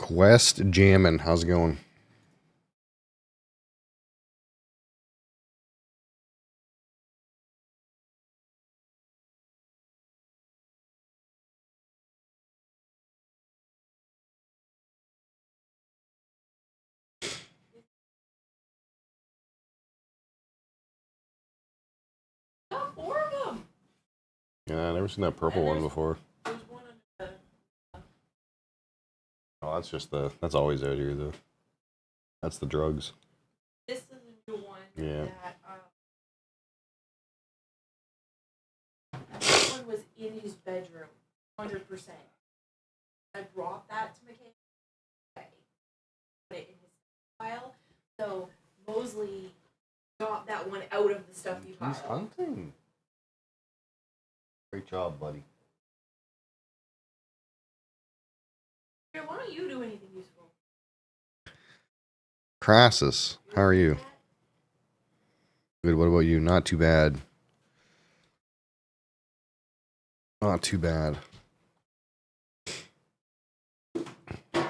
Quest Jammin'. How's it going? Got 4 of them. Yeah, I've never seen that purple one before. There's one under the... Oh, that's just that's always out here, though. That's the drugs. This is a new one. Yeah. That one was in his bedroom, 100%. I brought that to McKay. Put it in his pile. So Mosley got that one out of the stuffy pile. He's hunting. Great job, buddy. Here, why don't you do anything useful? Crassus, how are you? Good, what about you? Not too bad. Not too bad. I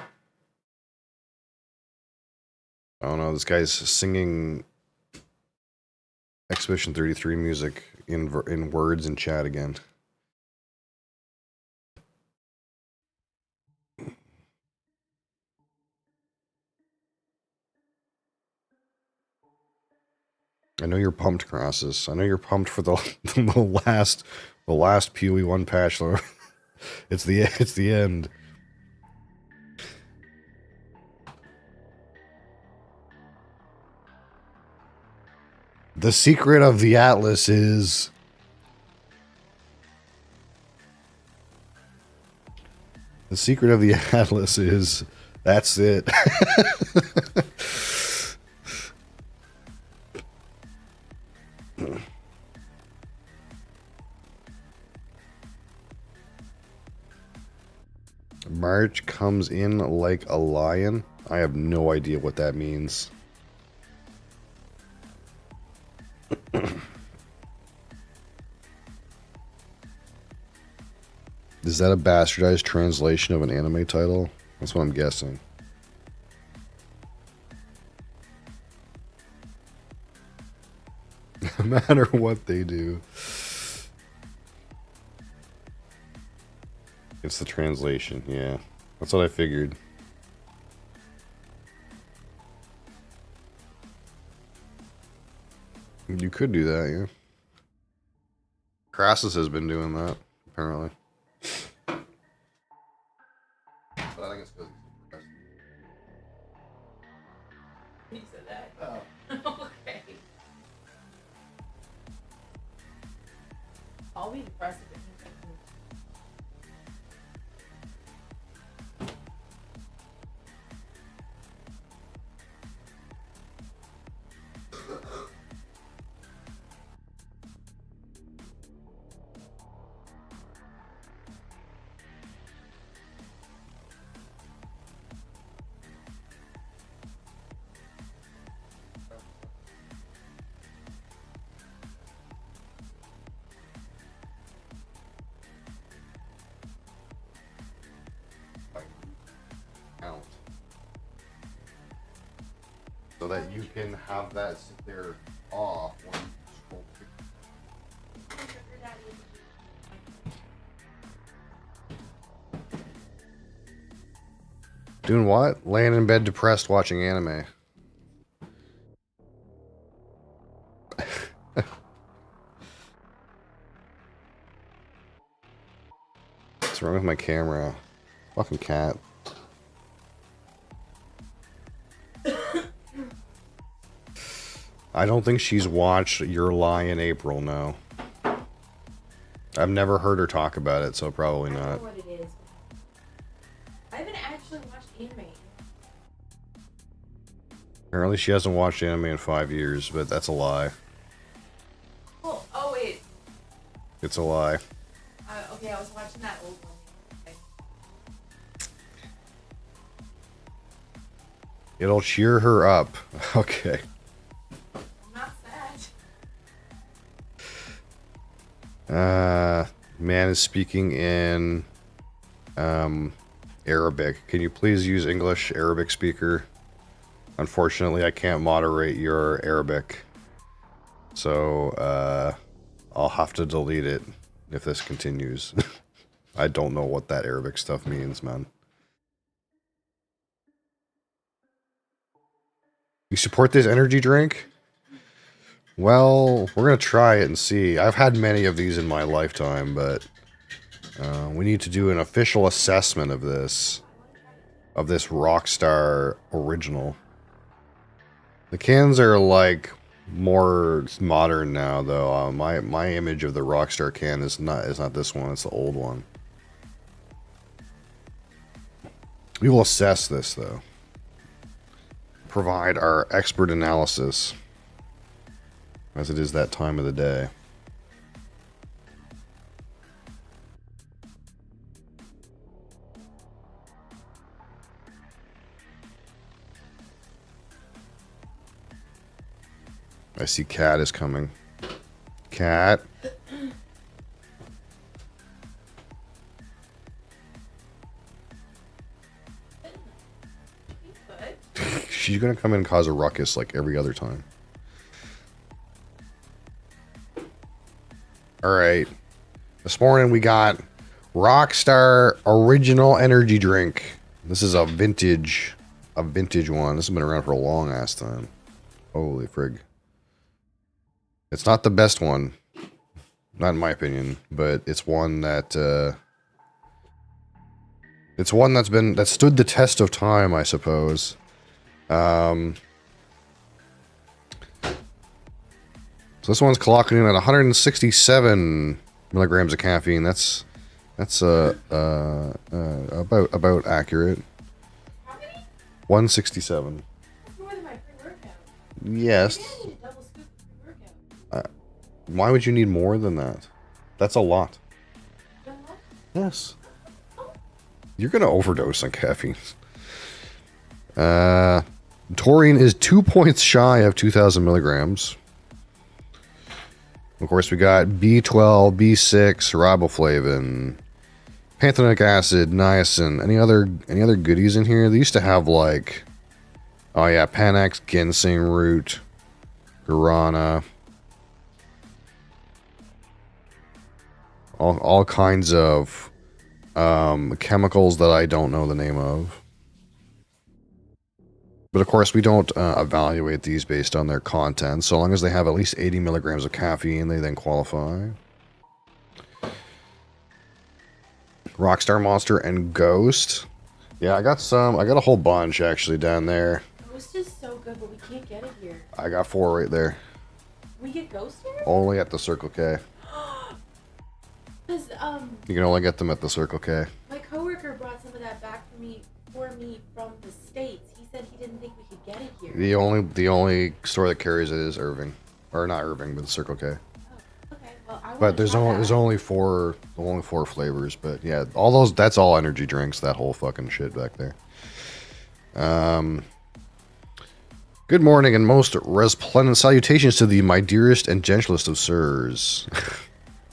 don't know, this guy's singing Expedition 33 music in words in chat again. I know you're pumped, Crassus. I know you're pumped for the last PoE 1 patch. It's the end. The secret of the Atlas is that's it. March comes in like a lion. I have no idea what that means. Is that a bastardized translation of an anime title? That's what I'm guessing. No matter what they do. It's the translation, yeah. That's what I figured. You could do that, yeah. Crassus has been doing that, apparently. But I think it's because He said that. Oh. Okay. I'll be depressed if it count. So that you can have that sit there off when you scroll. Doing what? Laying in bed depressed watching anime. What's wrong with my camera? Fucking cat. I don't think she's watched Your Lie in April, no. I've never heard her talk about it, so probably I don't not. know what it is. I haven't actually watched anime. Apparently she hasn't watched anime in 5 years, but that's a lie. Oh wait. It's a lie. Okay, I was watching that old one. Okay. It'll cheer her up. Okay. I'm not sad. Man is speaking in Arabic. Can you please use English Arabic speaker? Unfortunately, I can't moderate your Arabic. So, I'll have to delete it if this continues. I don't know what that Arabic stuff means, man. You support this energy drink? Well, we're going to try it and see. I've had many of these in my lifetime, but we need to do an official assessment of this Rockstar original. The cans are like more modern now, though. My image of the Rockstar can is not this one. It's the old one. We will assess this, though. Provide our expert analysis, as it is that time of the day. I see Cat is coming. Cat. She's gonna come in and cause a ruckus like every other time. Alright. This morning we got Rockstar Original Energy Drink. This is a vintage one. This has been around for a long ass time. Holy frig. It's not the best one. Not in my opinion, but it's one that that stood the test of time, I suppose. So this one's clocking in at 167 milligrams of caffeine. That's about accurate. How many? 167. That's more than my pre-workout. Yes. Yeah, you double scoop the pre-workout. Why would you need more than that? That's a lot. You don't like? Yes. You're gonna overdose on caffeine. Taurine is 2 points shy of 2,000 milligrams. Of course, we got B12, B6, riboflavin, pantothenic acid, niacin. Any other goodies in here? They used to have like, oh yeah, Panax, ginseng root, guarana, all kinds of chemicals that I don't know the name of. But of course, we don't evaluate these based on their content. So long as they have at least 80 milligrams of caffeine, they then qualify. Rockstar Monster and Ghost. Yeah, I got a whole bunch actually down there. Ghost is so good, but we can't get it here. I got 4 right there. We get Ghost here? Only at the Circle K. Because You can only get them at the Circle K. my coworker brought some of that back for me from the States. He said he didn't think we could get it here. The only store that carries it is Irving, or not Irving, but the Circle K. Oh, okay. Well, I But there's only four flavors. But yeah, that's all energy drinks. That whole fucking shit back there. Good morning and most resplendent salutations to the my dearest and gentlest of sirs.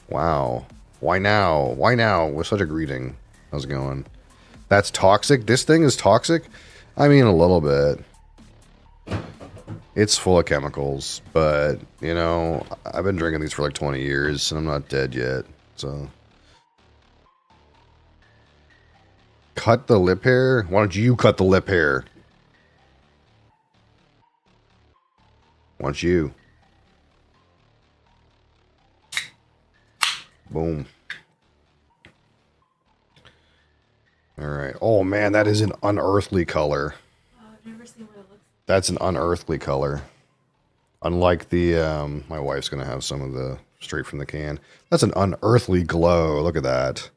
Wow. Why now? Why now? With such a greeting. How's it going? That's toxic? This thing is toxic? I mean, a little bit. It's full of chemicals, but, you know, I've been drinking these for like 20 years, and I'm not dead yet, so. Cut the lip hair? Why don't you cut the lip hair? Why don't you? Boom. Alright. Oh, man, that is an unearthly color. Oh, I've never seen what it looks like. That's an unearthly color. Unlike the, my wife's going to have some of the straight from the can. That's an unearthly glow. Look at that.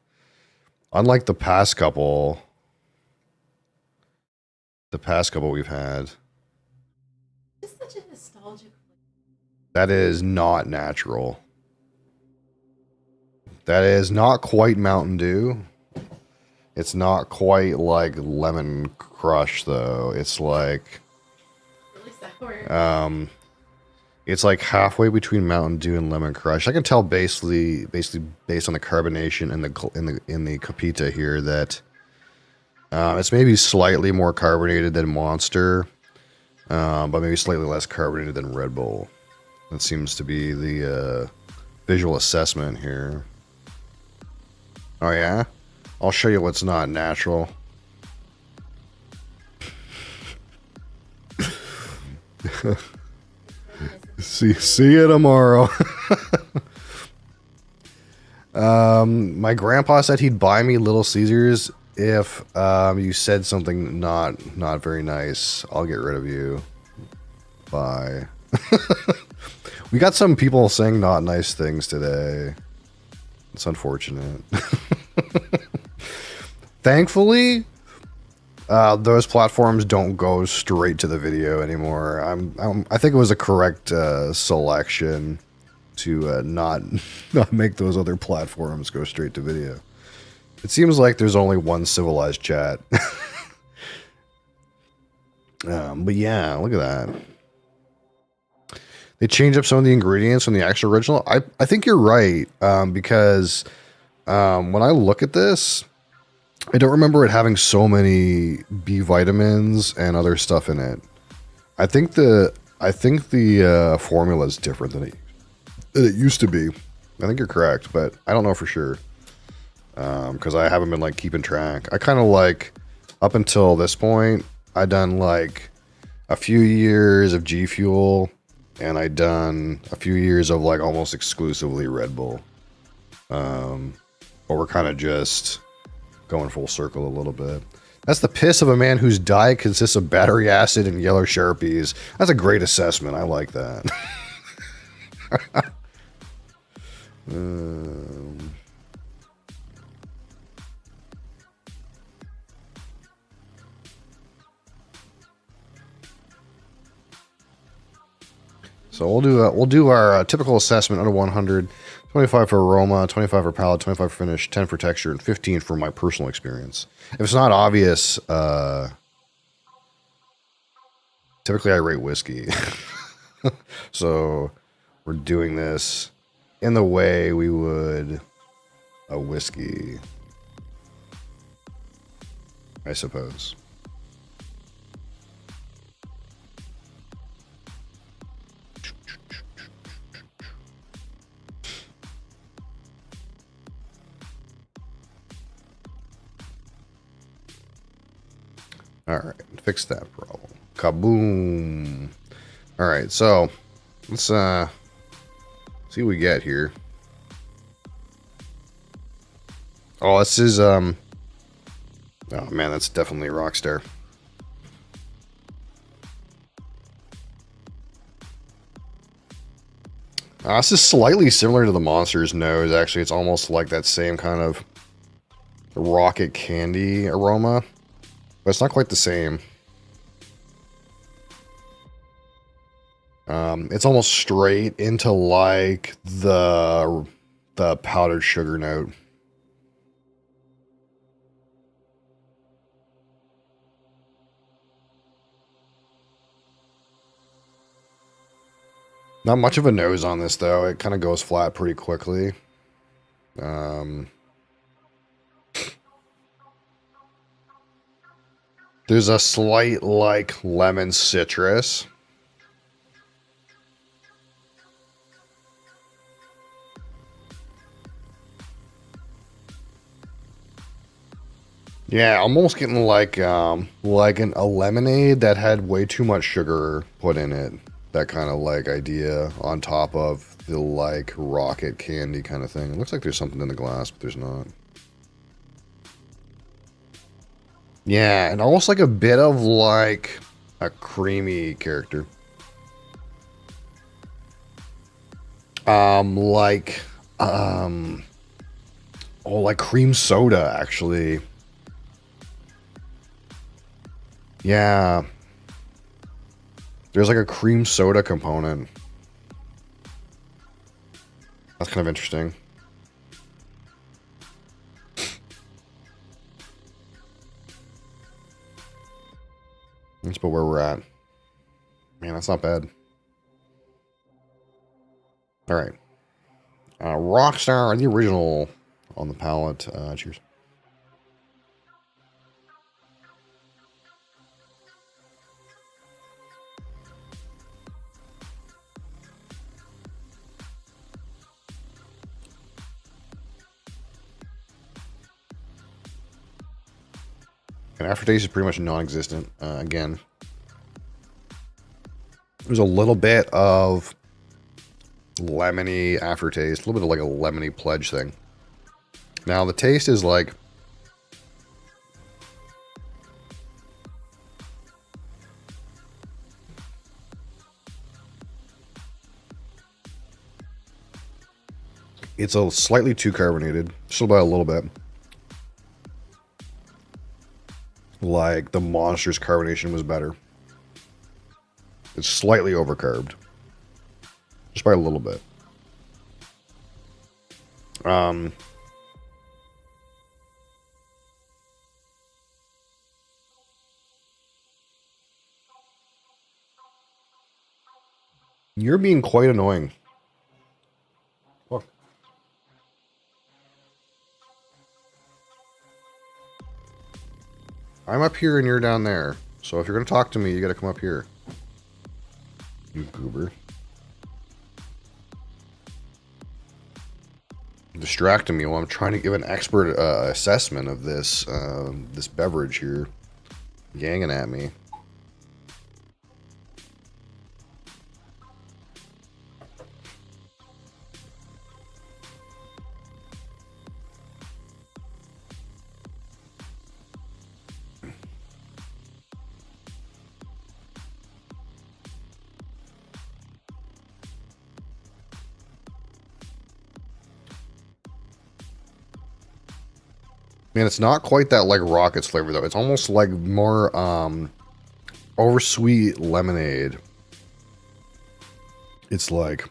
Unlike the past couple we've had. It's such a nostalgic flavor. That is not natural. That is not quite Mountain Dew. It's not quite like Lemon Crush, though. It's like... Really sour. It's like halfway between Mountain Dew and Lemon Crush. I can tell basically based on the carbonation and in the Capita here that It's maybe slightly more carbonated than Monster, but maybe slightly less carbonated than Red Bull. That seems to be the visual assessment here. Oh yeah? I'll show you what's not natural. See you tomorrow. My grandpa said he'd buy me Little Caesars if you said something not very nice. I'll get rid of you. Bye. We got some people saying not nice things today. It's unfortunate. Thankfully, those platforms don't go straight to the video anymore. I think it was a correct selection to not make those other platforms go straight to video. It seems like there's only one civilized chat. But yeah, look at that. They change up some of the ingredients from the actual original. I think you're right, because when I look at this, I don't remember it having so many B vitamins and other stuff in it. I think the formula is different than it used to be. I think you're correct, but I don't know for sure, because I haven't been like keeping track. I kind of like up until this point, I done like a few years of G Fuel, and I done a few years of like almost exclusively Red Bull. But we're kind of just going full circle a little bit. That's the piss of a man whose diet consists of battery acid and yellow Sharpies. That's a great assessment. I like that. So we'll do our typical assessment under 100. 25 for aroma, 25 for palate, 25 for finish, 10 for texture, and 15 for my personal experience. If it's not obvious, typically I rate whiskey. So we're doing this in the way we would a whiskey, I suppose. All right, fix that problem. Kaboom. All right, so let's see what we get here. Oh, this is oh man, that's definitely Rockstar. This is slightly similar to the Monster's nose. Actually, it's almost like that same kind of rocket candy aroma. But it's not quite the same. It's almost straight into like the powdered sugar note. Not much of a nose on this though. It kind of goes flat pretty quickly. There's a slight like lemon citrus. Yeah, I'm almost getting like a lemonade that had way too much sugar put in it. That kind of like idea on top of the like rocket candy kind of thing. It looks like there's something in the glass, but there's not. Yeah, and almost like a bit of like a creamy character. Like like cream soda actually. Yeah. There's like a cream soda component. That's kind of interesting. That's about where we're at. Man, that's not bad. All right. Rockstar, the original on the palate. Cheers. And aftertaste is pretty much non-existent. Again, there's a little bit of lemony aftertaste, a little bit of like a lemony pledge thing. Now the taste is like, it's a slightly too carbonated, just about a little bit. Like the Monster's carbonation was better. It's slightly overcarbed, just by a little bit. You're being quite annoying. Look. I'm up here and you're down there. So if you're going to talk to me, you got to come up here. You goober. Distracting me while I'm trying to give an expert assessment of this this beverage here. Yanging at me. Man, it's not quite that like Rockets flavor though. It's almost like more oversweet lemonade. It's like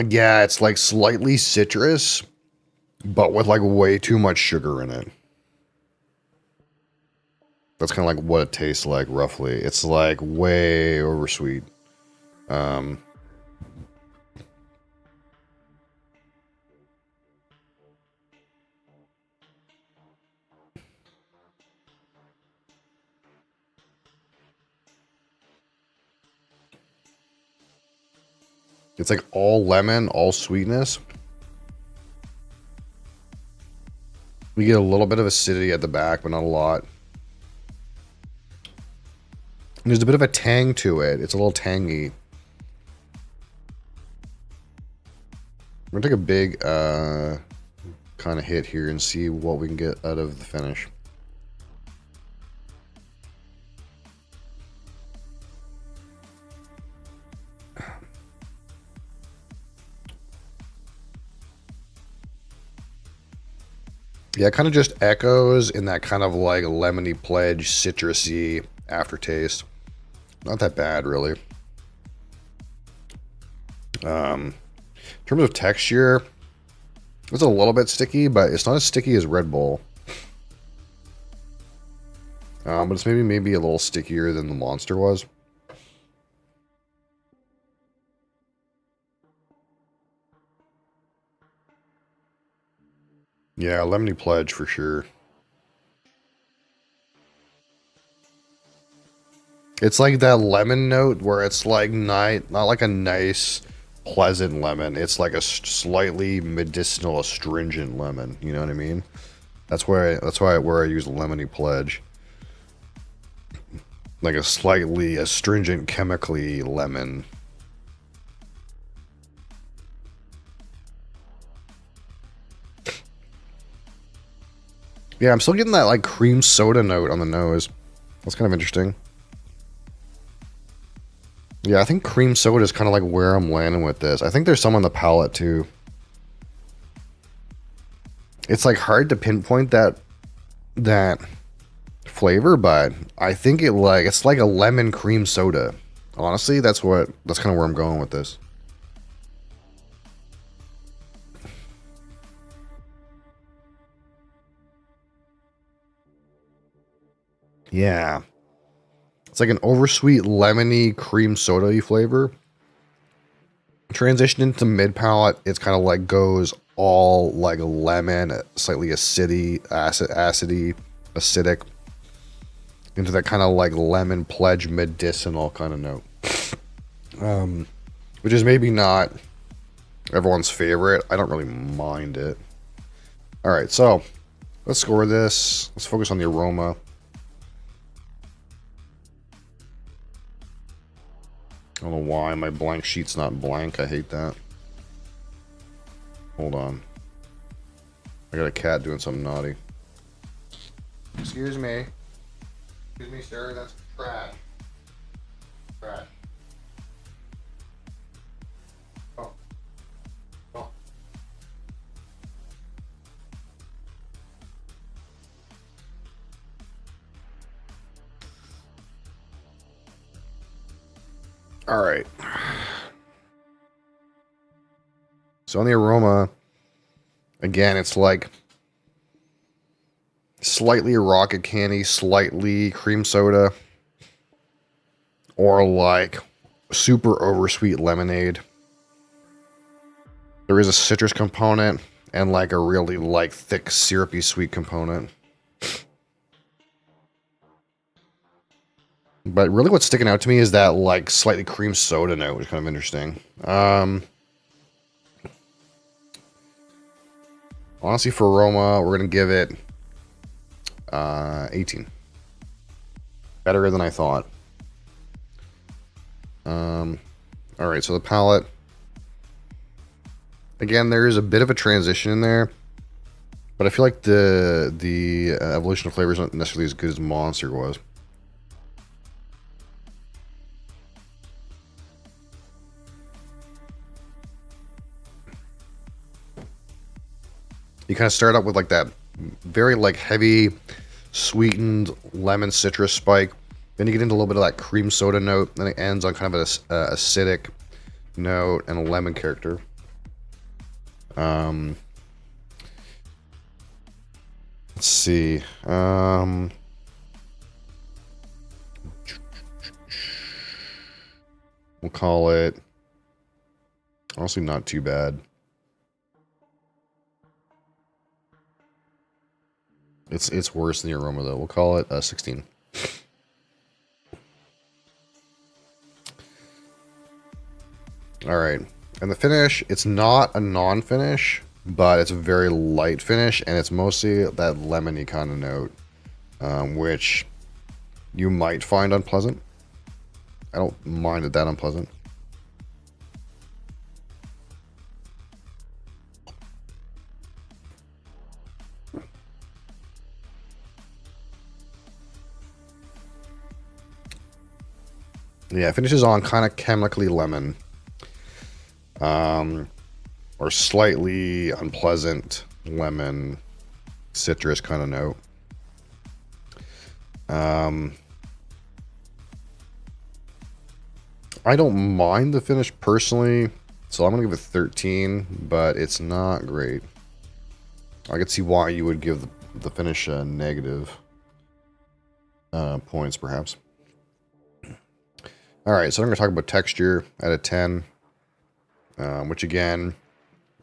yeah, it's like slightly citrus, but with like way too much sugar in it. That's kind of like what it tastes like roughly. It's like way oversweet. It's like all lemon, all sweetness. We get a little bit of acidity at the back, but not a lot. And there's a bit of a tang to it. It's a little tangy. We're gonna take a big kind of hit here and see what we can get out of the finish. Yeah, it kind of just echoes in that kind of like lemony pledge, citrusy aftertaste. Not that bad, really. In terms of texture, it's a little bit sticky, but it's not as sticky as Red Bull. But it's maybe a little stickier than the Monster was. Yeah, lemony pledge for sure. It's like that lemon note where it's like not like a nice, pleasant lemon. It's like a slightly medicinal, astringent lemon. You know what I mean? That's why I use lemony pledge. Like a slightly astringent, chemically lemon. Yeah, I'm still getting that like cream soda note on the nose. That's kind of interesting. Yeah, I think cream soda is kind of like where I'm landing with this. I think there's some on the palate too. It's like hard to pinpoint that flavor, but I think it's like a lemon cream soda. Honestly, that's kind of where I'm going with this. Yeah. It's like an oversweet lemony cream soda-y flavor. Transition into mid palate, it's kind of like goes all like lemon, slightly acidic, acidic, into that kind of like lemon pledge medicinal kind of note. Which is maybe not everyone's favorite. I don't really mind it. All right, so Let's score this. Let's focus on the aroma. I don't know why my blank sheet's not blank. I hate that. Hold on. I got a cat doing something naughty. Excuse me. Excuse me, sir. That's trash. Trash. Oh. Oh. All right. So on the aroma, again, it's like slightly rocket candy, slightly cream soda, or like super oversweet lemonade. There is a citrus component and like a really like thick syrupy sweet component. But really what's sticking out to me is that like slightly cream soda note, which is kind of interesting. Honestly, for aroma, we're going to give it 18. Better than I thought. Alright, so the palette. Again, there is a bit of a transition in there. But I feel like the evolution of flavor is not necessarily as good as Monster was. You kind of start out with like that very like heavy sweetened lemon citrus spike. Then you get into a little bit of that cream soda note. Then it ends on kind of an acidic note and a lemon character. Let's see. We'll call it honestly not too bad. It's worse than the aroma though. We'll call it 16. All right, and the finish, it's not a non-finish, but it's a very light finish, and it's mostly that lemony kind of note, which you might find unpleasant. I don't mind it that unpleasant. Yeah, it finishes on kind of chemically lemon. Or slightly unpleasant lemon citrus kind of note. I don't mind the finish personally, so I'm gonna give it 13, but it's not great. I could see why you would give the finish negative points, perhaps. All right, so I'm gonna talk about texture at a 10, which again,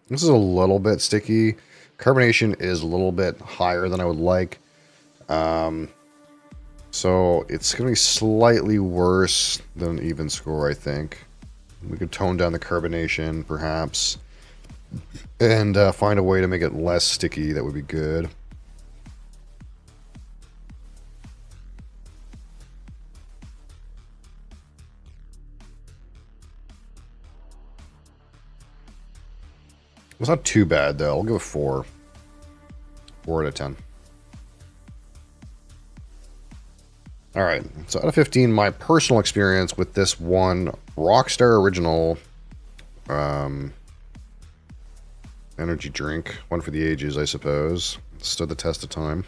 this is a little bit sticky. Carbonation is a little bit higher than I would like. So it's going to be slightly worse than an even score, I think. We could tone down the carbonation, perhaps, and find a way to make it less sticky. That would be good. It's not too bad, though. I'll give it 4. 4 out of 10. Alright, so out of 15, my personal experience with this one Rockstar Original energy drink, one for the ages, I suppose, stood the test of time.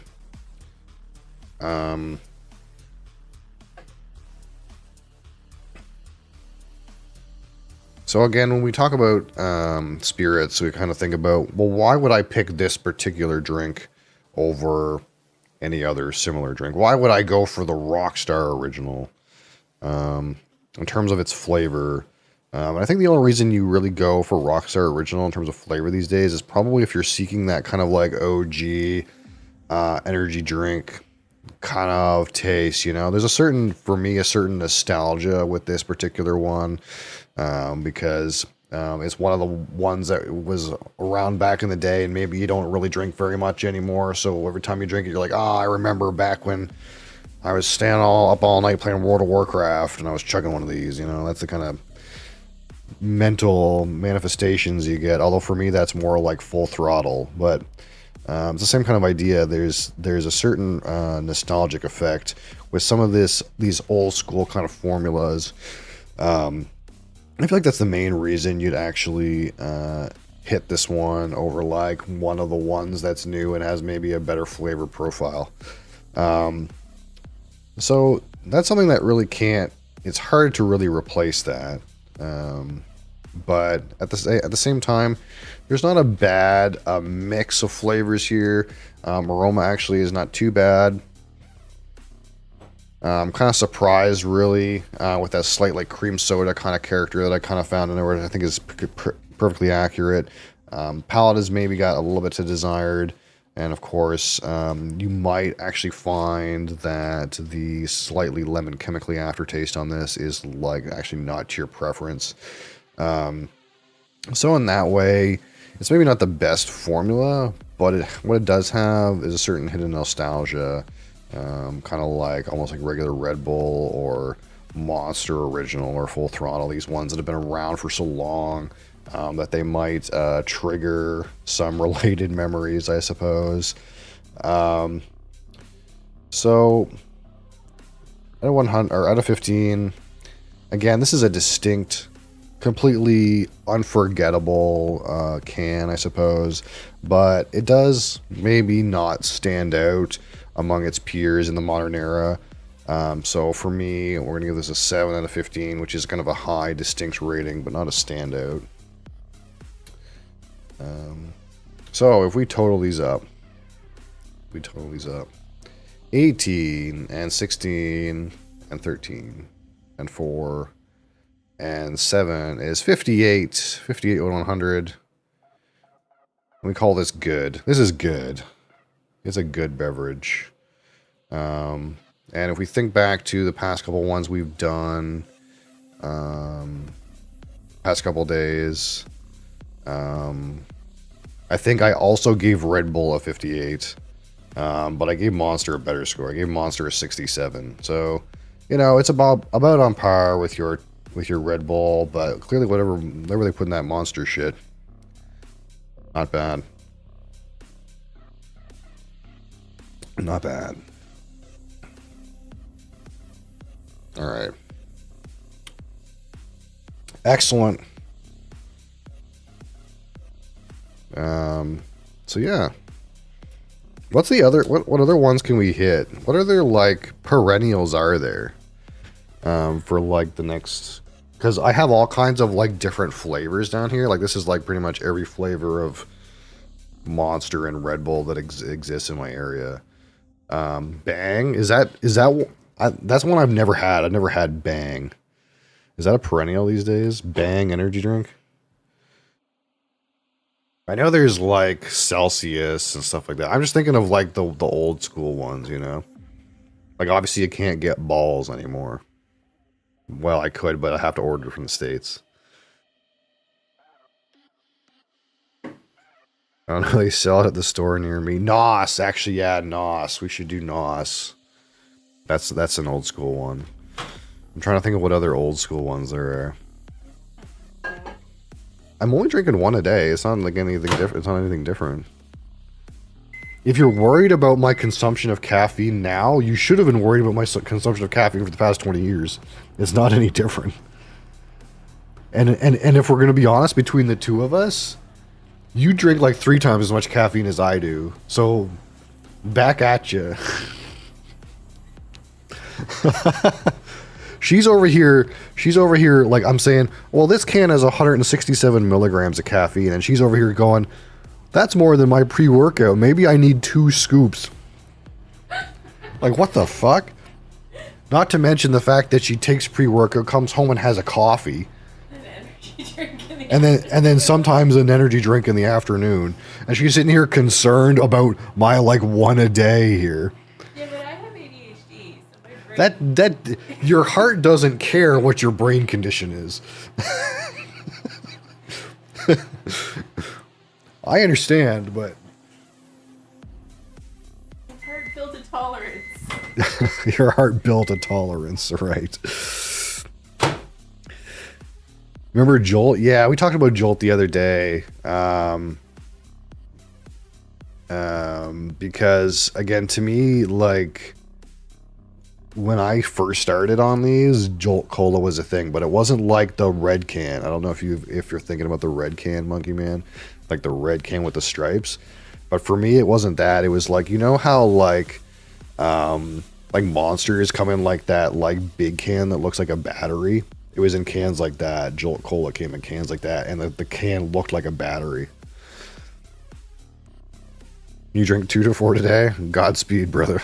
So again, when we talk about spirits, we kind of think about, well, why would I pick this particular drink over any other similar drink? Why would I go for the Rockstar Original in terms of its flavor? And I think the only reason you really go for Rockstar Original in terms of flavor these days is probably if you're seeking that kind of like OG energy drink kind of taste, you know? There's a certain, for me, a certain nostalgia with this particular one. Because It's one of the ones that was around back in the day, and maybe you don't really drink very much anymore. So every time you drink it, you're like, I remember back when I was staying up all night playing World of Warcraft, and I was chugging one of these. That's the kind of mental manifestations you get. Although for me, that's more like Full Throttle. But it's the same kind of idea. There's a certain nostalgic effect with some of these old school kind of formulas. I feel like that's the main reason you'd actually hit this one over like one of the ones that's new and has maybe a better flavor profile. So that's something that really it's hard to really replace that. But at the same time, there's not a bad mix of flavors here. Aroma actually is not too bad. I'm kind of surprised, really, with that slight like cream soda kind of character that I kind of found in there, which I think is perfectly accurate. Palate has maybe got a little bit to desired, and of course, you might actually find that the slightly lemon chemically aftertaste on this is like actually not to your preference. So in that way, it's maybe not the best formula, but what it does have is a certain hidden nostalgia. Kind of like almost like regular Red Bull or Monster Original or Full Throttle, these ones that have been around for so long that they might trigger some related memories, I suppose. So out of 100 or out of 15, again, this is a distinct, completely unforgettable can, I suppose, but it does maybe not stand out among its peers in the modern era. So for me, we're going to give this a 7 out of 15, which is kind of a high, distinct rating, but not a standout. So if we total these up, 18 and 16 and 13 and 4 and 7 is 58 100. We call this good. This is good. It's a good beverage. And if we think back to the past couple ones we've done, past couple days, I think I also gave Red Bull a 58, but I gave Monster a better score. I gave Monster a 67. So, it's about on par with your Red Bull, but clearly whatever they put in that Monster shit, not bad. Not bad. All right. Excellent. So yeah. What's the other? What other ones can we hit? What other like perennials are there? For like the next, because I have all kinds of like different flavors down here. Like this is like pretty much every flavor of Monster and Red Bull that exists in my area. Bang, that's one I've never had. I've never had Bang. Is that a perennial these days? Bang energy drink? I know there's like Celsius and stuff like that. I'm just thinking of like the old school ones, Like obviously you can't get balls anymore. Well, I could, but I have to order it from the States. I don't know, they sell it at the store near me. NOS, actually, yeah, NOS. We should do NOS. That's an old school one. I'm trying to think of what other old school ones there are. I'm only drinking one a day. It's not like anything different. It's not anything different. If you're worried about my consumption of caffeine now, you should have been worried about my consumption of caffeine for the past 20 years. It's not any different. And if we're going to be honest, between the two of us, you drink like 3 times as much caffeine as I do. So, back at you. She's over here, like I'm saying, well, this can has 167 milligrams of caffeine, and she's over here going, that's more than my pre-workout. Maybe I need 2 scoops. Like, what the fuck? Not to mention the fact that she takes pre-workout, comes home and has a coffee. An energy drink in the afternoon. And then sometimes an energy drink in the afternoon. And she's sitting here concerned about my, like, one a day here. Yeah, but I have ADHD, so my brain... That your heart doesn't care what your brain condition is. I understand, but Heart built a tolerance. your heart built a tolerance, right? Remember Jolt? Yeah, we talked about Jolt the other day. Because again, to me, like when I first started on these, Jolt Cola was a thing, but it wasn't like the red can. I don't know if you're thinking about the red can, Monkey Man, like the red can with the stripes. But for me, it wasn't that. It was like, you know how like Monsters come in like that like big can that looks like a battery. It was in cans like that. Jolt Cola came in cans like that, and the can looked like a battery. You drink 2 to 4 today? Godspeed, brother.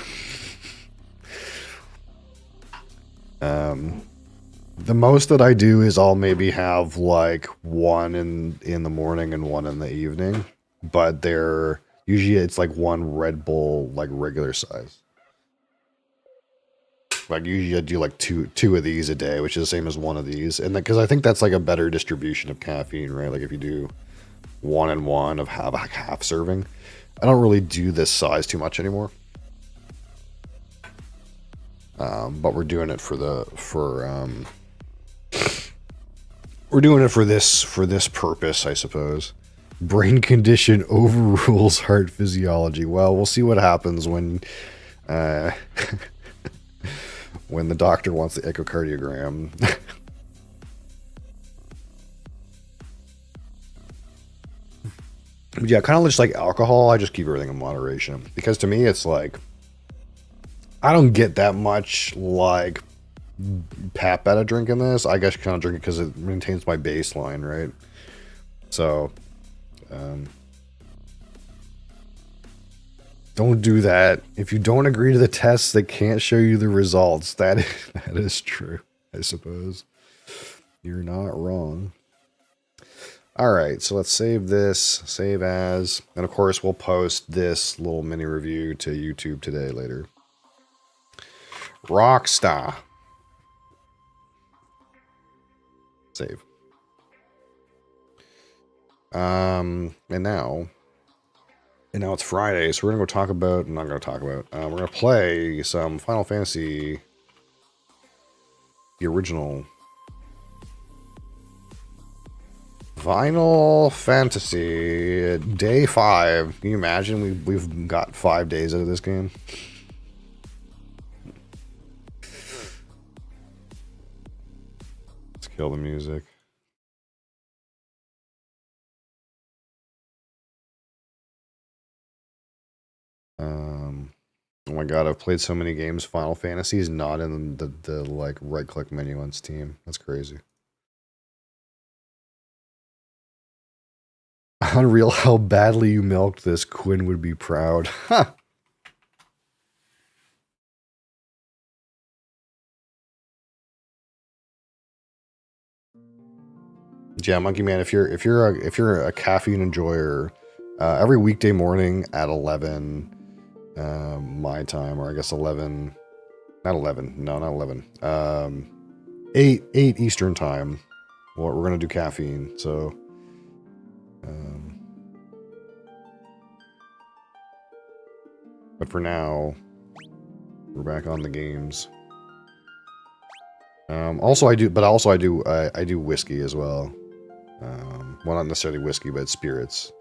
The most that I do is I'll maybe have like one in the morning and one in the evening, but they're usually it's like one Red Bull like regular size. Like usually I do like two of these a day, which is the same as one of these, and because I think that's like a better distribution of caffeine, right? Like if you do one and one of half serving. I don't really do this size too much anymore. But we're doing it we're doing it for this purpose, I suppose. Brain condition overrules heart physiology. Well, we'll see what happens when when the doctor wants the echocardiogram. Yeah, kind of just like alcohol, I just keep everything in moderation. Because to me, it's like, I don't get that much, like, pap out of drinking this. I guess you kind of drink it because it maintains my baseline, right? So, don't do that. If you don't agree to the tests, they can't show you the results. That is true, I suppose. You're not wrong. All right, so let's save this, save as, and of course we'll post this little mini review to YouTube today later. Rockstar. Save. And now it's Friday, so we're gonna go talk about. I'm not gonna talk about. We're gonna play some Final Fantasy, the original. Final Fantasy Day 5. Can you imagine we've got 5 days out of this game? Let's kill the music. Oh my god, I've played so many games. Final Fantasy is not in the like right click menu on Steam. That's crazy. Unreal how badly you milked this. Quinn would be proud. Huh. Yeah, Monkey Man, if you're a caffeine enjoyer, every weekday morning at 11 my time, or I guess 11, not 11, no, not 11, 8 Eastern time, we're gonna do caffeine. So but for now, we're back on the games. Also I do whiskey as well. Well, not necessarily whiskey, but spirits.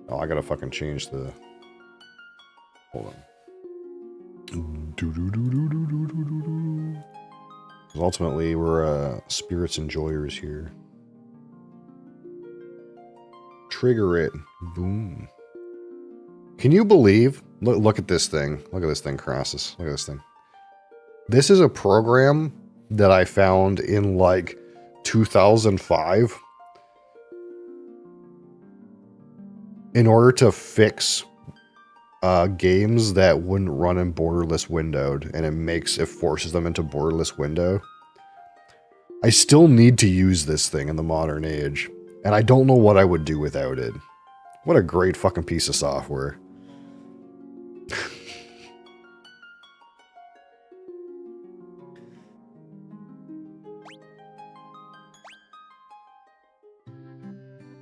Oh, I gotta fucking change the. Hold on. Ultimately, we're spirits enjoyers here. Trigger it. Boom. Can you believe? Look at this thing. Look at this thing, Crassus. Look at this thing. This is a program that I found in like 2005 in order to fix games that wouldn't run in borderless windowed, and it forces them into borderless window. I still need to use this thing in the modern age, and I don't know what I would do without it. What a great fucking piece of software.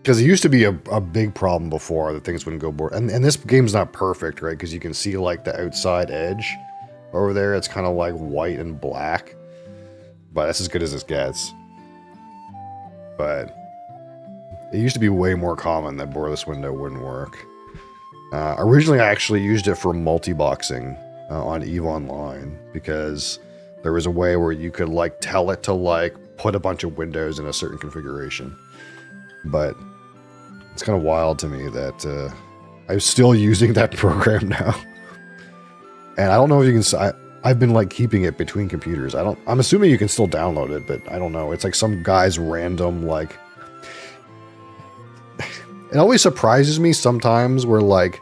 Because it used to be a big problem before that things wouldn't go board. And this game's not perfect, right? Because you can see like the outside edge over there. It's kind of like white and black. But that's as good as this gets. But it used to be way more common that borderless window wouldn't work. Originally, I actually used it for multi-boxing on EVE Online. Because there was a way where you could like tell it to like put a bunch of windows in a certain configuration. But it's kind of wild to me that I'm still using that program now. And I don't know if you can... I've been like keeping it between computers. I'm assuming you can still download it, but I don't know. It's like some guy's random like... It always surprises me sometimes where like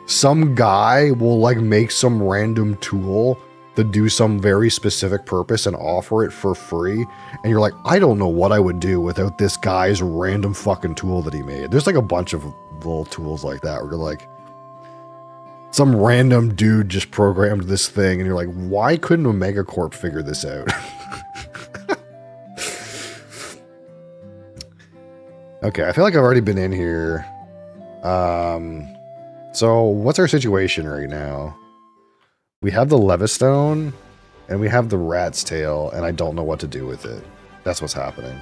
some guy will like make some random tool to do some very specific purpose and offer it for free. And you're like, I don't know what I would do without this guy's random fucking tool that he made. There's like a bunch of little tools like that where you're like, some random dude just programmed this thing and you're like, why couldn't Omega Corp figure this out? Okay, I feel like I've already been in here. So what's our situation right now? We have the Levistone, and we have the Rat's Tail, and I don't know what to do with it. That's what's happening.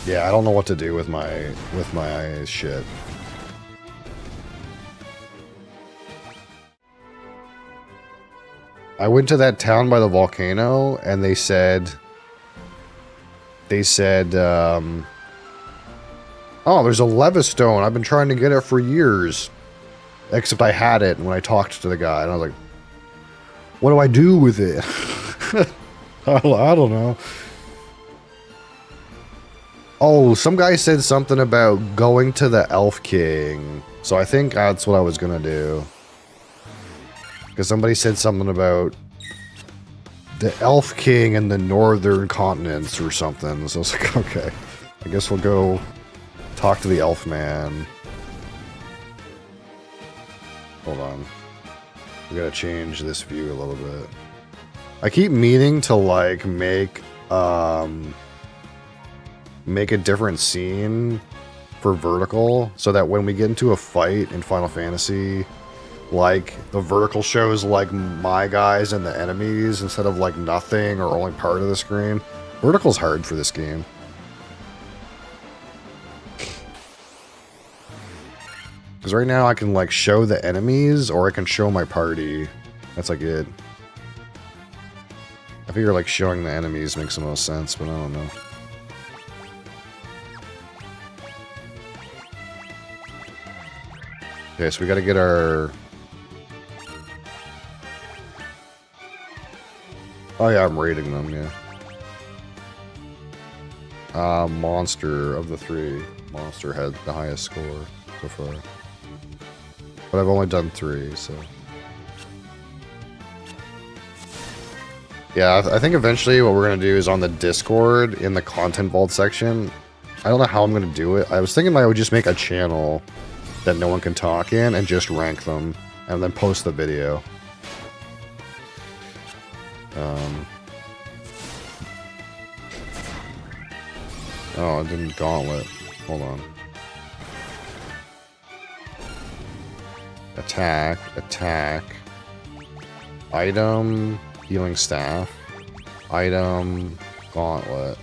Yeah, I don't know what to do with my shit. I went to that town by the volcano, and they said, oh, there's a Levistone. I've been trying to get it for years. Except I had it when I talked to the guy, and I was like, what do I do with it? I don't know. Oh, some guy said something about going to the Elf King. So I think that's what I was going to do. Because somebody said something about the Elf King in the northern continents or something. So I was like, okay, I guess we'll go talk to the Elf Man. Hold on. We gotta change this view a little bit. I keep meaning to like make a different scene for vertical so that when we get into a fight in Final Fantasy, like the vertical shows like my guys and the enemies instead of like nothing or only part of the screen. Vertical's hard for this game. Because right now I can like show the enemies or I can show my party. That's like it. I figure like showing the enemies makes the most sense, but I don't know. Okay, so we gotta get our... Oh yeah, I'm rating them, yeah. Monster of the three. Monster had the highest score so far. But I've only done 3, so... Yeah, I think eventually what we're going to do is on the Discord, in the Content Vault section. I don't know how I'm going to do it. I was thinking I would just make a channel that no one can talk in and just rank them. And then post the video. Oh, it didn't gauntlet. Hold on. Attack, attack. Item, healing staff. Item, gauntlet.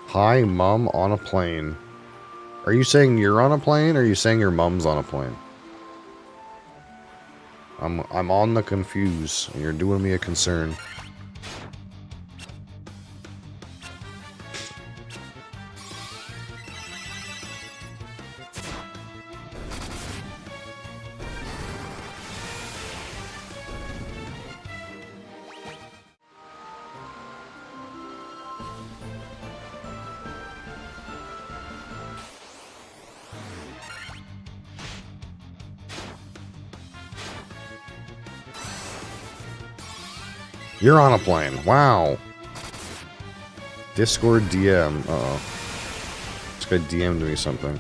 Hi, Mum on a plane. Are you saying you're on a plane, or are you saying your mum's on a plane? I'm on the confuse, and you're doing me a concern. You're on a plane. Wow. Discord DM. Uh-oh. This guy DM'd me something.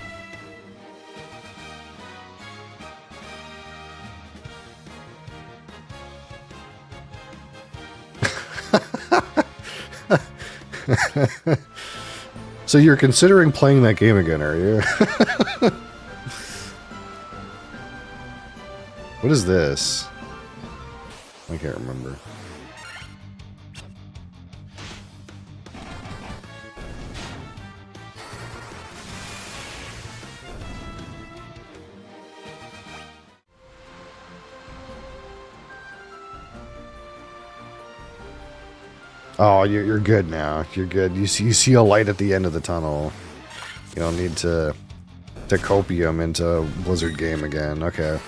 So you're considering playing that game again, are you? What is this? I can't remember. Oh, you're good now. You're good. You see a light at the end of the tunnel. You don't need to copium into Blizzard game again. Okay.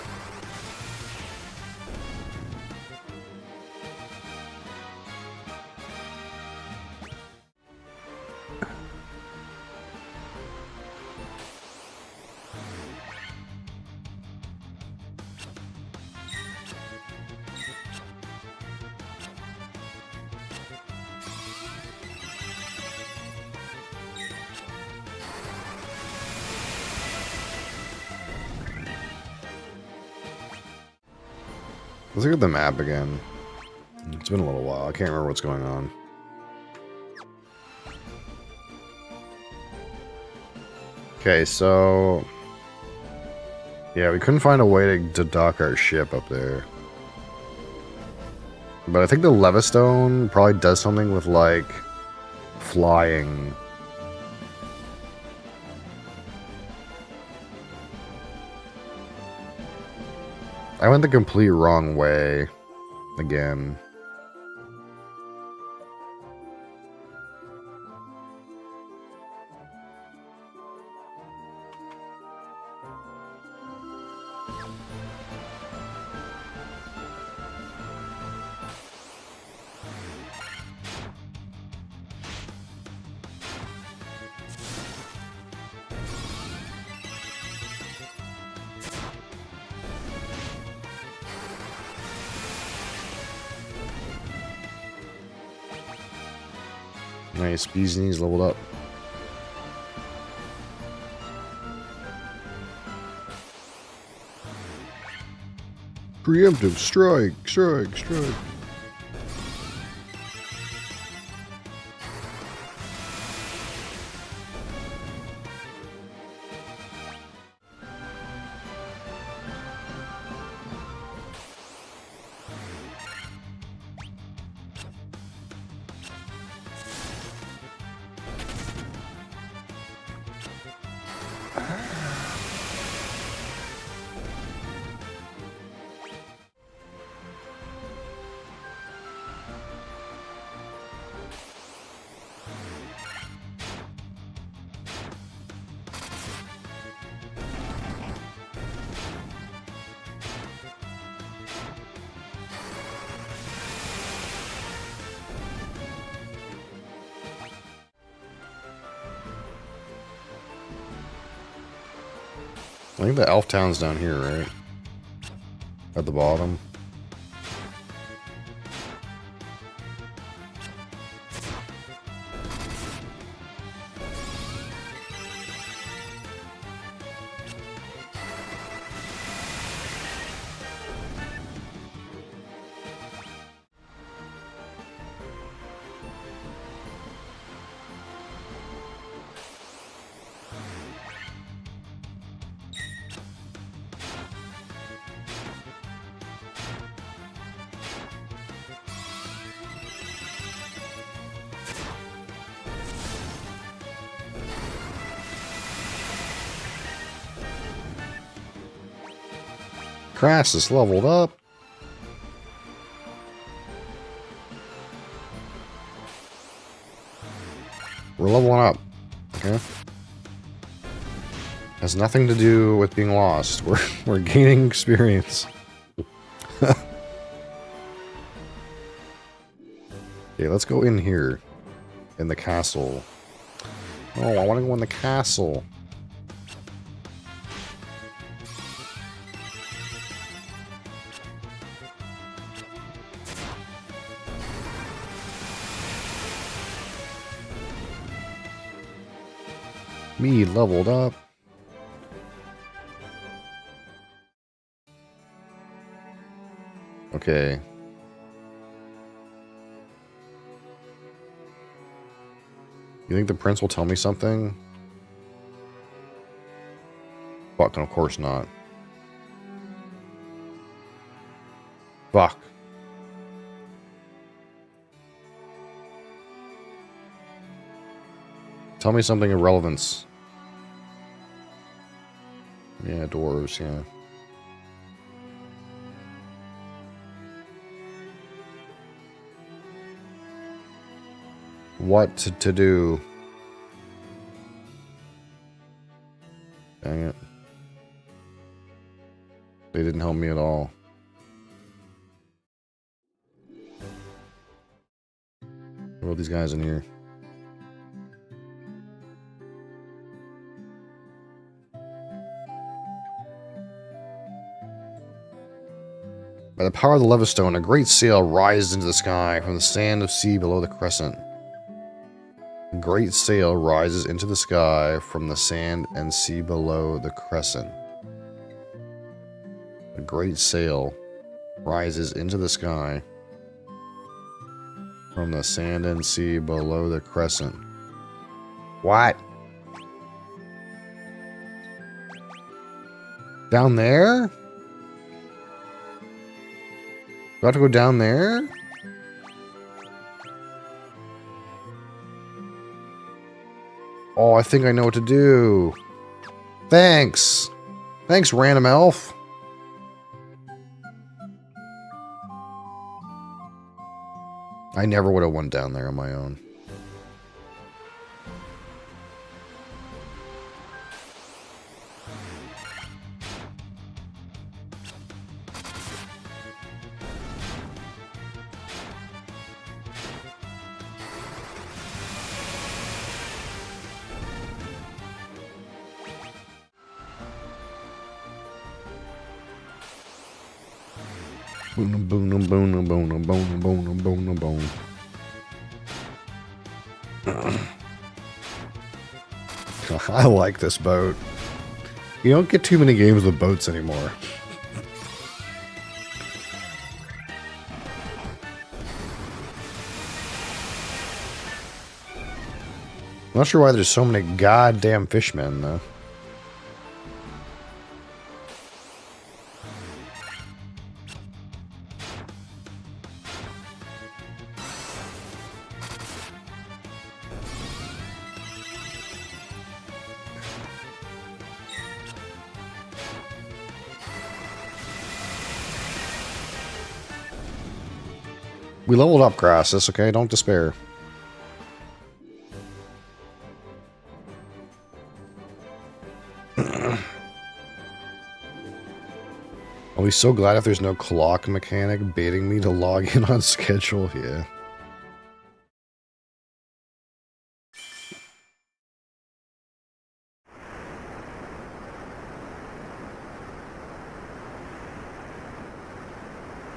Let's look at the map again. It's been a little while. I can't remember what's going on. Okay, so... yeah, we couldn't find a way to dock our ship up there. But I think the Levistone probably does something with, like, flying. I went the complete wrong way again. Nice, bee's knees leveled up. Preemptive strike, strike, strike. I think the elf town's down here, right? At the bottom. Crass is leveled up. We're leveling up. Okay. Has nothing to do with being lost. We're gaining experience. Okay, let's go in here. In the castle. Oh, I want to go in the castle. Me leveled up. Okay. You think the prince will tell me something? Fuck, of course not. Fuck. Tell me something of relevance. Yeah, dwarves, yeah. What to do? Dang it. They didn't help me at all. What are these guys in here? By the power of the Levistone, a great sail rises into the sky from the sand of sea below the crescent. A great sail rises into the sky from the sand and sea below the crescent. A great sail rises into the sky from the sand and sea below the crescent. What? Down there? Do I have to go down there? Oh, I think I know what to do. Thanks. Thanks, random elf. I never would have went down there on my own. Boom, boom, boom, boom, boom, boom, boom, boom, boom. I like this boat. You don't get too many games with boats anymore. I'm not sure why there's so many goddamn fishmen, though. We leveled up, Crassus, okay? Don't despair. I'll be so glad if there's no clock mechanic baiting me to log in on schedule. Yeah.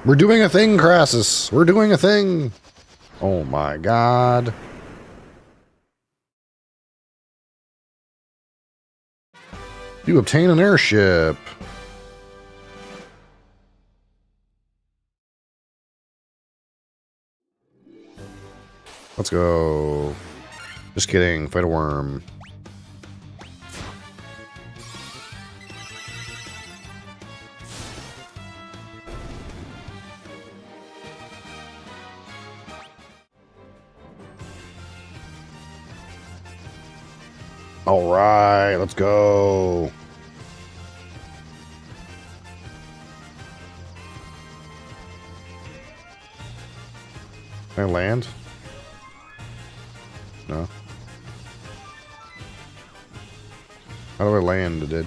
We're doing a thing, Crassus. We're doing a thing. Oh my god. You obtain an airship. Let's go. Just kidding. Fight a worm. All right, let's go. Can I land? No. How do I land, dude?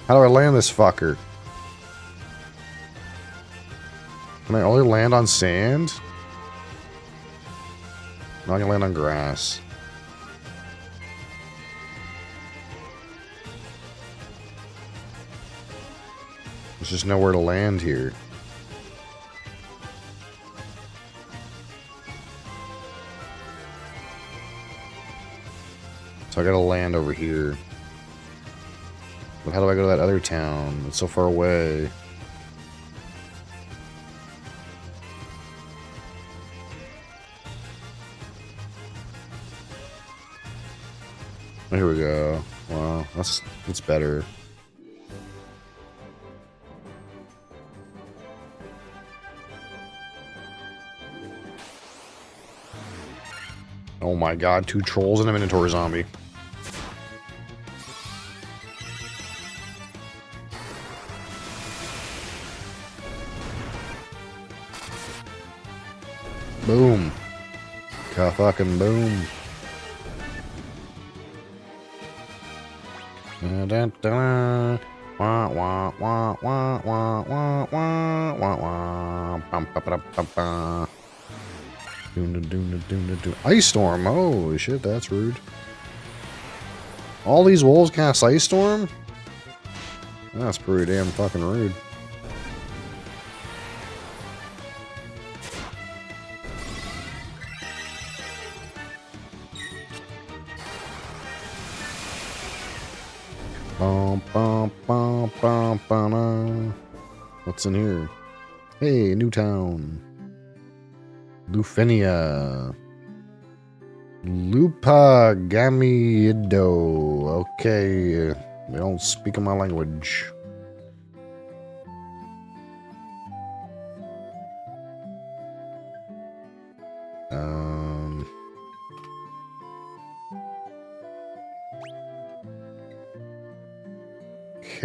How do I land this fucker? Can I only land on sand? No, I can land on grass. There's just nowhere to land here. So I gotta land over here. But how do I go to that other town? It's so far away. Here we go. Wow, that's better. Oh my god, 2 trolls and a Minotaur zombie. Boom. Ka-fucking boom. Da-da-da. Wah, wah, wah, wah, wah, wah, wah, wah, wah. Bum, ba, ba, ba, ba. Ice Storm. Holy shit, that's rude. All these wolves cast Ice Storm? That's pretty damn fucking rude. What's in here? Hey, new town. Lufenia. Lupagamido. Okay. They don't speak in my language.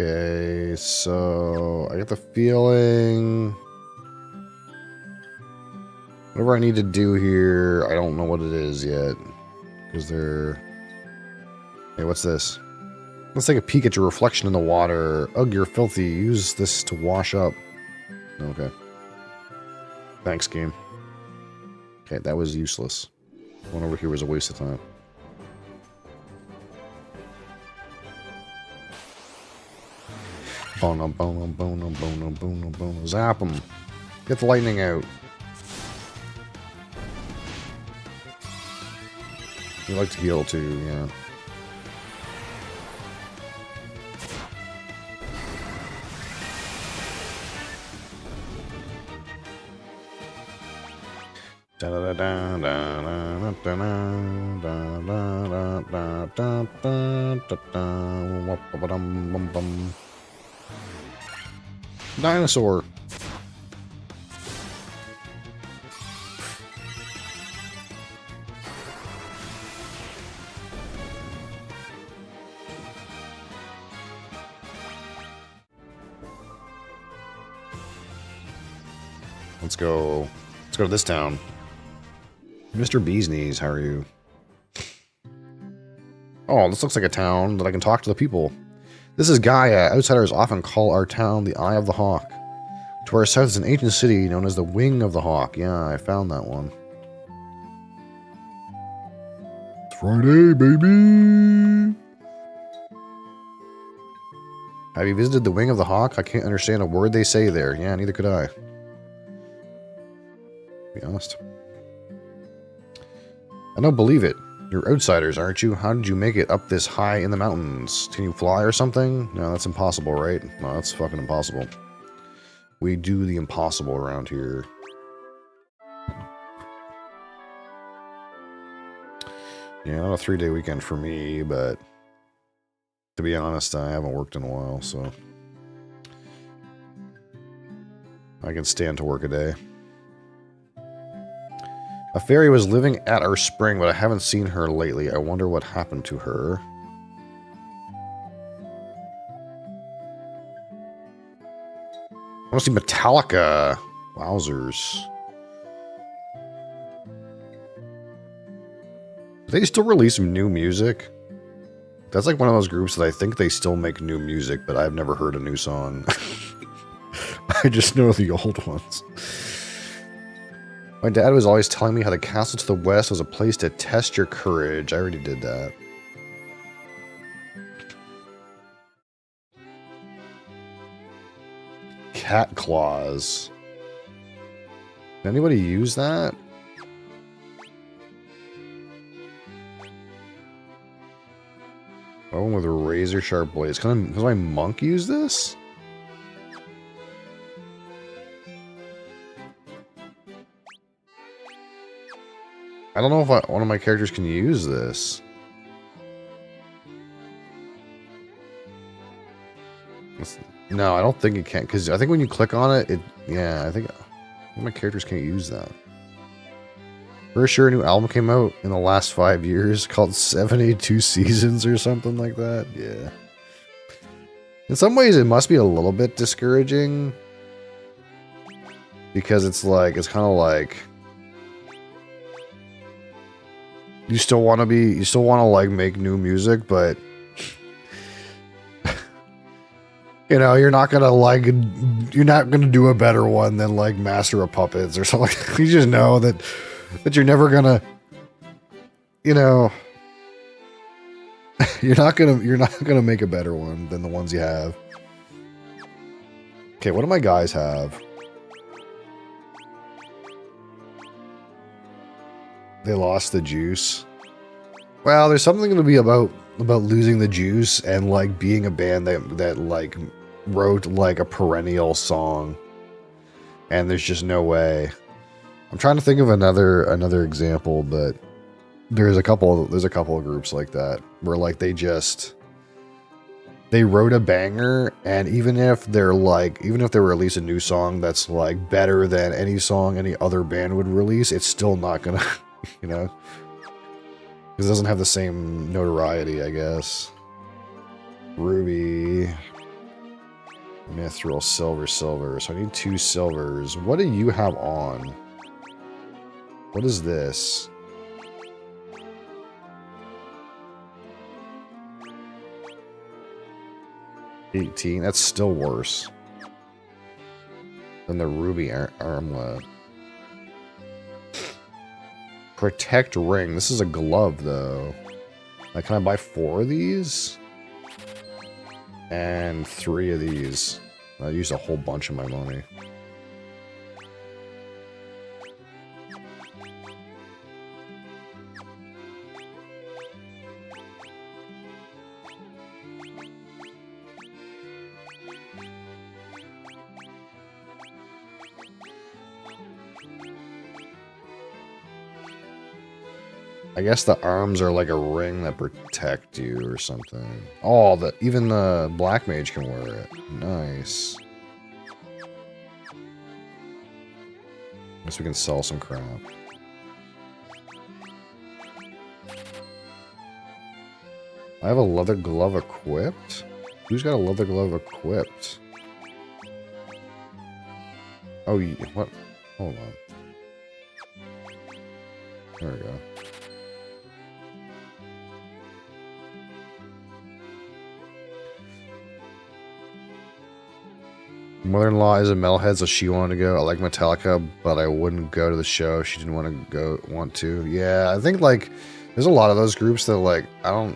Okay, so I get the feeling whatever I need to do here, I don't know what it is yet. Because they're... Hey, what's this? Let's take a peek at your reflection in the water. Ugh, you're filthy. Use this to wash up. Okay. Thanks, game. Okay, that was useless. One over here was a waste of time. Bono, bono, bono, bono, bono, bono. Zap him. Get the lightning out. You like to heal too, yeah. Dinosaur. Let's go. Let's go to this town. Mr. Bee's Knees, how are you? Oh, this looks like a town that I can talk to the people. This is Gaia. Outsiders often call our town the Eye of the Hawk. To our south is an ancient city known as the Wing of the Hawk. Yeah, I found that one. It's Friday, baby! Have you visited the Wing of the Hawk? I can't understand a word they say there. Yeah, neither could I. To be honest. I don't believe it. You're outsiders, aren't you? How did you make it up this high in the mountains? Can you fly or something? No, that's impossible, right? No, that's fucking impossible. We do the impossible around here. Yeah, not a 3-day weekend for me, but to be honest, I haven't worked in a while, so I can stand to work a day. A fairy was living at our spring, but I haven't seen her lately. I wonder what happened to her. I want to see Metallica. Wowzers. Do they still release some new music? That's like one of those groups that I think they still make new music, but I've never heard a new song. I just know the old ones. My dad was always telling me how the castle to the west was a place to test your courage. I already did that. Cat claws. Did anybody use that? Oh, with a razor sharp blades. Can my monk use this? I don't know if one of my characters can use this. No, I don't think it can, because I think when you click on it, yeah, I think my characters can't use that. For sure, a new album came out in the last 5 years called 72 Seasons or something like that. Yeah. In some ways, it must be a little bit discouraging. Because it's kind of like... You still want to like make new music, but... You know, you're not gonna do a better one than like Master of Puppets or something. You just know that you're never gonna, you know, you're not gonna make a better one than the ones you have. Okay, what do my guys have? They lost the juice. Well, there's something gonna be about losing the juice and like being a band that like wrote like a perennial song, and there's just no way. I'm trying to think of another example, but there's a couple of groups like that where like they wrote a banger, and even if they release a new song that's like better than any song any other band would release, it's still not gonna, you know, because it doesn't have the same notoriety, I guess. Ruby. Mithril, silver. So I need 2 silvers. What do you have on? What is this? $18. That's still worse than the ruby armlet. Protect ring. This is a glove, though. Like, can I buy 4 of these? And 3 of these. I used a whole bunch of my money. I guess the arms are like a ring that protect you or something. Oh, even the black mage can wear it. Nice. Guess we can sell some crap. I have a leather glove equipped? Who's got a leather glove equipped? Oh, what? Hold on. There we go. Mother-in-law is a metalhead, so she wanted to go. I like Metallica, but I wouldn't go to the show. She didn't want to. Yeah, I think like there's a lot of those groups that like they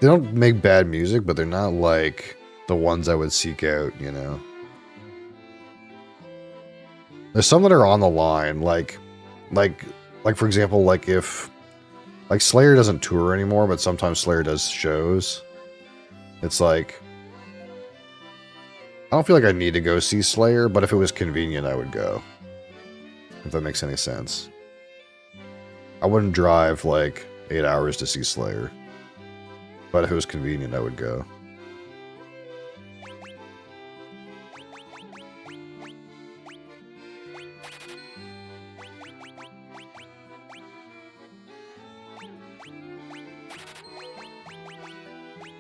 don't make bad music, but they're not like the ones I would seek out, you know. There's some that are on the line, like for example, like if like Slayer doesn't tour anymore, but sometimes Slayer does shows. It's like I don't feel like I need to go see Slayer, but if it was convenient, I would go. If that makes any sense. I wouldn't drive like 8 hours to see Slayer. But if it was convenient, I would go.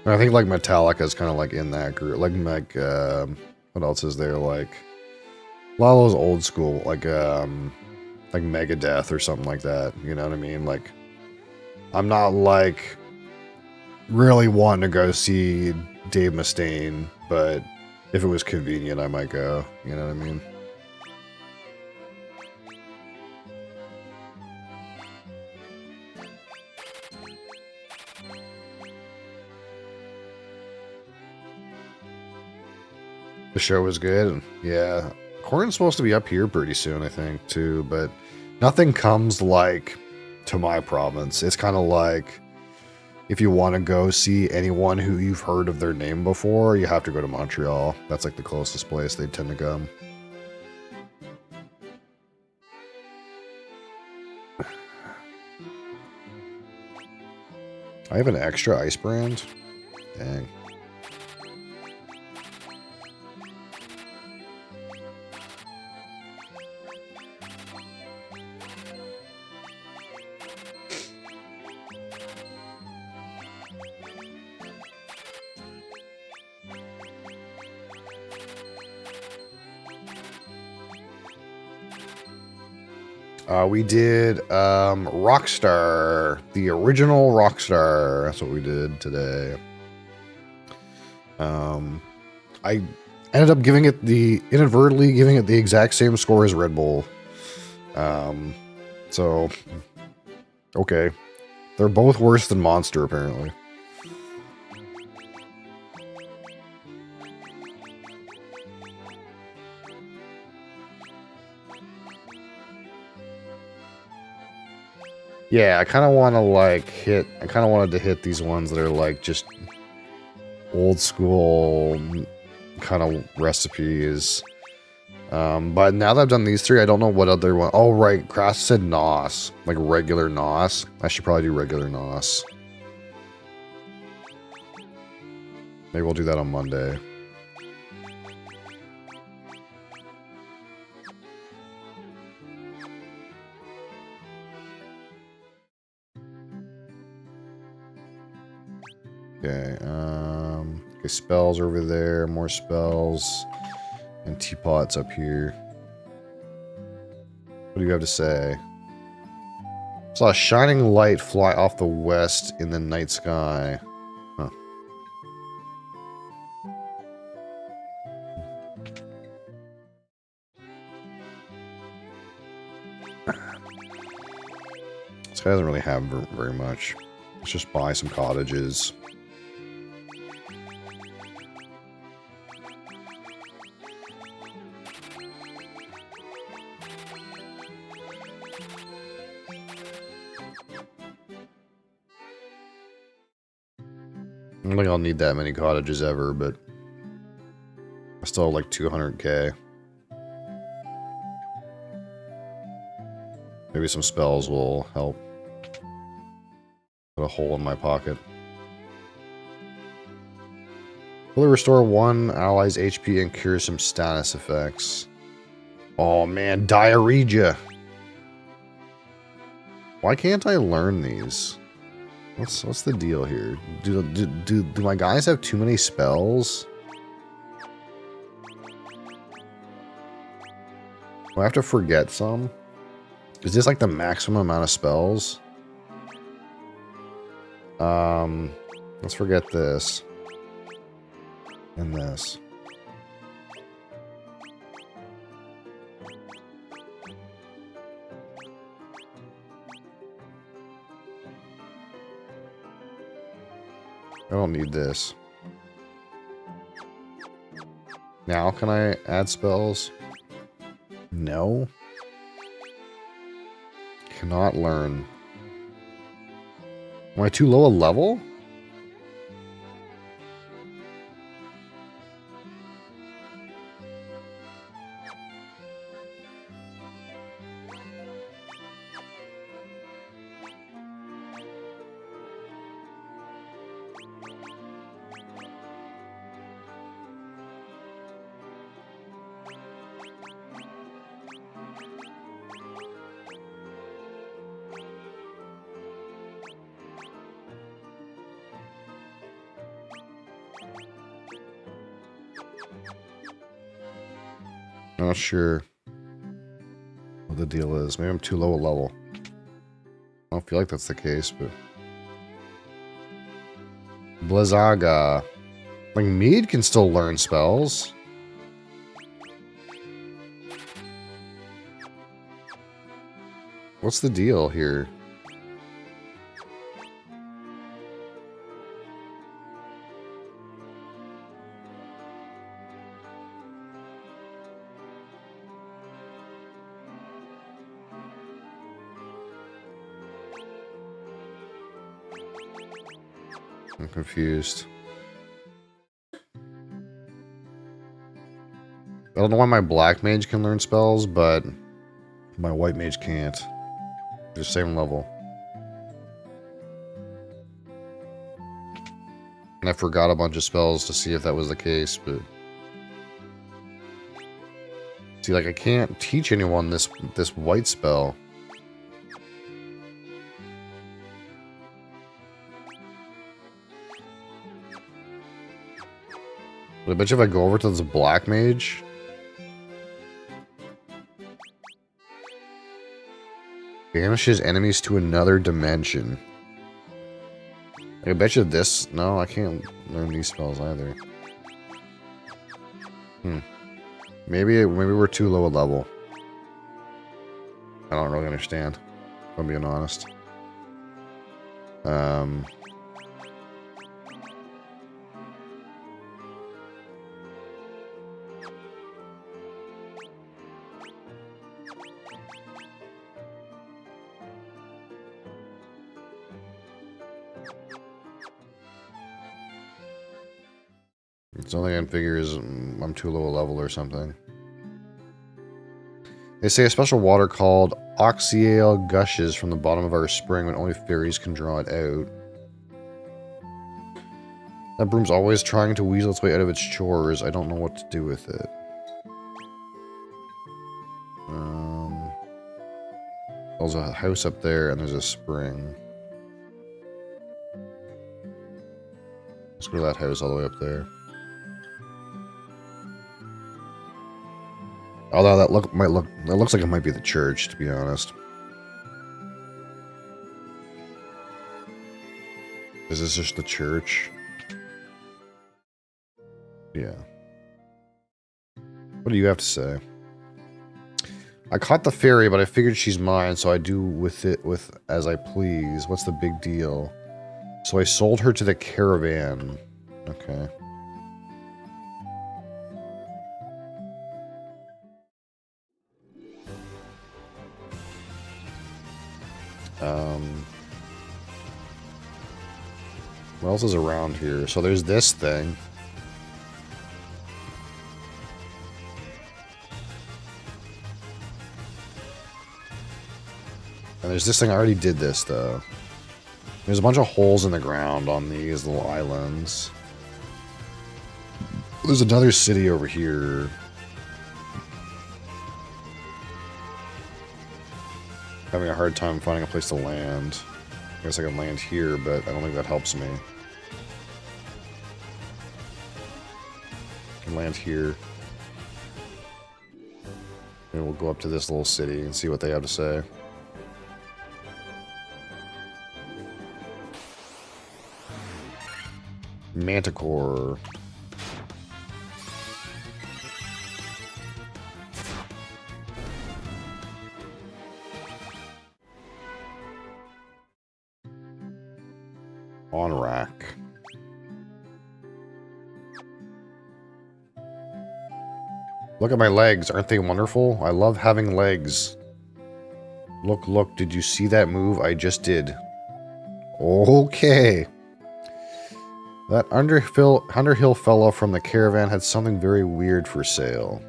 I think like Metallica is kind of like in that group. Like what else is there? Like a lot of those old school, like Megadeth or something like that. You know what I mean? Like I'm not like really wanting to go see Dave Mustaine, but if it was convenient, I might go. You know what I mean? The show was good. Yeah. Corn's supposed to be up here pretty soon, I think, too. But nothing comes like to my province. It's kind of like if you want to go see anyone who you've heard of their name before, you have to go to Montreal. That's like the closest place they tend to come. I have an extra ice brand. Dang. We did Rockstar, the original Rockstar. That's what we did today. I ended up inadvertently giving it the exact same score as Red Bull. So, okay. They're both worse than Monster, apparently. Yeah, I kind of want to I kind of wanted to hit these ones that are like just old school kind of recipes. But now that I've done these three, I don't know what other one. Oh, right. Crass said NOS, like regular NOS. I should probably do regular NOS. Maybe we'll do that on Monday. Okay, okay, spells over there, more spells, and teapots up here. What do you have to say? Saw a shining light fly off the west in the night sky. Huh. This guy doesn't really have very much. Let's just buy some cottages. I don't think I'll need that many cottages ever, but I still have like 200k. Maybe some spells will help. Put a hole in my pocket. Will restore one ally's HP and cure some status effects. Oh man, diarrhea. Why can't I learn these? What's the deal here? Do my guys have too many spells? Do I have to forget some? Is this like the maximum amount of spells? Let's forget this. And this. I don't need this. Now can I add spells? No. Cannot learn. Am I too low a level? Not sure what the deal is. Maybe I'm too low a level. I don't feel like that's the case, but... Blizzaga. Like, Mead can still learn spells. What's the deal here? I'm confused. I don't know why my black mage can learn spells, but my white mage can't. They're the same level. And I forgot a bunch of spells to see if that was the case, but... See, like, I can't teach anyone this white spell. But I bet you if I go over to this black mage... Banishes enemies to another dimension. I bet you this... No, I can't learn these spells either. Maybe we're too low a level. I don't really understand, if I'm being honest. It's only I can figure is I'm too low a level or something. They say a special water called Oxyale gushes from the bottom of our spring when only fairies can draw it out. That broom's always trying to weasel its way out of its chores. I don't know what to do with it. There's a house up there and there's a spring. Let's go to that house all the way up there. Although that looks like it might be the church, to be honest. Is this just the church? Yeah. What do you have to say? I caught the fairy, but I figured she's mine, so I do with it as I please. What's the big deal? So I sold her to the caravan. Okay. What else is around here? So there's this thing. And there's this thing. I already did this, though. There's a bunch of holes in the ground on these little islands. There's another city over here. Having a hard time finding a place to land. I guess I can land here, but I don't think that helps me. I can land here. Maybe we'll go up to this little city and see what they have to say. Manticore. On rack. Look at my legs. Aren't they wonderful? I love having legs. Look, look. Did you see that move I just did? Okay. That Underhill fellow from the caravan had something very weird for sale.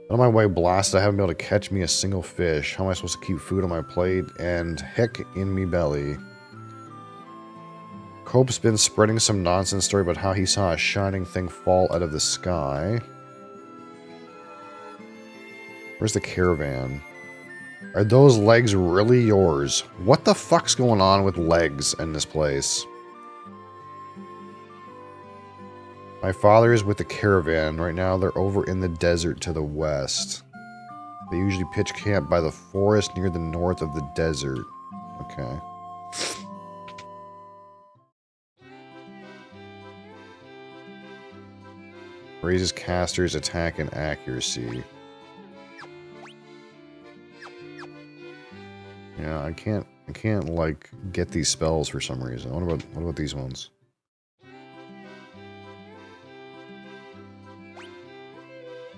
On my way blasted, I haven't been able to catch me a single fish. How am I supposed to keep food on my plate and heck in me belly? Cope's been spreading some nonsense story about how he saw a shining thing fall out of the sky. Where's the caravan? Are those legs really yours? What the fuck's going on with legs in this place? My father is with the caravan. Right now they're over in the desert to the west. They usually pitch camp by the forest near the north of the desert. Okay. Raises casters' attack and accuracy. Yeah, I can't like get these spells for some reason. What about these ones?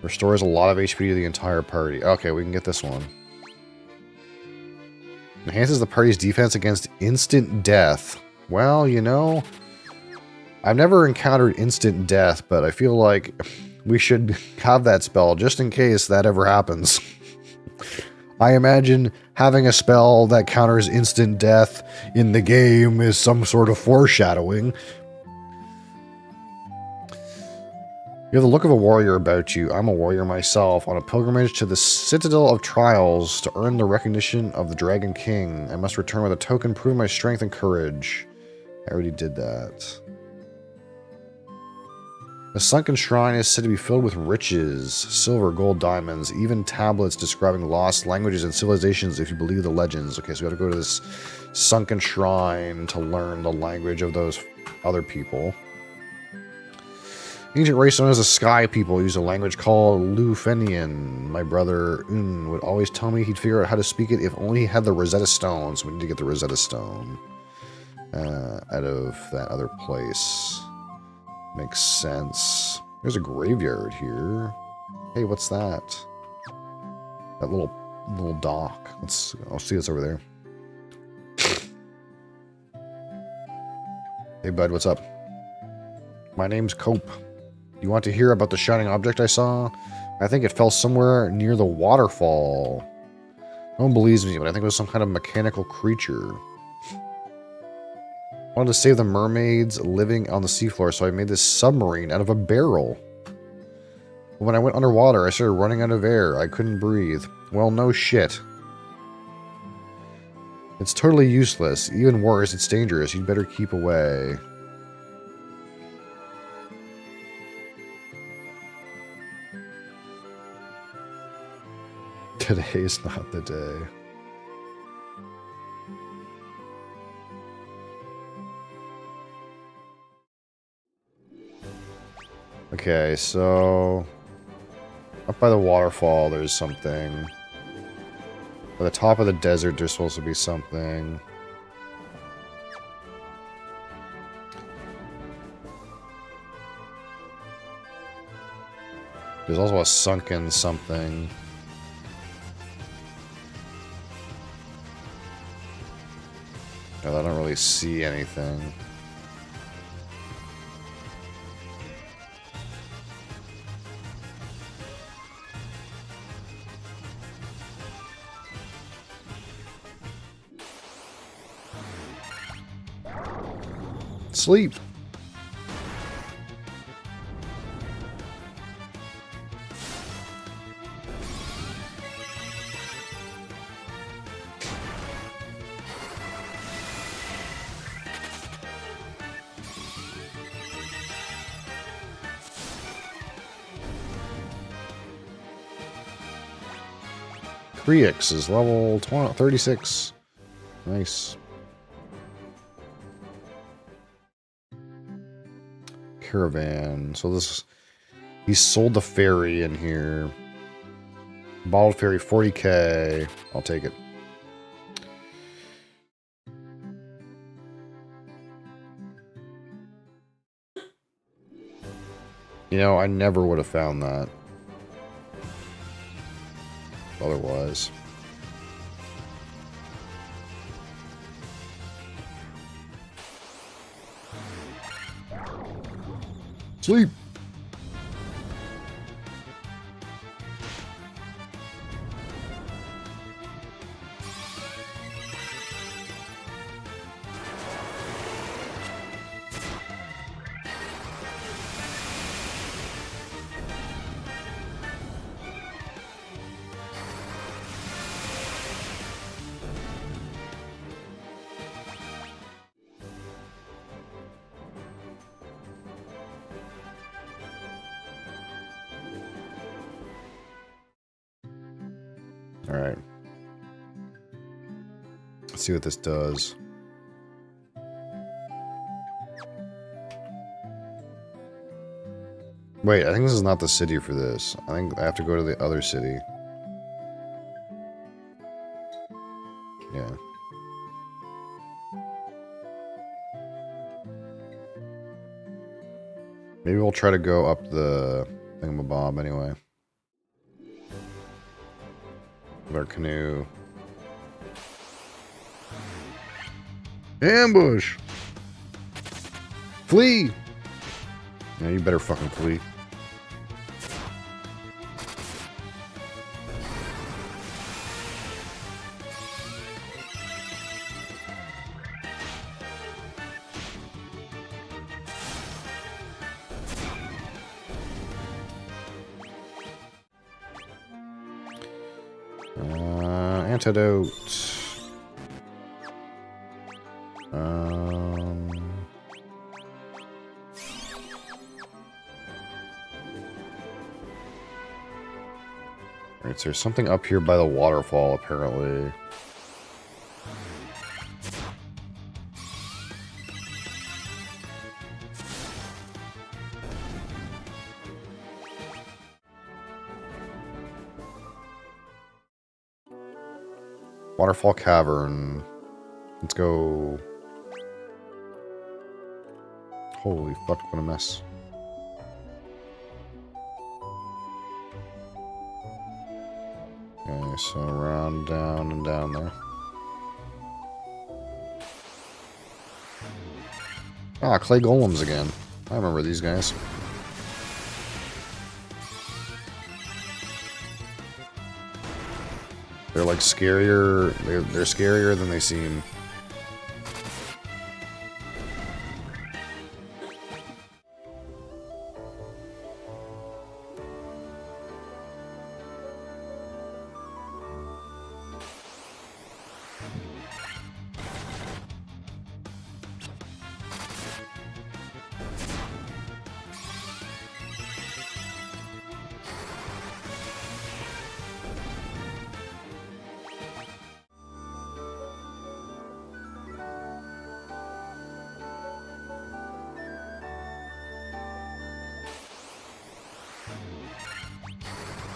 Restores a lot of HP to the entire party. Okay, we can get this one. Enhances the party's defense against instant death. Well, you know, I've never encountered instant death, but I feel like we should have that spell just in case that ever happens. I imagine having a spell that counters instant death in the game is some sort of foreshadowing. You have the look of a warrior about you. I'm a warrior myself, on a pilgrimage to the Citadel of Trials to earn the recognition of the Dragon King. I must return with a token proving my strength and courage. I already did that. The sunken shrine is said to be filled with riches, silver, gold, diamonds, even tablets describing lost languages and civilizations if you believe the legends. Okay, so we gotta go to this sunken shrine to learn the language of those other people. Ancient race known as the Sky People use a language called Lufenian. My brother Un would always tell me he'd figure out how to speak it if only he had the Rosetta Stone. So we need to get the Rosetta Stone out of that other place. Makes sense. There's a graveyard here. Hey, what's that? That little dock. I'll see what's over there. Hey, bud, what's up? My name's Cope. You want to hear about the shining object I saw? I think it fell somewhere near the waterfall. No one believes me, but I think it was some kind of mechanical creature. I wanted to save the mermaids living on the seafloor, so I made this submarine out of a barrel. When I went underwater, I started running out of air. I couldn't breathe. Well, no shit. It's totally useless. Even worse, it's dangerous. You'd better keep away. Today's not the day. Okay, so up by the waterfall there's something. At the top of the desert there's supposed to be something. There's also a sunken something. I don't really see anything. Sleep. Creix is level 36. Nice. Caravan. So this... He sold the ferry in here. Bottled ferry, 40k. I'll take it. You know, I never would have found that. Otherwise. Sleep. Alright. Let's see what this does. Wait, I think this is not the city for this. I think I have to go to the other city. Yeah. Maybe we'll try to go up the thingamabob anyway. With our canoe. Ambush! Flee! Yeah, you better fucking flee. Antidote. Right, so there's something up here by the waterfall, apparently. Waterfall Cavern. Let's go. Holy fuck, what a mess. Okay, so around, down, and down there. Ah, clay golems again. I remember these guys. They're like scarier. They're scarier than they seem.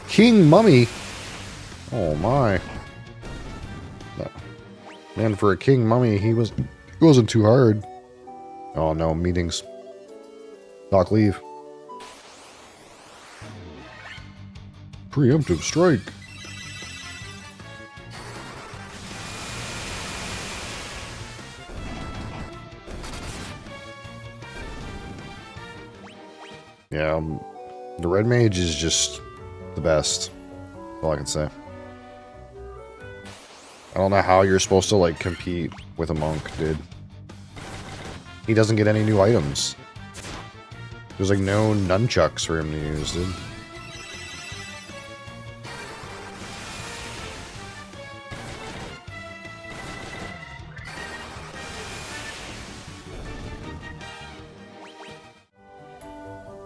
King Mummy. Oh my. Man, for a King Mummy, he wasn't too hard. Oh no, meetings. Doc, leave. Preemptive strike. Yeah, the red mage is just the best. That's all I can say. I don't know how you're supposed to, like, compete with a monk, dude. He doesn't get any new items. There's, like, no nunchucks for him to use, dude.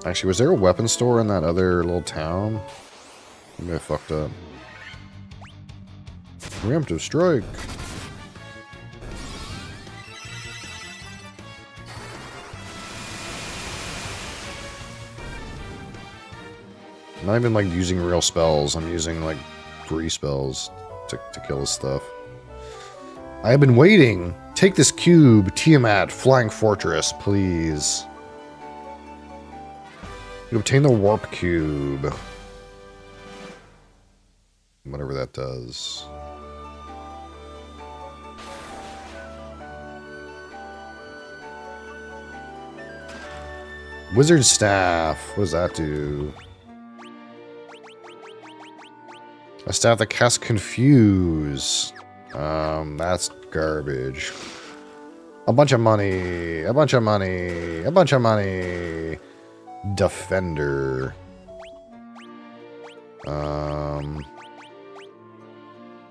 Actually, was there a weapon store in that other little town? Maybe I fucked up. Preemptive strike. I'm not even, like, using real spells. I'm using, like, free spells to kill this stuff. I have been waiting. Take this cube, Tiamat, Flying Fortress, please. You obtain the warp cube. Whatever that does. Wizard staff. What does that do? A staff that casts confuse. That's garbage. A bunch of money. A bunch of money. A bunch of money. Defender.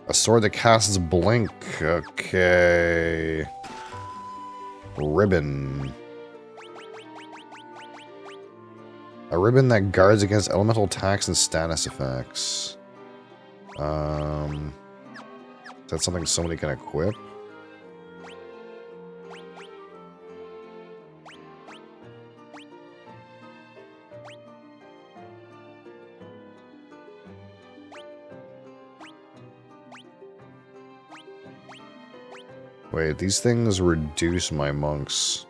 A sword that casts blink. Okay. Ribbon. A ribbon that guards against elemental attacks and status effects. Is that something somebody can equip? Wait, these things reduce my monk's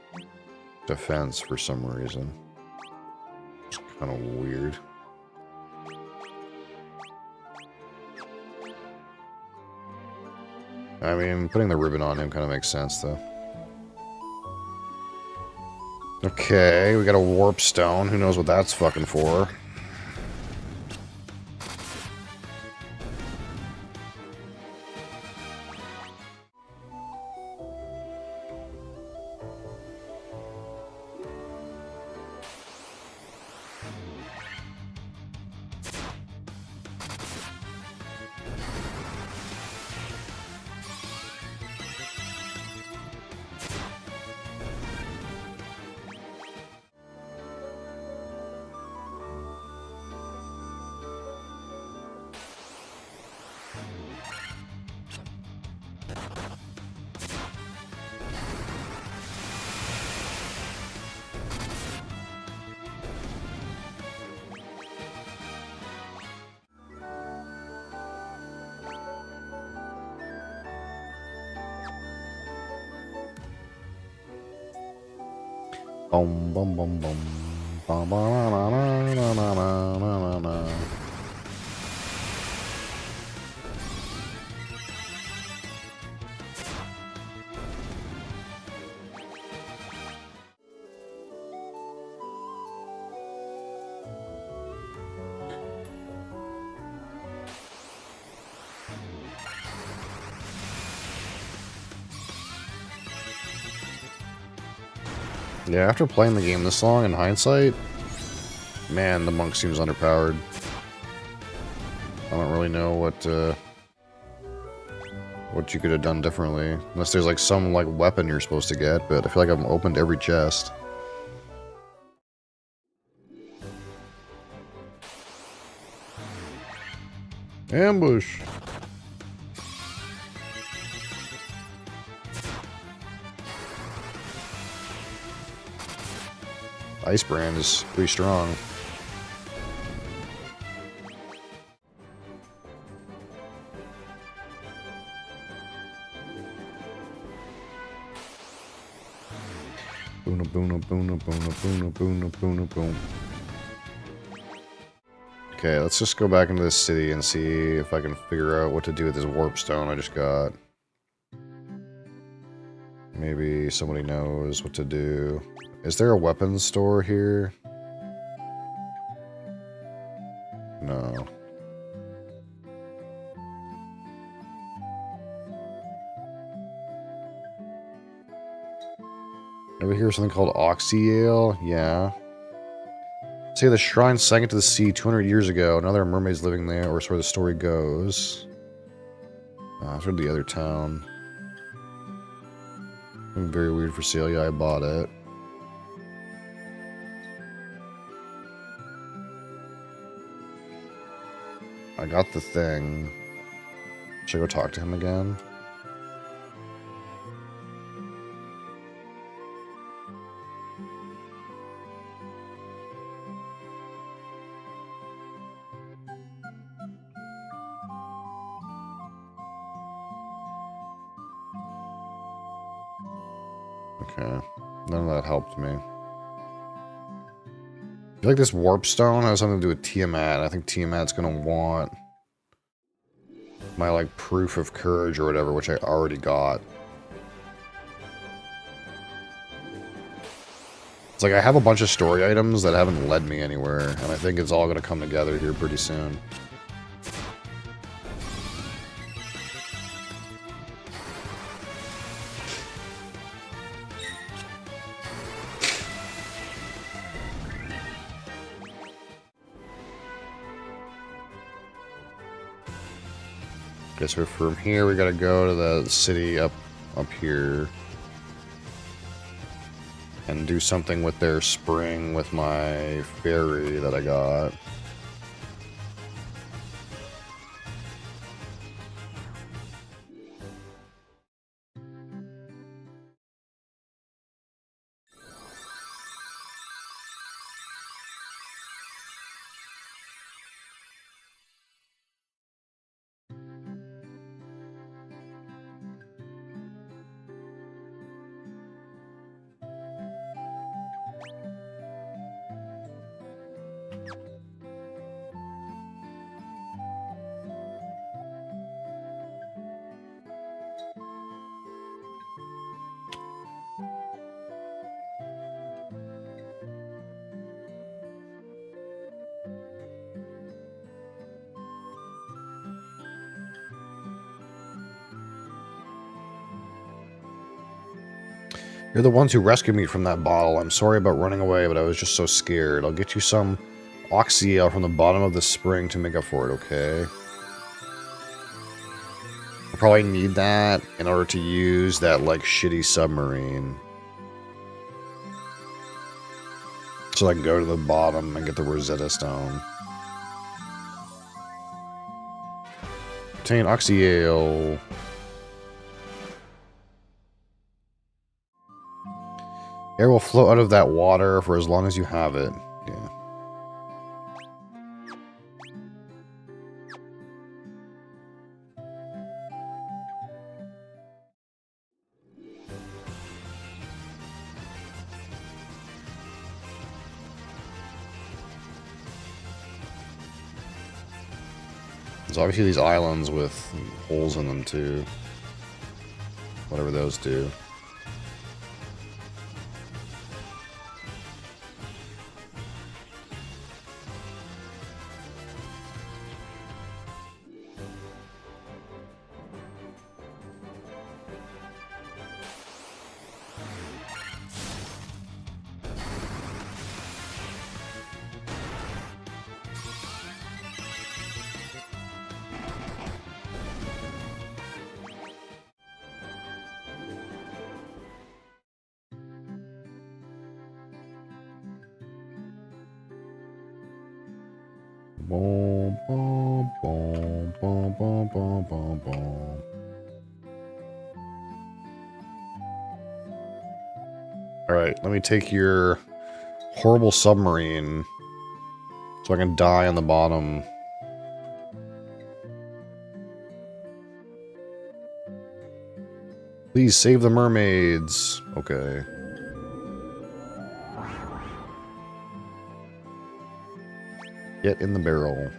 defense for some reason. It's kind of weird. I mean, putting the ribbon on him kind of makes sense, though. Okay, we got a warp stone. Who knows what that's fucking for? Boom, boom, boom, boom. Ba, ba, na, na, na, na, na, na, na, na. Yeah, after playing the game this long, in hindsight, man, the monk seems underpowered. I don't really know what you could have done differently. Unless there's like some like weapon you're supposed to get, but I feel like I've opened every chest. Ambush! Ice Brand is pretty strong. Boona boona boona boona boona boona boona boom. Okay, let's just go back into this city and see if I can figure out what to do with this warp stone I just got. Maybe somebody knows what to do. Is there a weapons store here? No. Ever hear something called Oxy Ale? Yeah. Say the shrine sank into the sea 200 years ago. Now there are mermaids living there, or so where the story goes. It's from the other town. Very weird for sale. Yeah, I bought it. I got the thing. Should I go talk to him again? Okay. None of that helped me. I feel like this warp stone has something to do with Tiamat. I think Tiamat's gonna want my, like, proof of courage or whatever, which I already got. It's like I have a bunch of story items that haven't led me anywhere, and I think it's all gonna come together here pretty soon. Okay, so from here we gotta go to the city up here. And do something with their spring with my ferry that I got. You're the ones who rescued me from that bottle. I'm sorry about running away, but I was just so scared. I'll get you some oxyale from the bottom of the spring to make up for it, okay? I'll probably need that in order to use that, like, shitty submarine. So I can go to the bottom and get the Rosetta Stone. Obtain oxyale. Air will flow out of that water for as long as you have it. Yeah. There's obviously these islands with holes in them too. Whatever those do. Boom, boom, boom, boom, boom, boom, boom, boom. Alright, let me take your horrible submarine so I can die on the bottom. Please save the mermaids. Okay. Get in the barrel.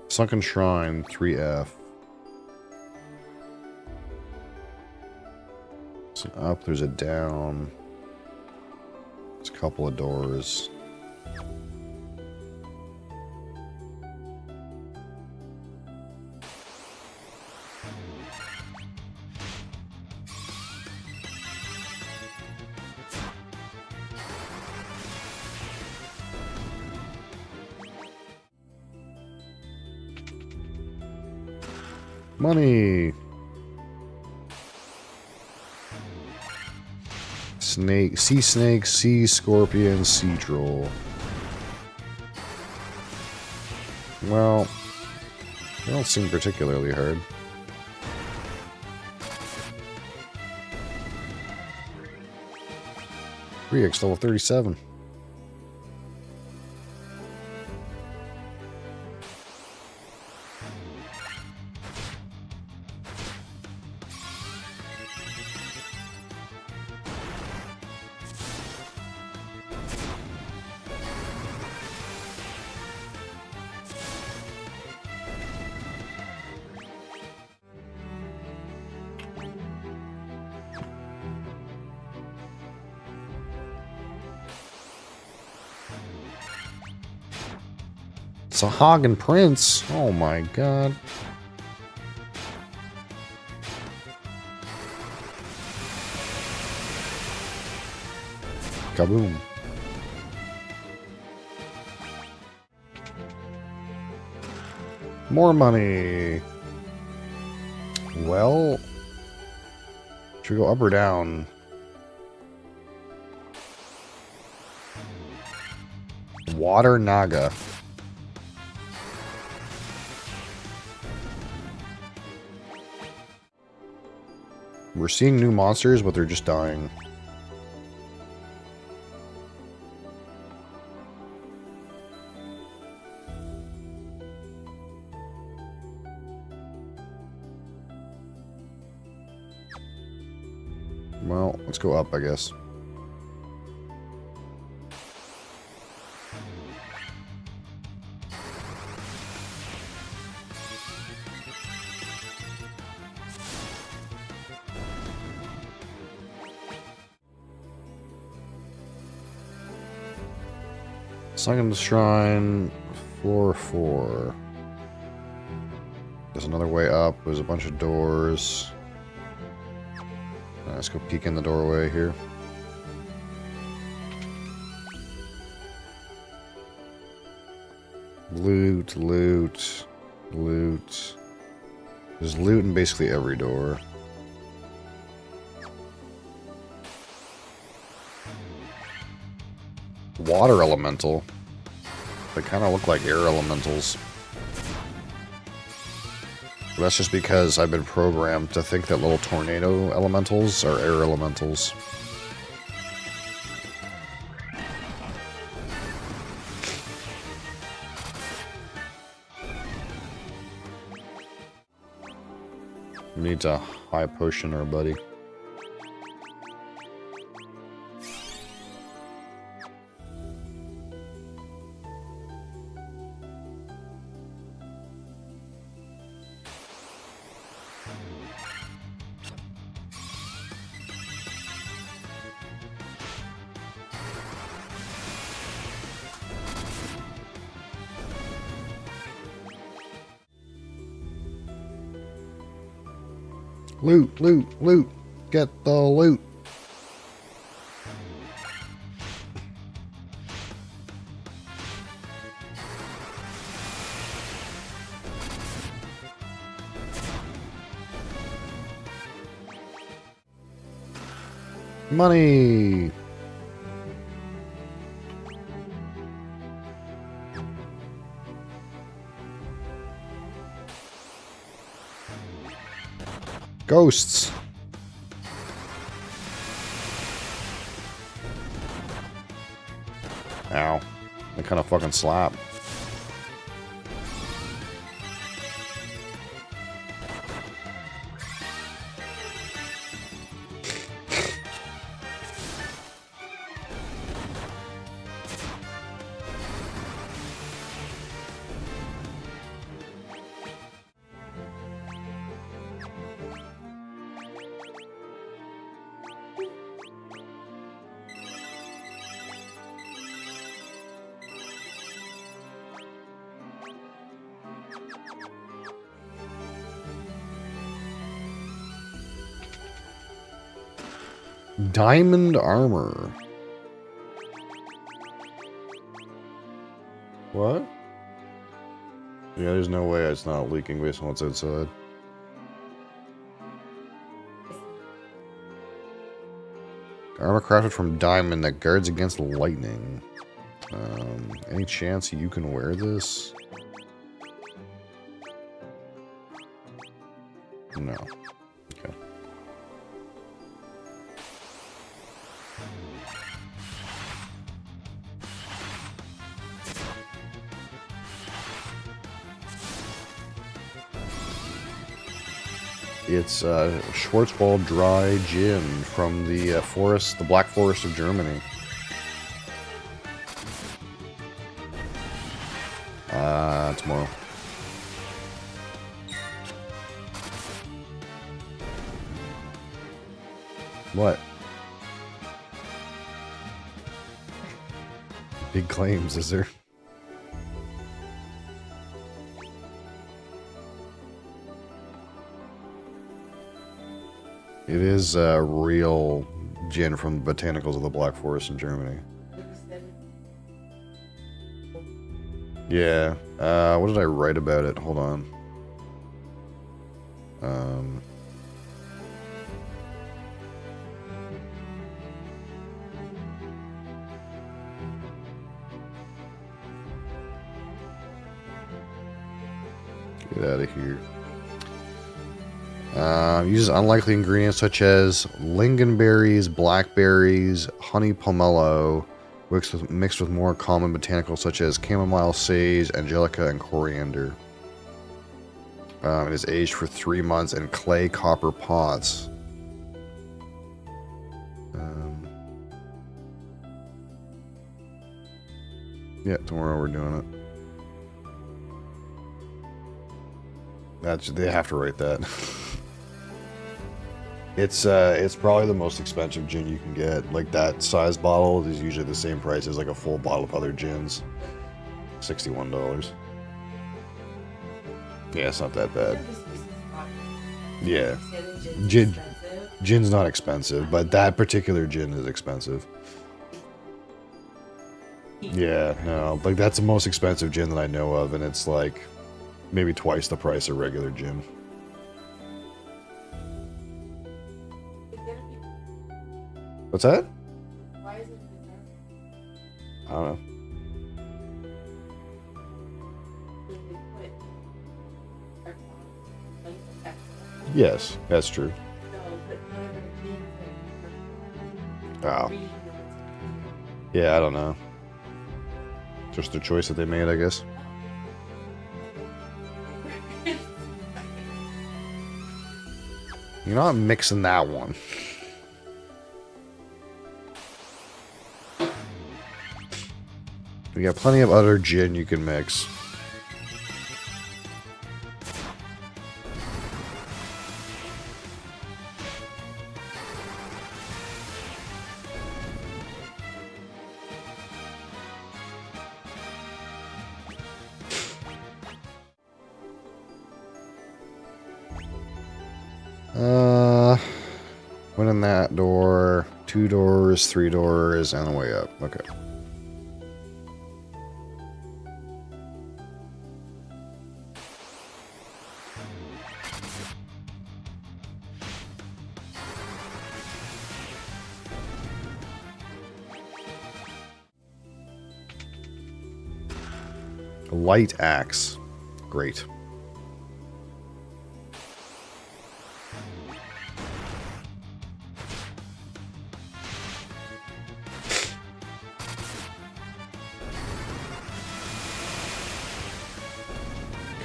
Sunken Shrine, 3F. There's an up, there's a down. There's a couple of doors. Money! Snake, sea scorpion, sea troll. Well, they don't seem particularly hard. X level 37. It's a Hagen Prince. Oh my god. Kaboom. More money. Well, should we go up or down? Water Naga. We're seeing new monsters, but they're just dying. Well, let's go up, I guess. Second shrine, floor 4. There's another way up. There's a bunch of doors. Let's go peek in the doorway here. Loot, loot, loot. There's loot in basically every door. Water elemental. They kind of look like air elementals. But that's just because I've been programmed to think that little tornado elementals are air elementals. We need to high potion our buddy. Loot, loot, loot. Get the loot. Money. Ghosts. Ow. They kind of fucking slap. Diamond armor. What? Yeah, there's no way it's not leaking based on what's outside. Armor crafted from diamond that guards against lightning. Any chance you can wear this? No. Okay. It's Schwarzwald dry gin from the forest, the Black Forest of Germany. Tomorrow. What? Big claims, is there? It is real gin from the botanicals of the Black Forest in Germany. Yeah. What did I write about it? Hold on. Get out of here. Uses unlikely ingredients such as lingonberries, blackberries, honey pomelo, mixed with more common botanicals such as chamomile, sage, angelica, and coriander. It is aged for 3 months in clay copper pots. Yeah, tomorrow we're doing it. They have to write that. It's probably the most expensive gin you can get. Like that size bottle is usually the same price as like a full bottle of other gins. $61. Yeah, it's not that bad. Yeah. Gin's not expensive, but that particular gin is expensive. Yeah, no, like that's the most expensive gin that I know of, and it's like maybe twice the price of regular gin. What's that? Why is it? I don't know. Yes, that's true. Oh. Yeah, I don't know. Just a choice that they made, I guess. You're not mixing that one. We got plenty of other gin you can mix. Went in that door, 2 doors, 3 doors, and the way up. Okay. A light axe. Great.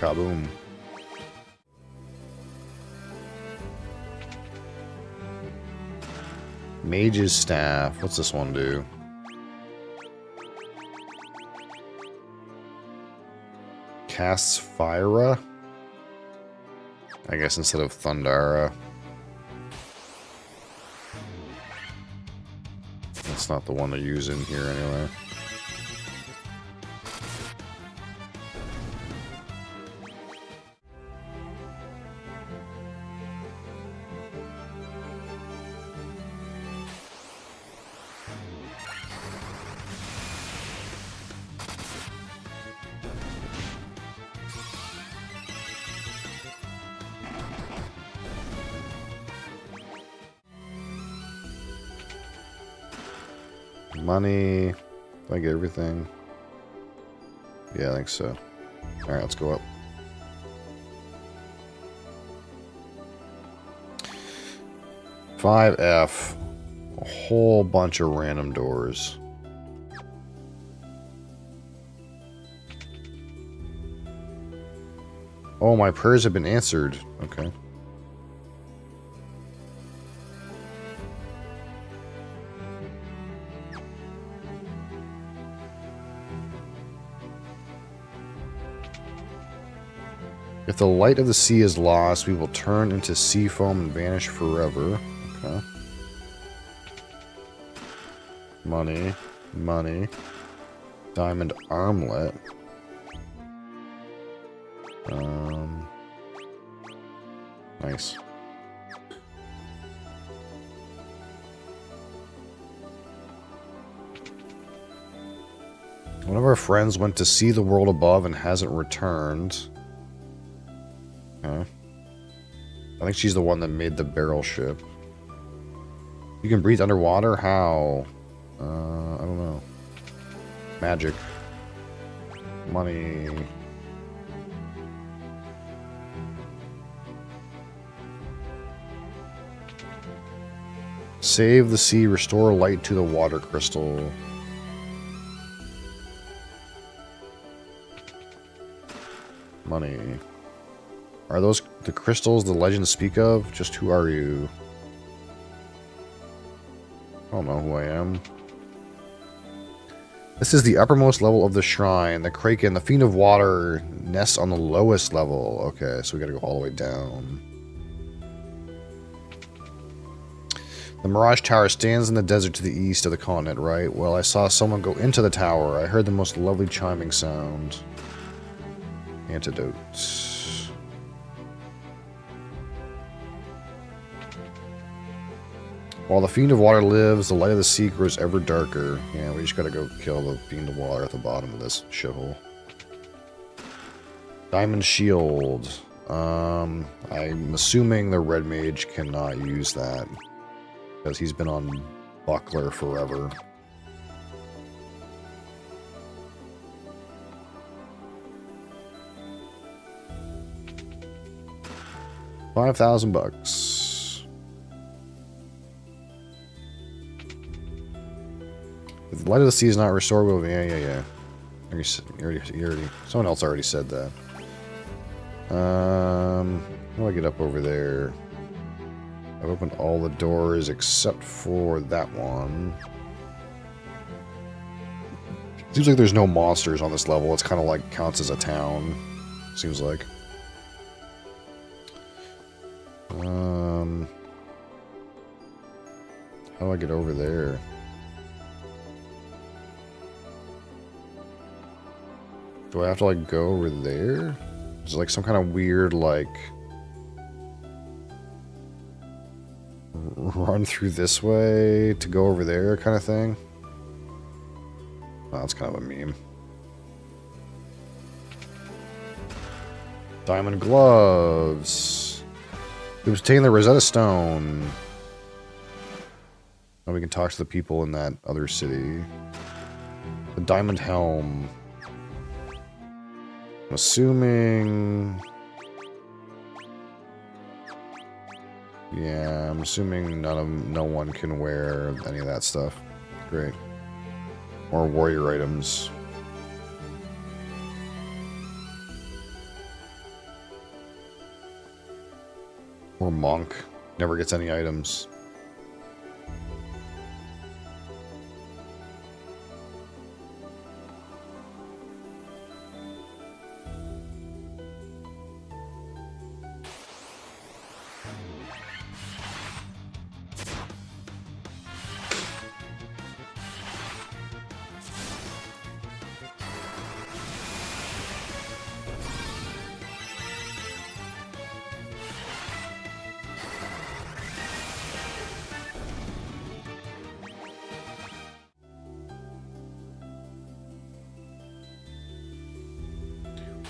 Kaboom. Mage's Staff. What's this one do? Casts Fyra? I guess instead of Thundara. That's not the one they're using here anyway. Money. Did I get everything? Yeah, I think so. Alright, let's go up. $5F. A whole bunch of random doors. Oh, my prayers have been answered. Okay. If the light of the sea is lost, we will turn into sea foam and vanish forever. Okay. Money. Money. Diamond armlet. Nice. One of our friends went to see the world above and hasn't returned. Okay. I think she's the one that made the barrel ship. You can breathe underwater? How? I don't know. Magic. Money. Save the sea, restore light to the water crystal. Money. Are those the crystals the legends speak of? Just who are you? I don't know who I am. This is the uppermost level of the shrine. The Kraken, the Fiend of Water, nests on the lowest level. Okay, so we gotta go all the way down. The Mirage Tower stands in the desert to the east of the continent, right? Well, I saw someone go into the tower. I heard the most lovely chiming sound. Antidote. While the Fiend of Water lives, the light of the sea grows ever darker. Yeah, we just gotta go kill the Fiend of Water at the bottom of this shithole. Diamond Shield. I'm assuming the Red Mage cannot use that. Because he's been on Buckler forever. $5,000. If the light of the sea is not restored, we'll... Yeah. You already, someone else already said that. How do I get up over there? I've opened all the doors except for that one. Seems like there's no monsters on this level. It's kind of like counts as a town. Seems like. How do I get over there? Do I have to like go over there? Is it like some kind of weird like run through this way to go over there kind of thing? Oh, that's kind of a meme. Diamond gloves. We obtained the Rosetta Stone. Now we can talk to the people in that other city. The Diamond Helm. I'm assuming... Yeah, I'm assuming no one can wear any of that stuff. Great. More warrior items. Or monk. Never gets any items.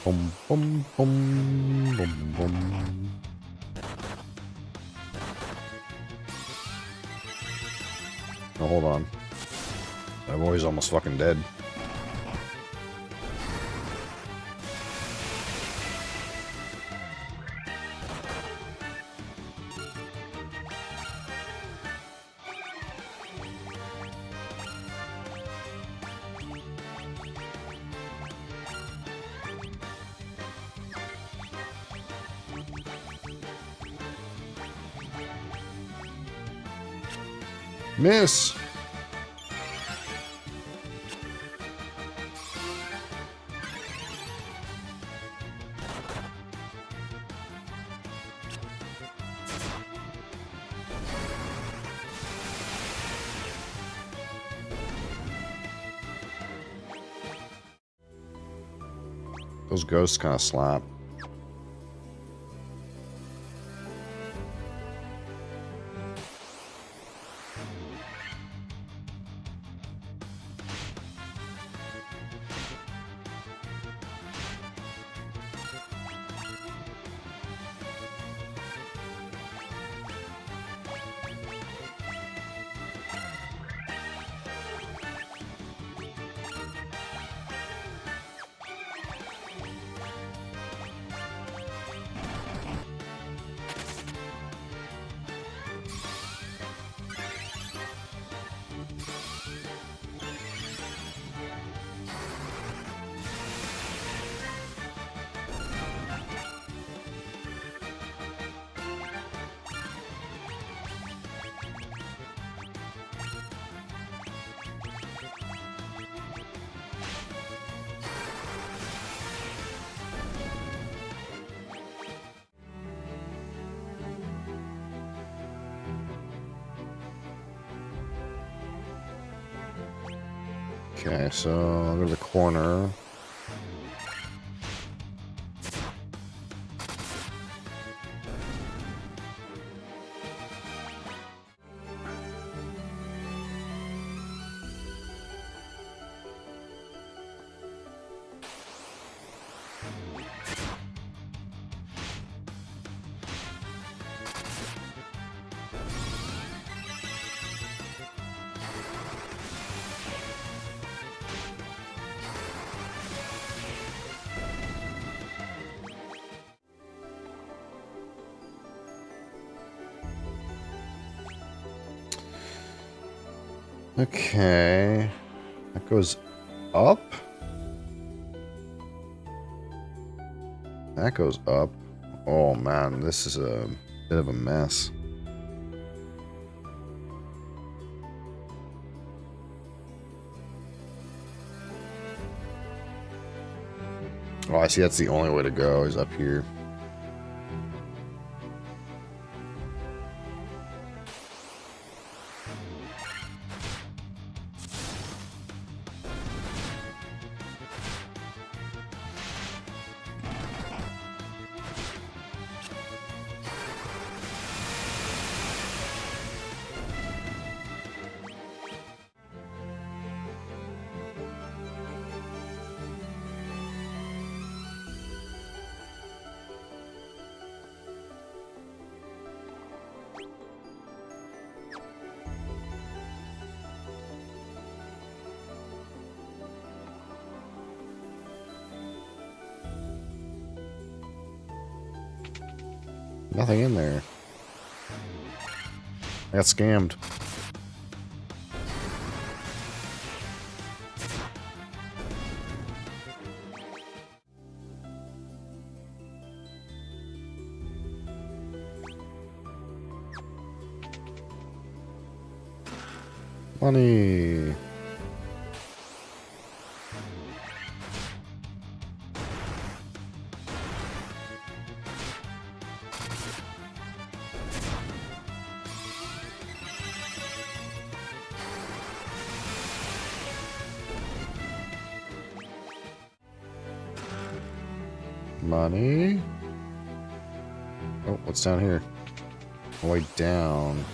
Bum, bum, bum, bum, bum. Oh, hold on. That boy's almost fucking dead. Miss! Those ghosts kind of slap. Okay, so I'll go to the corner. Okay. That goes up. That goes up. Oh man, this is a bit of a mess. Oh, I see that's the only way to go is up here. Nothing in there. I got scammed. Money. Money. Oh, what's down here? All the way down.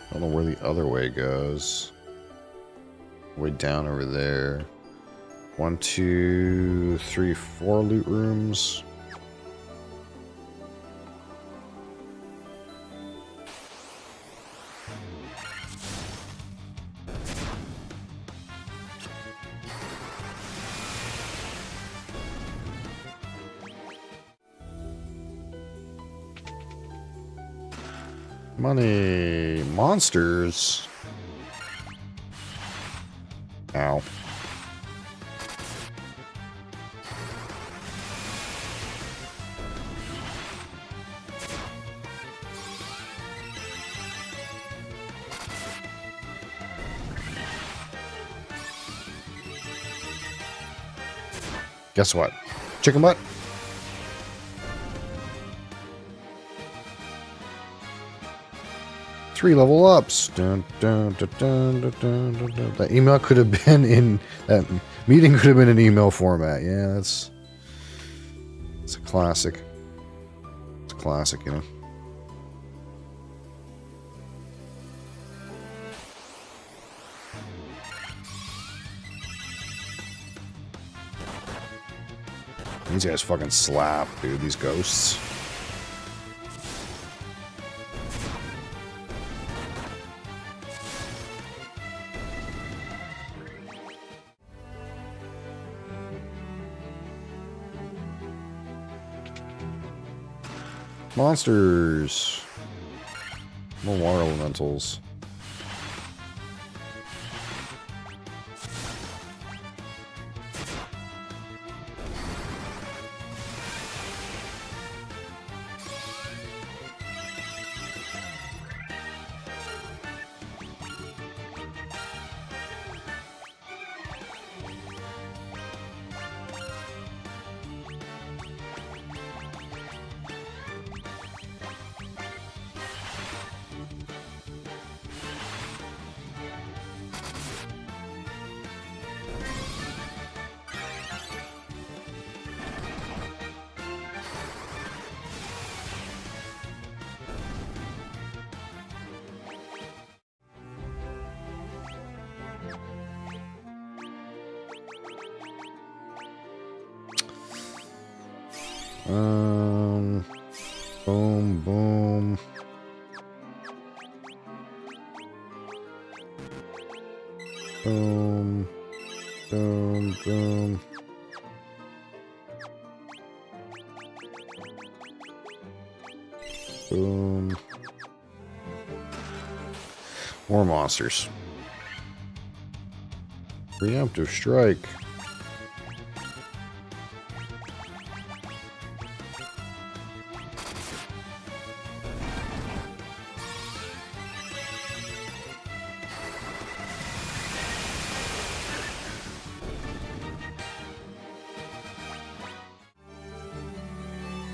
I don't know where the other way goes. Way down over there. 1, 2, 3, 4 loot rooms. Money. Monsters. Ow. Guess what? Chicken butt? Three level ups. Dun, dun, dun, dun, dun, dun, dun, dun. That email could have been in... That meeting could have been in email format. Yeah, it's a classic. It's a classic, you know. These guys fucking slap, dude. These ghosts. Monsters. More water elementals. Boom, boom. Boom. Boom, boom. Boom. More monsters. Preemptive strike.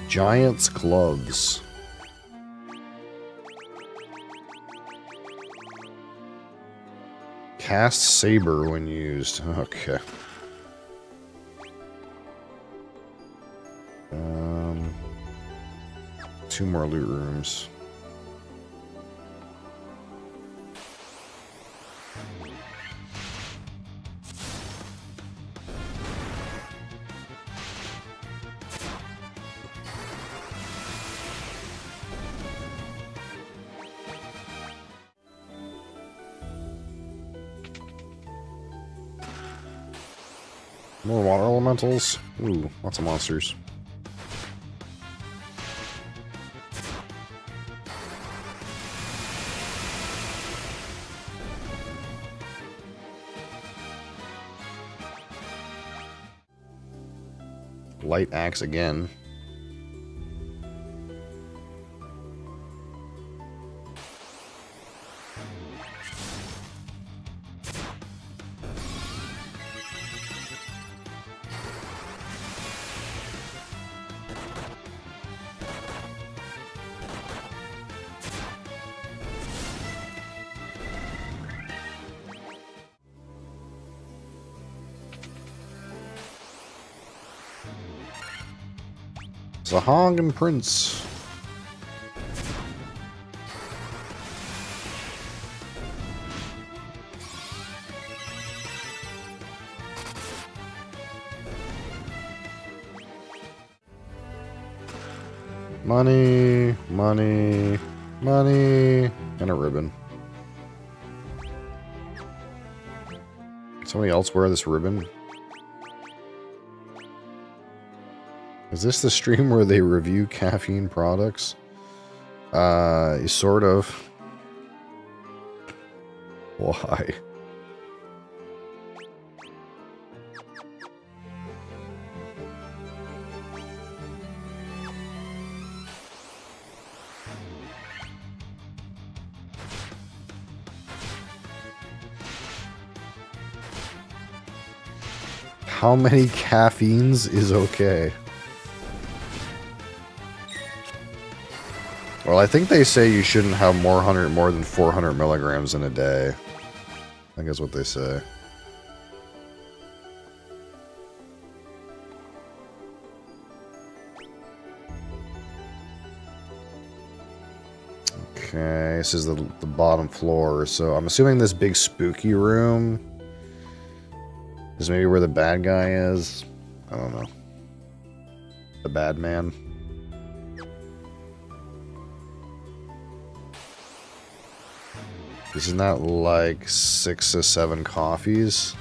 Giant's gloves. Cast saber when used. Okay. Two more loot rooms. More water elementals. Ooh, lots of monsters. Light axe again. Zahong and Prince. Money, money, money, and a ribbon. Somebody else wear this ribbon? Is this the stream where they review caffeine products? Sort of. Why? How many caffeines is okay? Well, I think they say you shouldn't have more than 400 milligrams in a day. I think that's what they say. Okay, this is the bottom floor. So I'm assuming this big spooky room is maybe where the bad guy is. I don't know. The bad man. Isn't that like 6 to 7 coffees?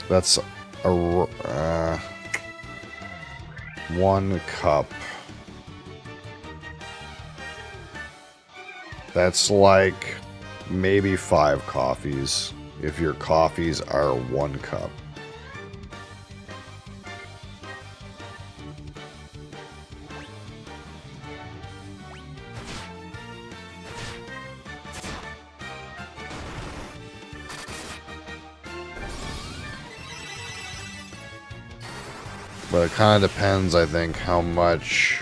That's a 1 cup. That's like maybe 5 coffees if your coffees are 1 cup. But it kind of depends, I think, how much,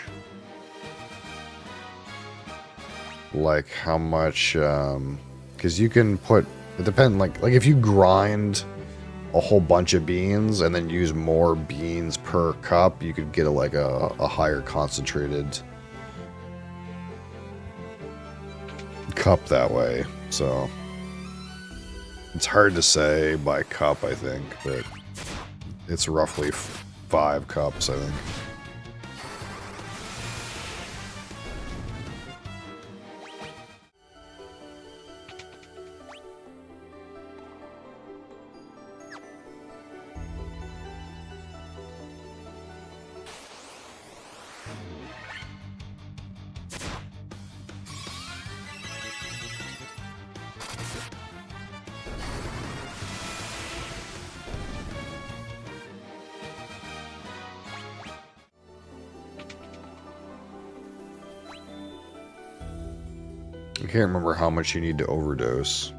because you can put, it depends, like if you grind a whole bunch of beans and then use more beans per cup, you could get a higher concentrated cup that way, so. It's hard to say by cup, I think, but it's roughly 5 cups, I think. I can't remember how much you need to overdose.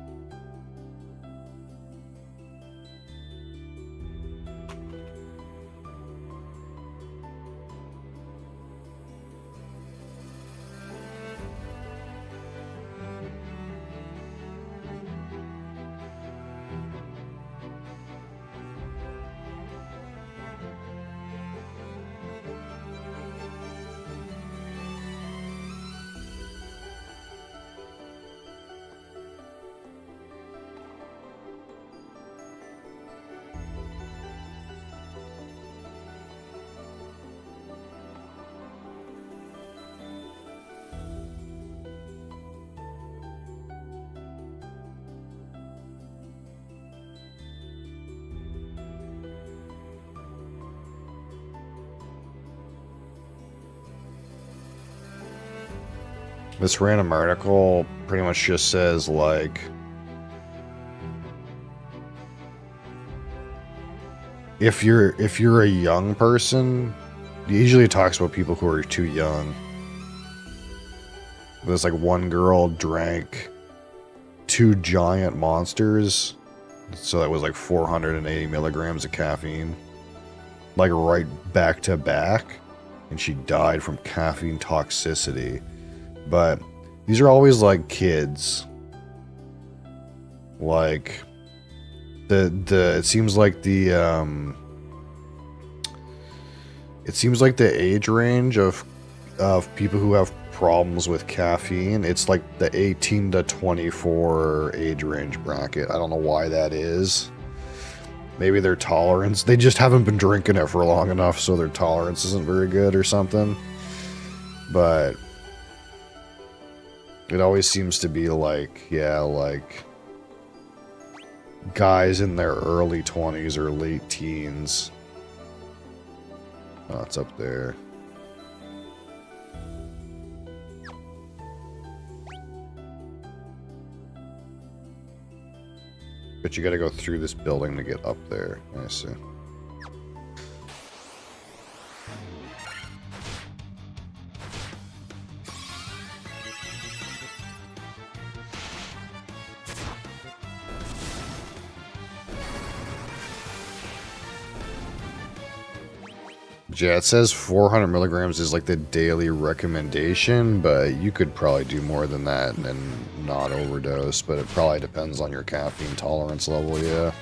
This random article pretty much just says, like, if you're a young person, it usually talks about people who are too young. There's like one girl drank 2 giant monsters, so that was like 480 milligrams of caffeine, like right back to back, and she died from caffeine toxicity. But these are always like kids. Like it seems like the age range of people who have problems with caffeine, it's like the 18 to 24 age range bracket. I don't know why that is. Maybe their tolerance, they just haven't been drinking it for long enough, so their tolerance isn't very good or something. But it always seems to be like, yeah, like guys in their early 20s or late teens. Oh, it's up there. But you gotta go through this building to get up there. I see. Yeah, it says 400 milligrams is like the daily recommendation, but you could probably do more than that and not overdose, but it probably depends on your caffeine tolerance level, yeah.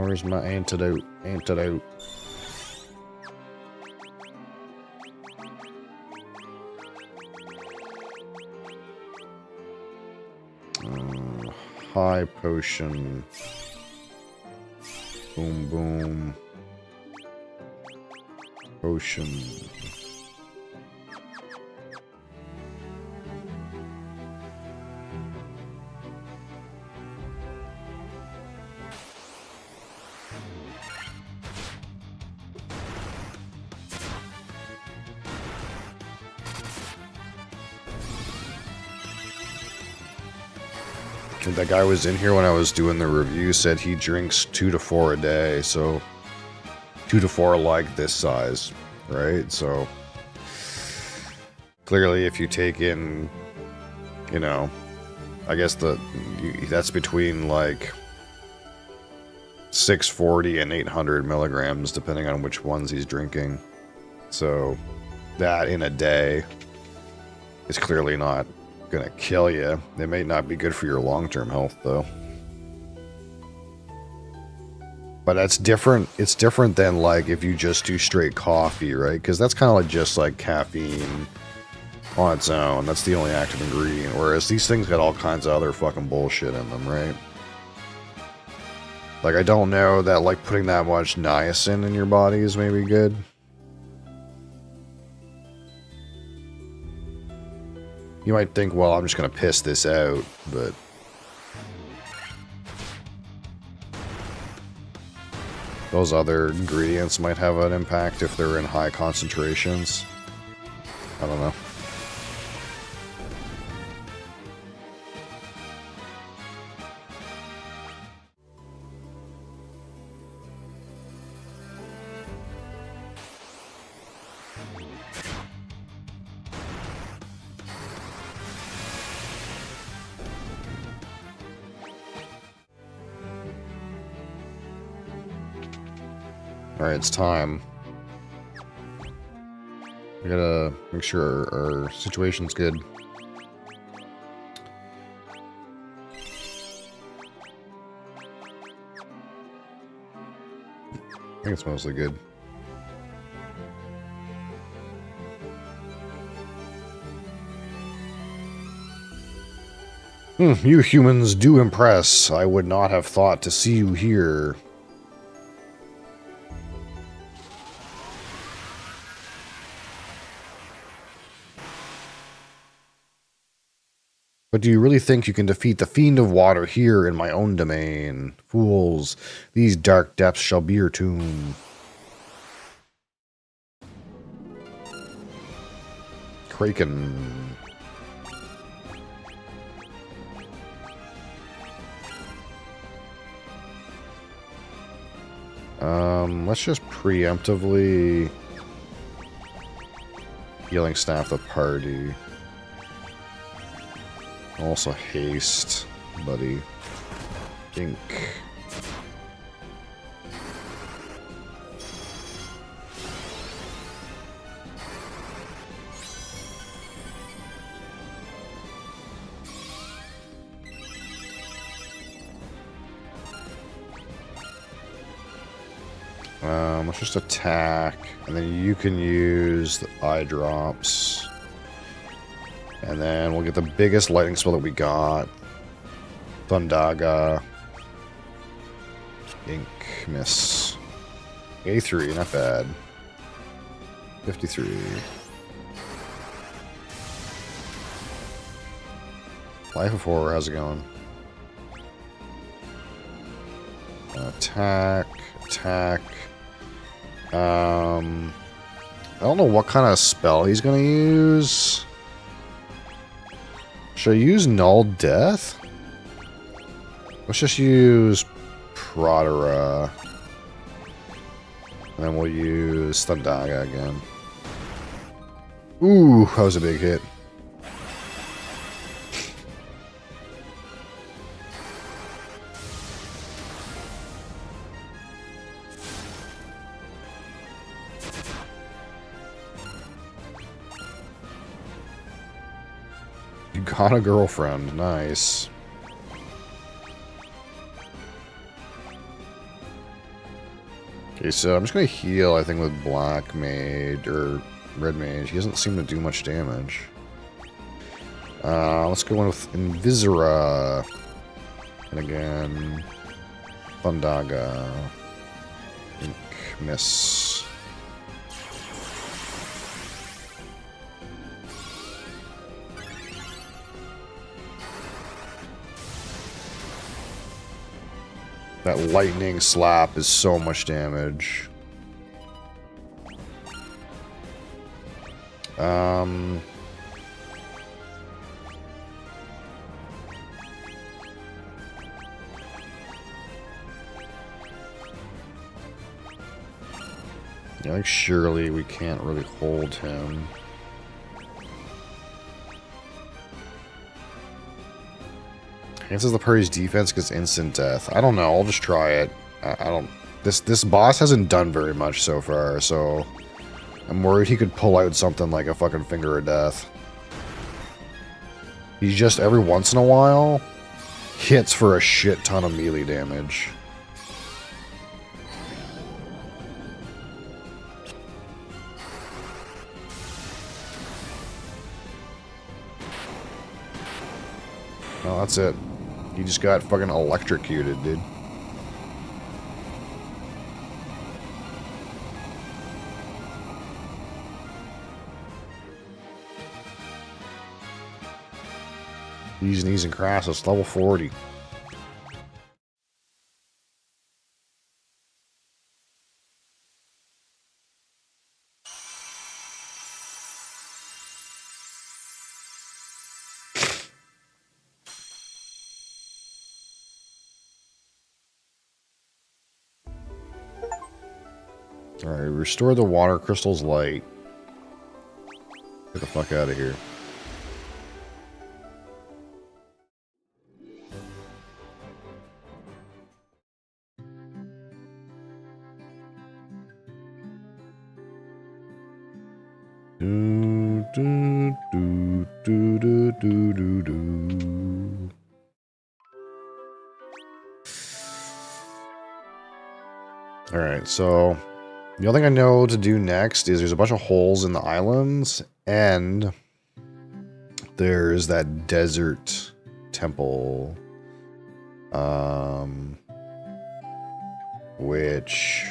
Where's my antidote? Antidote. High potion. Boom, boom. Potion. That guy was in here when I was doing the review, said he drinks 2 to 4 a day, so 2 to 4 like this size, right? So clearly if you take in, you know, I guess that's between like 640 and 800 milligrams, depending on which ones he's drinking. So that in a day is clearly not gonna kill you. They may not be good for your long-term health, though. But that's different. It's different than, like, if you just do straight coffee, right? Because that's kind of like just, like, caffeine on its own. That's the only active ingredient. Whereas these things got all kinds of other fucking bullshit in them, right? Like, I don't know that, like, putting that much niacin in your body is maybe good. You might think, well, I'm just gonna piss this out, but... those other ingredients might have an impact if they're in high concentrations. I don't know. Alright, it's time. We gotta make sure our situation's good. I think it's mostly good. You humans do impress. I would not have thought to see you here. But do you really think you can defeat the Fiend of Water here in my own domain? Fools, these dark depths shall be your tomb. Kraken. Let's just preemptively healing staff the party. Also haste, buddy. Ink. Let's just attack, and then you can use the eye drops. And then we'll get the biggest lightning spell that we got. Thundaga. Ink. Miss. A3, not bad. 53. Life of Horror, how's it going? Attack. Attack. I don't know what kind of spell he's gonna use. Should I use Null Death? Let's just use Prodera. And then we'll use Thundaga again. Ooh, that was a big hit. You got a girlfriend. Nice. Okay, so I'm just going to heal, I think, with Black Mage, or Red Mage. He doesn't seem to do much damage. Let's go in with Invisera. And again, Thundaga. Ink. Miss. That lightning slap is so much damage. Yeah, like surely we can't really hold him. Cancels the party's defense gets instant death. I don't know. I'll just try it. I don't. This boss hasn't done very much so far, so I'm worried he could pull out something like a fucking Finger of Death. He just every once in a while hits for a shit ton of melee damage. Oh, that's it. He just got fucking electrocuted, dude. He's knees and Crassus, level 40. Alright, restore the water crystal's light. Get the fuck out of here. Do, do, do, do, do, do, do, do. Alright, so the only thing I know to do next is there's a bunch of holes in the islands, and there's that desert temple. Which...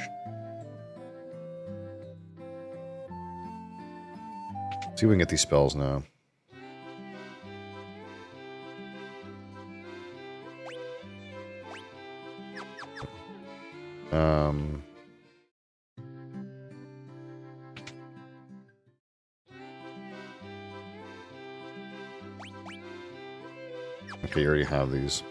see if we can get these spells now. Okay, you already have these.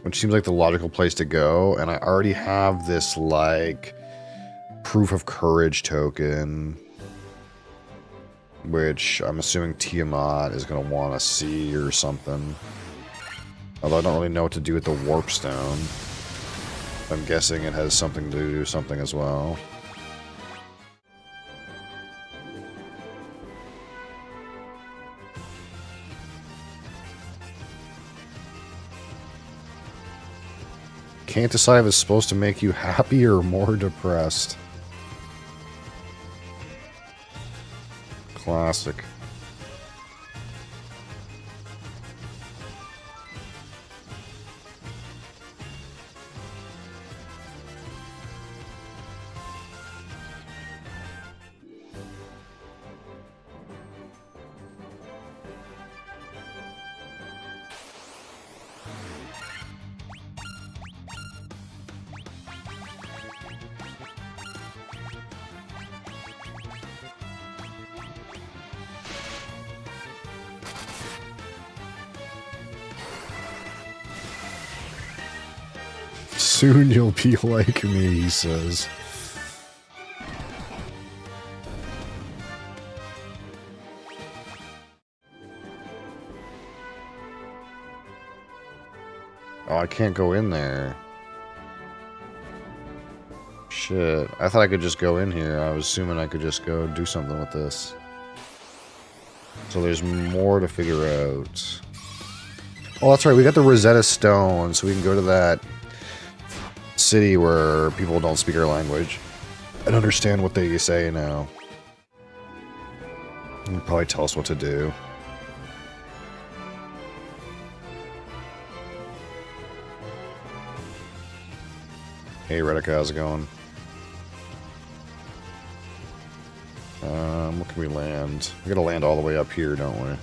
Which seems like the logical place to go, and I already have this, like, proof of courage token, which I'm assuming Tiamat is going to want to see or something. Although I don't really know what to do with the warp stone. I'm guessing it has something to do something as well. Can't decide if it's supposed to make you happy or more depressed. Classic. Soon you'll be like me, he says. Oh, I can't go in there. Shit. I thought I could just go in here. I was assuming I could just go do something with this. So there's more to figure out. Oh, that's right. We got the Rosetta Stone, so we can go to that city where people don't speak our language and understand what they say now. And probably tell us what to do. Hey, Reddick, how's it going? What can we land? We gotta land all the way up here, don't we?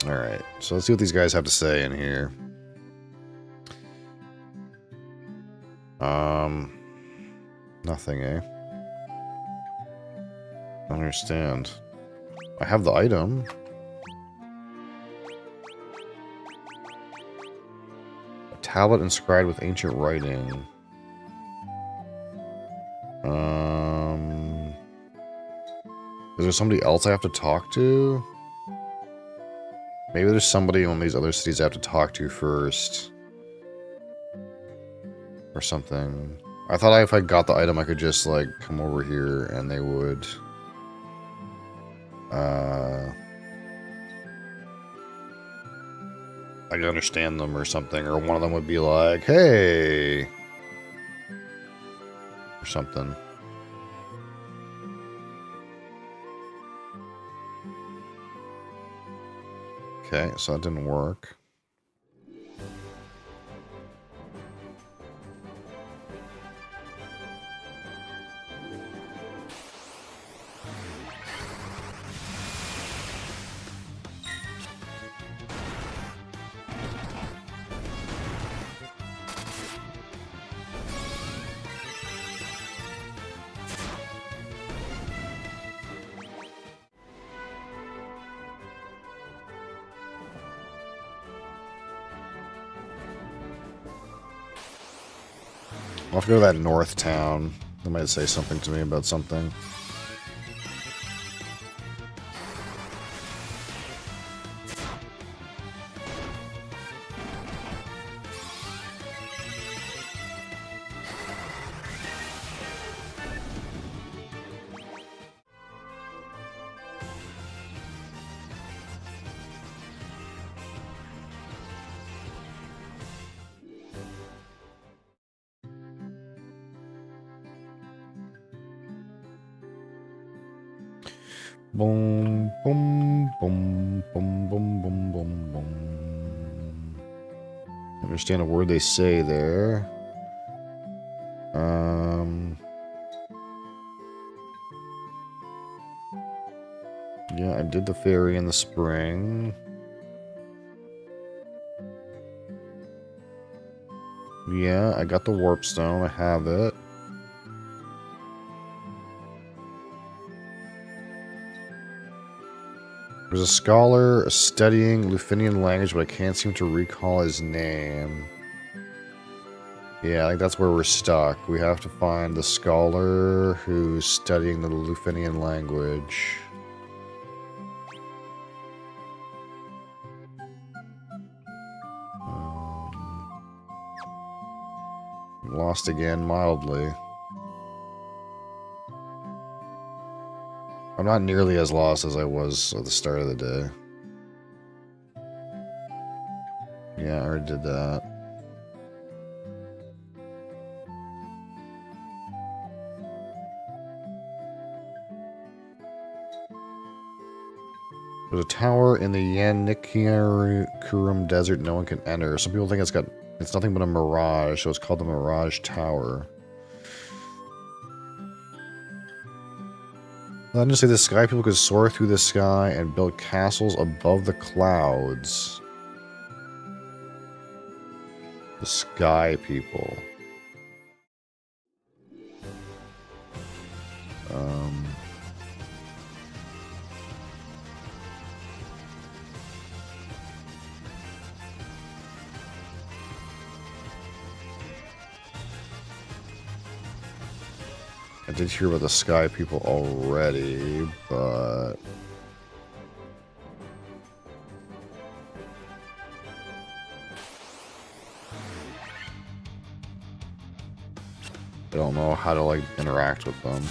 Alright, so let's see what these guys have to say in here. Nothing, eh? I don't understand. I have the item. A tablet inscribed with ancient writing. Is there somebody else I have to talk to? Maybe there's somebody in one of these other cities I have to talk to first. Or something. I thought if I got the item, I could just, like, come over here and they would... I could understand them or something. Or one of them would be like, hey! Or something. Okay, so that didn't work. I'll have to go to that north town. They might say something to me about something. Boom, boom, boom, boom, boom, boom, boom, boom. Understand a word they say there. Yeah, I did the ferry in the spring. Yeah, I got the warp stone. I have it. There's a scholar studying Lufinian language, but I can't seem to recall his name. Yeah, I think that's where we're stuck. We have to find the scholar who's studying the Lufinian language. Lost again, mildly. I'm not nearly as lost as I was at the start of the day. Yeah, I already did that. There's a tower in the Yanikurum Desert no one can enter. Some people think it's nothing but a mirage, so it's called the Mirage Tower. Let's just say the sky people could soar through the sky and build castles above the clouds. The sky people. I did hear about the sky people already, but... I don't know how to, like, interact with them.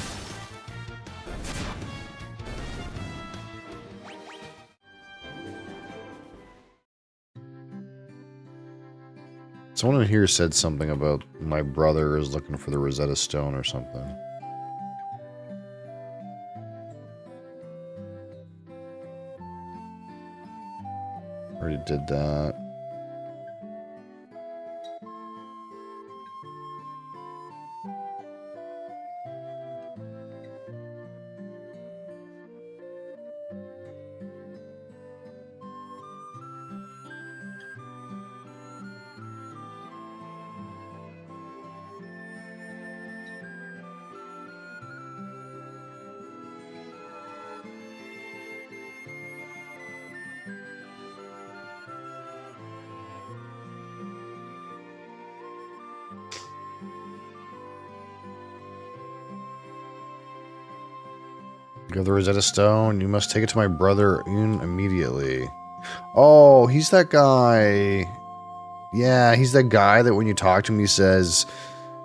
Someone in here said something about my brother is looking for the Rosetta Stone or something. Already did that. You have the Rosetta Stone. You must take it to my brother Un immediately. Oh, he's that guy. Yeah, he's that guy that when you talk to him, he says,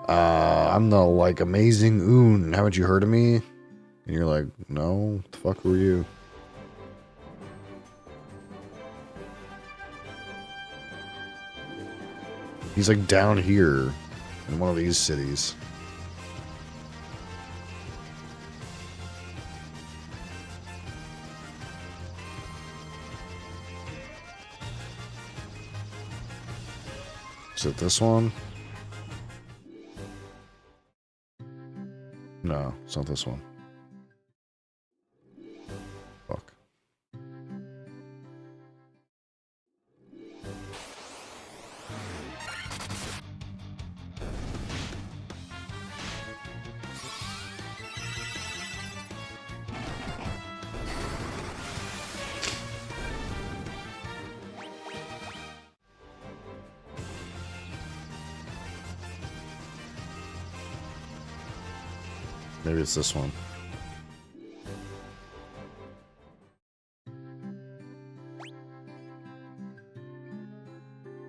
I'm the, like, amazing Un. Haven't you heard of me? And you're like, no, what the fuck were you? He's, like, down here in one of these cities. Is it this one? No, it's not this one. Fuck. Maybe it's this one.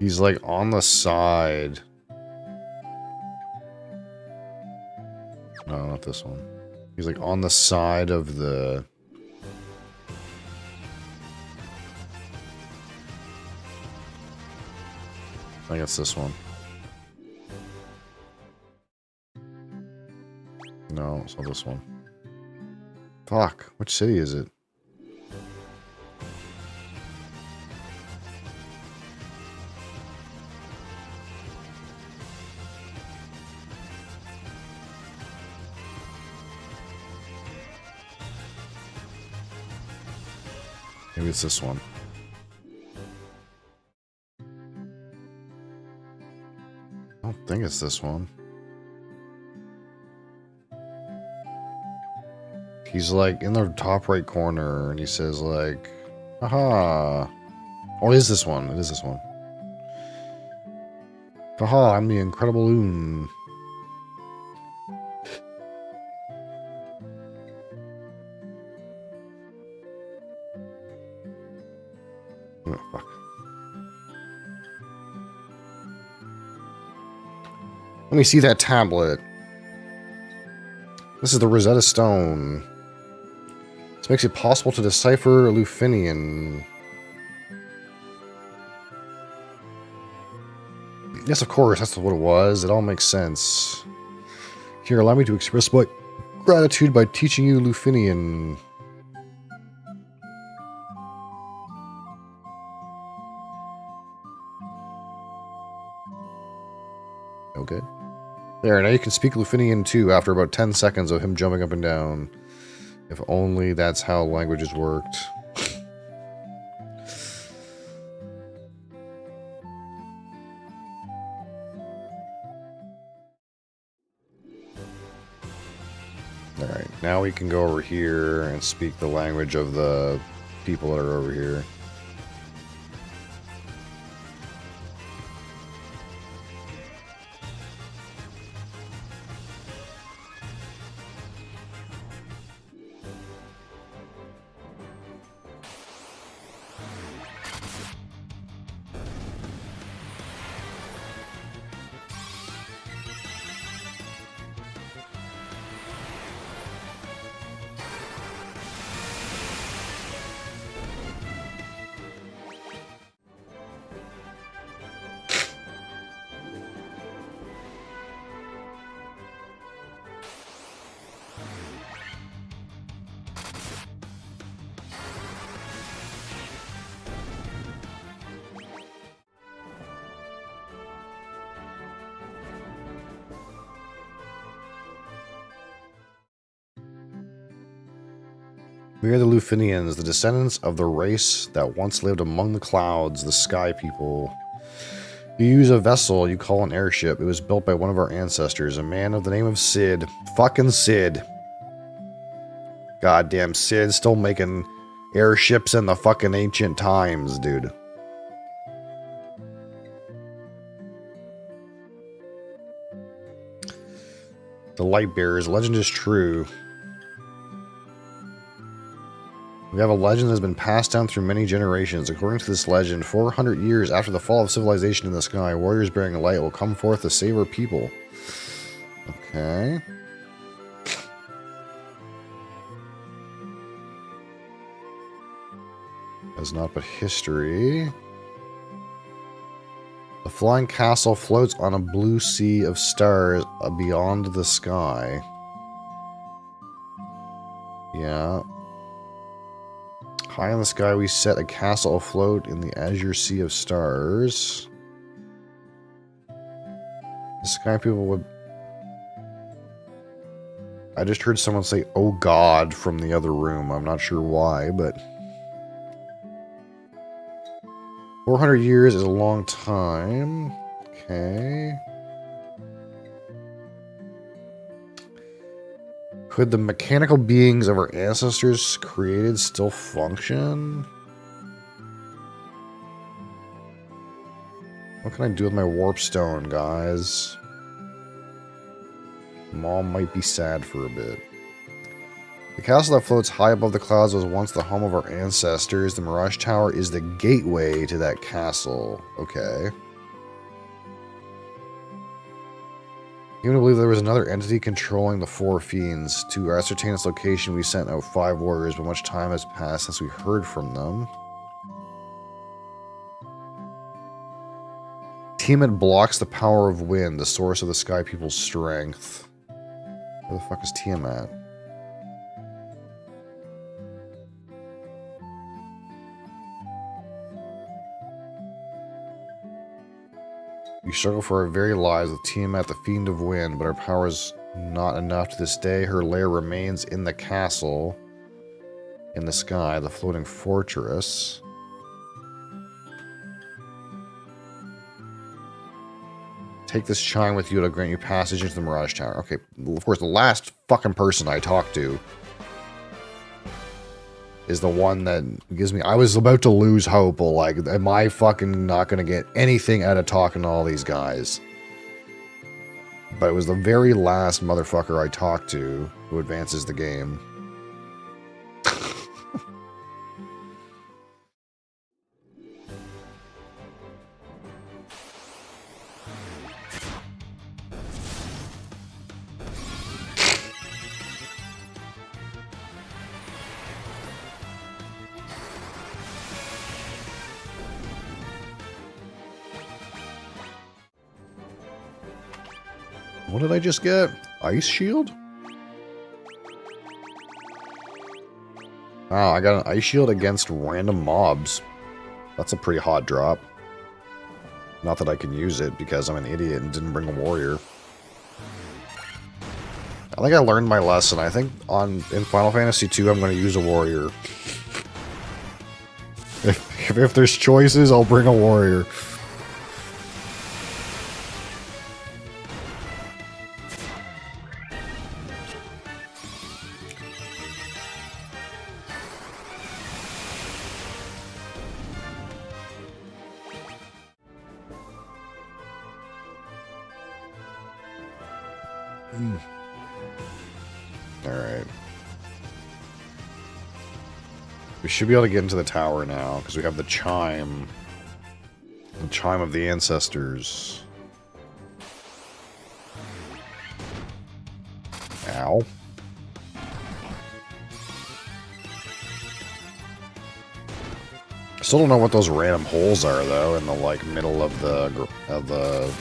He's like on the side. No, not this one. He's like on the side of the... I think it's this one. No, it's not this one. Fuck, which city is it? Maybe it's this one. I don't think it's this one. He's like in the top right corner and he says like, aha. Oh, it is this one. It is this one. Aha, I'm the Incredible Un. Oh, fuck. Let me see that tablet. This is the Rosetta Stone. This makes it possible to decipher Lufinian. Yes, of course, that's what it was. It all makes sense. Here, allow me to express my gratitude by teaching you Lufinian. Okay. There, now you can speak Lufinian too after about 10 seconds of him jumping up and down. If only that's how languages worked. Alright, now we can go over here and speak the language of the people that are over here. We are the Lufinians, the descendants of the race that once lived among the clouds, the sky people. You use a vessel you call an airship. It was built by one of our ancestors, a man of the name of Sid. Fucking Sid. Goddamn Sid, still making airships in the fucking ancient times, dude. The Light Bearers, legend is true. We have a legend that has been passed down through many generations. According to this legend, 400 years after the fall of civilization in the sky, warriors bearing a light will come forth to save our people. Okay. That's not but history. The flying castle floats on a blue sea of stars beyond the sky. Yeah. High in the sky, we set a castle afloat in the azure sea of stars. The sky people would... I just heard someone say, "Oh God," from the other room. I'm not sure why, but... 400 years is a long time. Okay. Could the mechanical beings of our ancestors created still function? What can I do with my warp stone, guys? Mom might be sad for a bit. The castle that floats high above the clouds was once the home of our ancestors. The Mirage Tower is the gateway to that castle. Okay. Even to believe there was another entity controlling the four fiends. To ascertain its location, we sent out 5 warriors, but much time has passed since we heard from them. Tiamat blocks the power of wind, the source of the Sky People's strength. Where the fuck is Tiamat? We struggle for our very lives with Tiamat, the Fiend of Wind, but our power is not enough to this day. Her lair remains in the castle, in the sky, the floating fortress. Take this chime with you to grant you passage into the Mirage Tower. Okay, of course, the last fucking person I talked to is the one that gives me... I was about to lose hope. Like, am I fucking not going to get anything out of talking to all these guys? But it was the very last motherfucker I talked to who advances the game. What did I just get? Ice shield? Oh, I got an ice shield against random mobs. That's a pretty hot drop. Not that I can use it because I'm an idiot and didn't bring a warrior. I think I learned my lesson. I think in Final Fantasy II I'm going to use a warrior. If there's choices, I'll bring a warrior. Alright. We should be able to get into the tower now, because we have the chime. The chime of the ancestors. Ow. Still don't know what those random holes are, though, in the, like, middle of the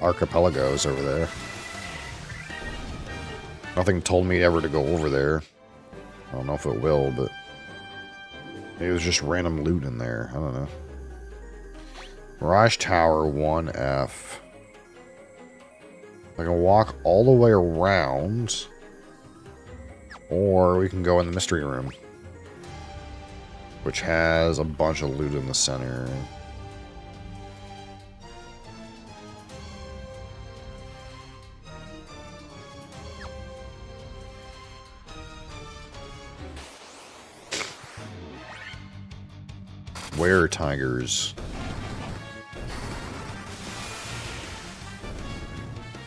archipelagos over there. Nothing told me ever to go over there. I don't know if it will, but maybe there's just random loot in there. I don't know. Mirage Tower 1F. I can walk all the way around, or we can go in the mystery room, which has a bunch of loot in the center. Where tigers?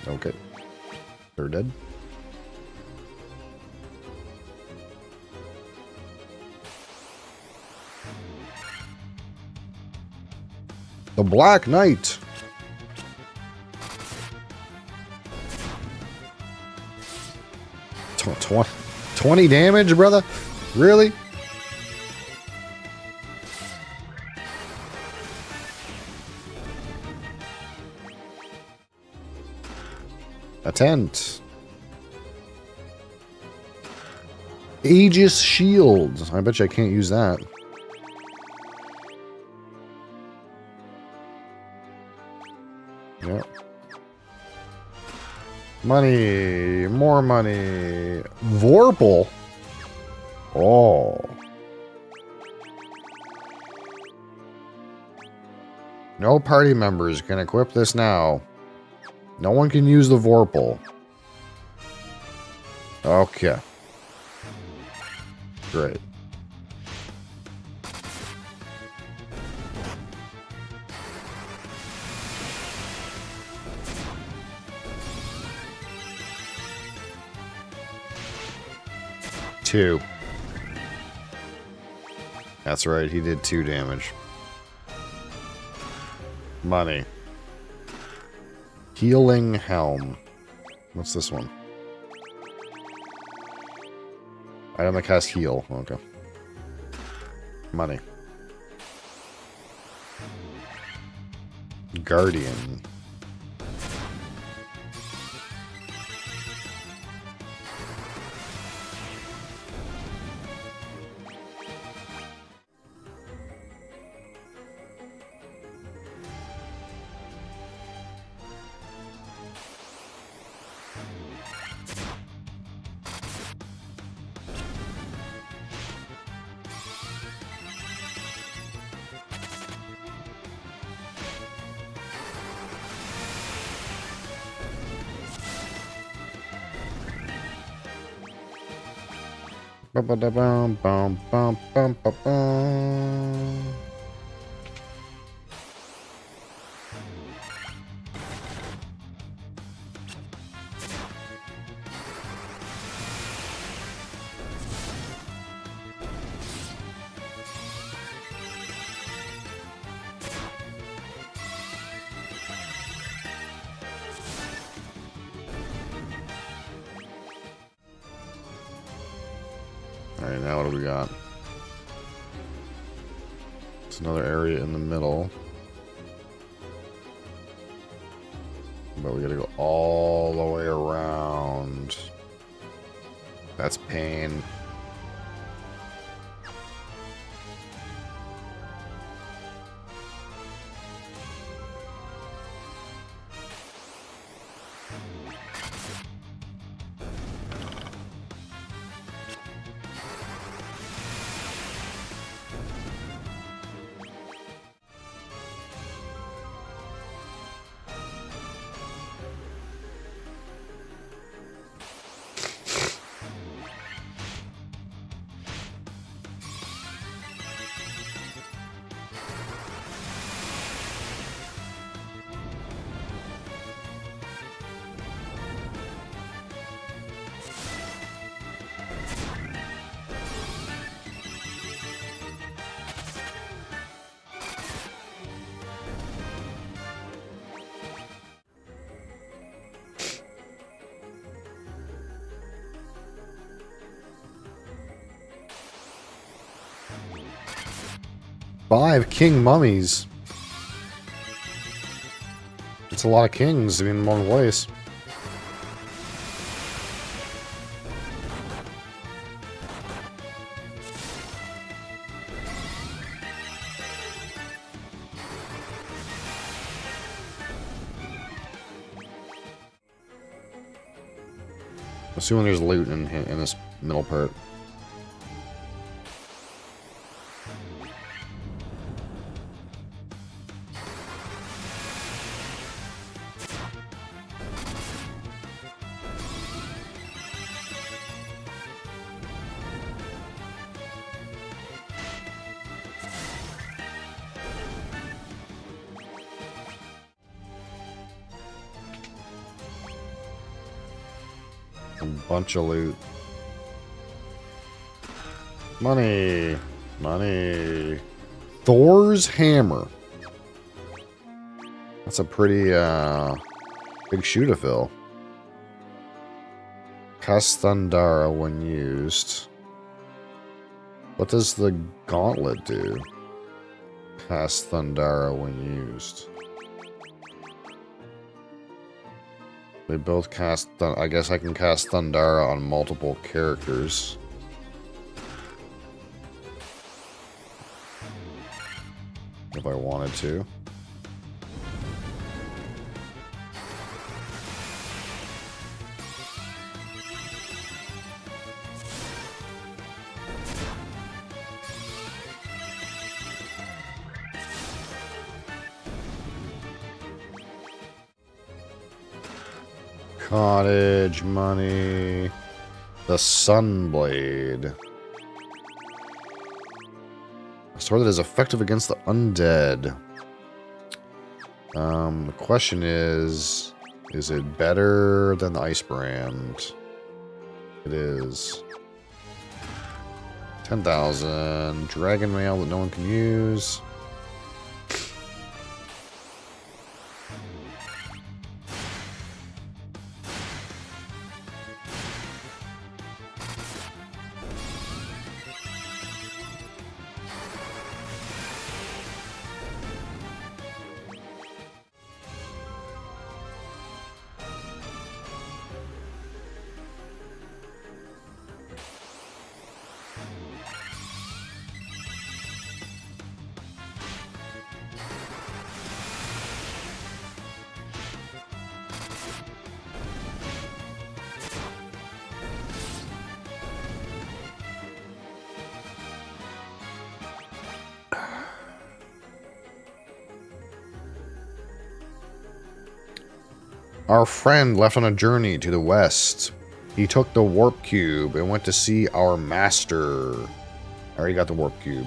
Okay. They're dead. The Black Knight. Tw 20 damage, brother? Really? A tent. Aegis Shield. I bet you I can't use that. Yep. Money. More money. Vorpal. Oh. No party members can equip this now. No one can use the Vorpal. Okay. Great. Two. That's right, he did 2 damage. Money. Healing Helm. What's this one? Item that casts heal. Okay. Money. Guardian. Ba-ba-da-bum, bum, bum, bum, bum, bum. Alright, now what do we got? It's another area in the middle. But we gotta go all the way around. That's pain. Five king mummies. It's a lot of kings to be in one place. Assuming there's loot in this middle part. A bunch of loot. Money. Money. Thor's hammer. That's a pretty big shoe to fill. Cast Thundara when used. What does the gauntlet do? Cast Thundara when used. They both cast... I guess I can cast Thundara on multiple characters. If I wanted to. Cottage money. The Sunblade. A sword that is effective against the undead. The question is it better than the Ice Brand? It is. 10,000. Dragon Mail that no one can use. Our friend left on a journey to the west. He took the warp cube and went to see our master. I already got the warp cube.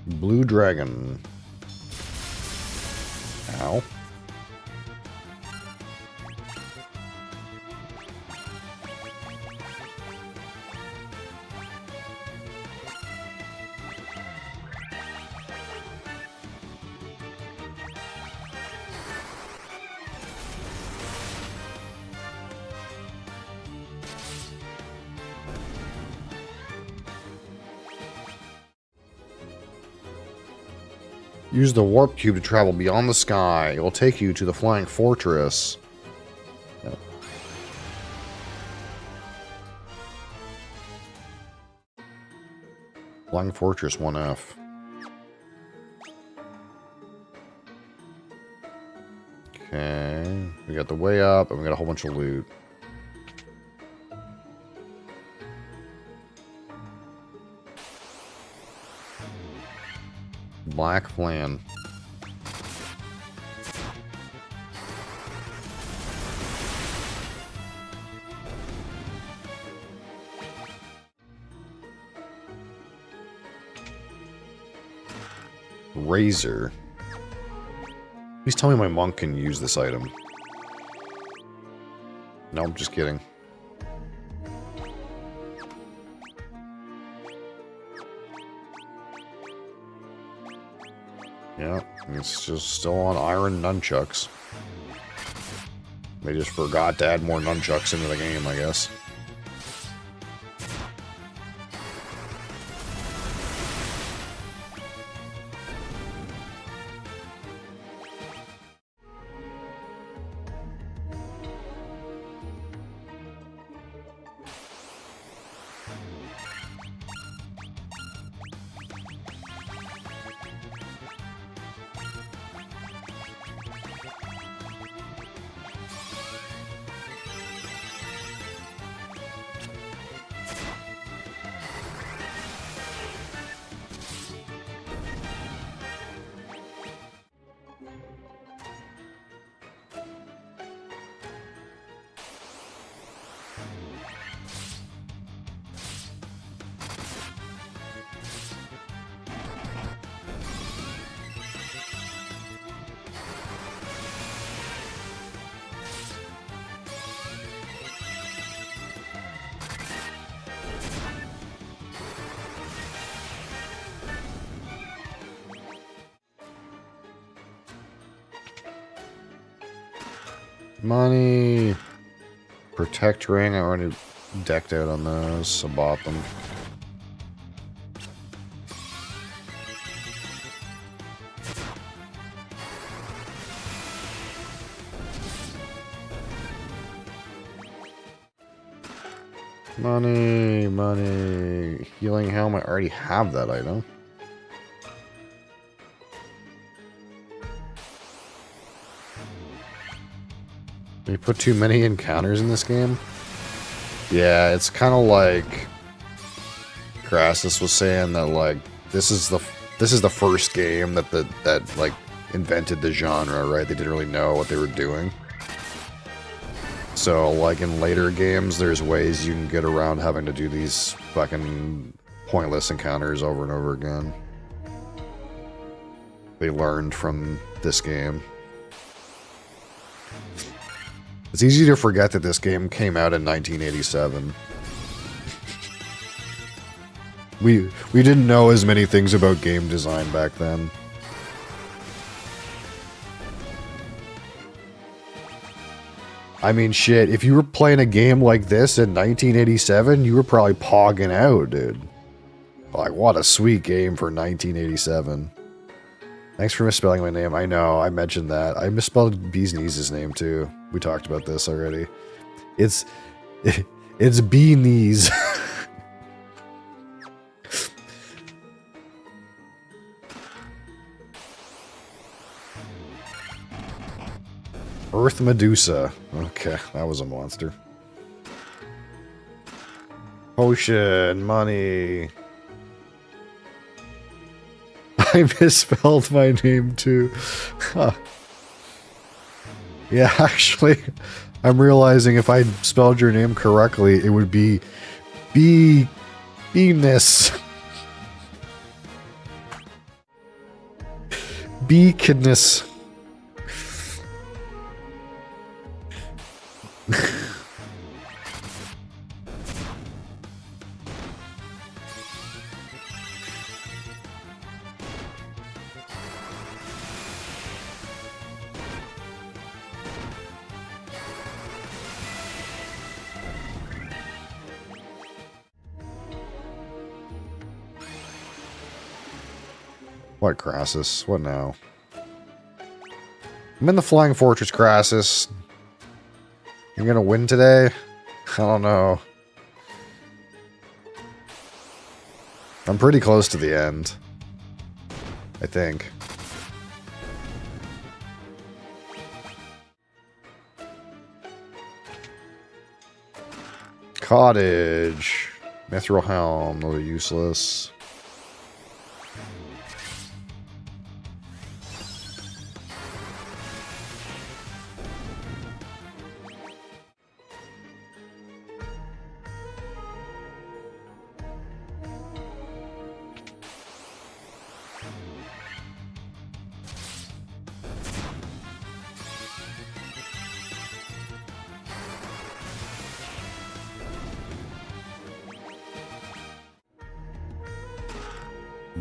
Blue Dragon. Ow. Use the warp cube to travel beyond the sky. It will take you to the flying fortress. Yep. Flying fortress 1F. Okay. We got the way up and we got a whole bunch of loot. Black Flan. Razor. Please tell me my monk can use this item. No, I'm just kidding. Yeah, it's just still on iron nunchucks. They just forgot to add more nunchucks into the game, I guess. Money. Protect ring. I already decked out on those, so bought them. Money, money. Healing helmet. I already have that item. You put too many encounters in this game? Yeah, it's kind of like Crassus was saying that like this is the first game that like invented the genre, right? They didn't really know what they were doing. So like in later games, there's ways you can get around having to do these fucking pointless encounters over and over again. They learned from this game. It's easy to forget that this game came out in 1987. We didn't know as many things about game design back then. I mean, shit, if you were playing a game like this in 1987, you were probably pogging out, dude. Like, what a sweet game for 1987. Thanks for misspelling my name. I know, I mentioned that. I misspelled Bee's Knees' name, too. We talked about this already. It's Bee Knees. Earth Medusa. Okay, that was a monster. Potion, money. I misspelled my name too. Huh. Yeah, actually, I'm realizing if I spelled your name correctly, it would be Beeness. Beakness. What, Crassus? What now? I'm in the Flying Fortress, Crassus. You're gonna win today? I don't know. I'm pretty close to the end. I think. Cottage. Mithril Helm. Those are useless.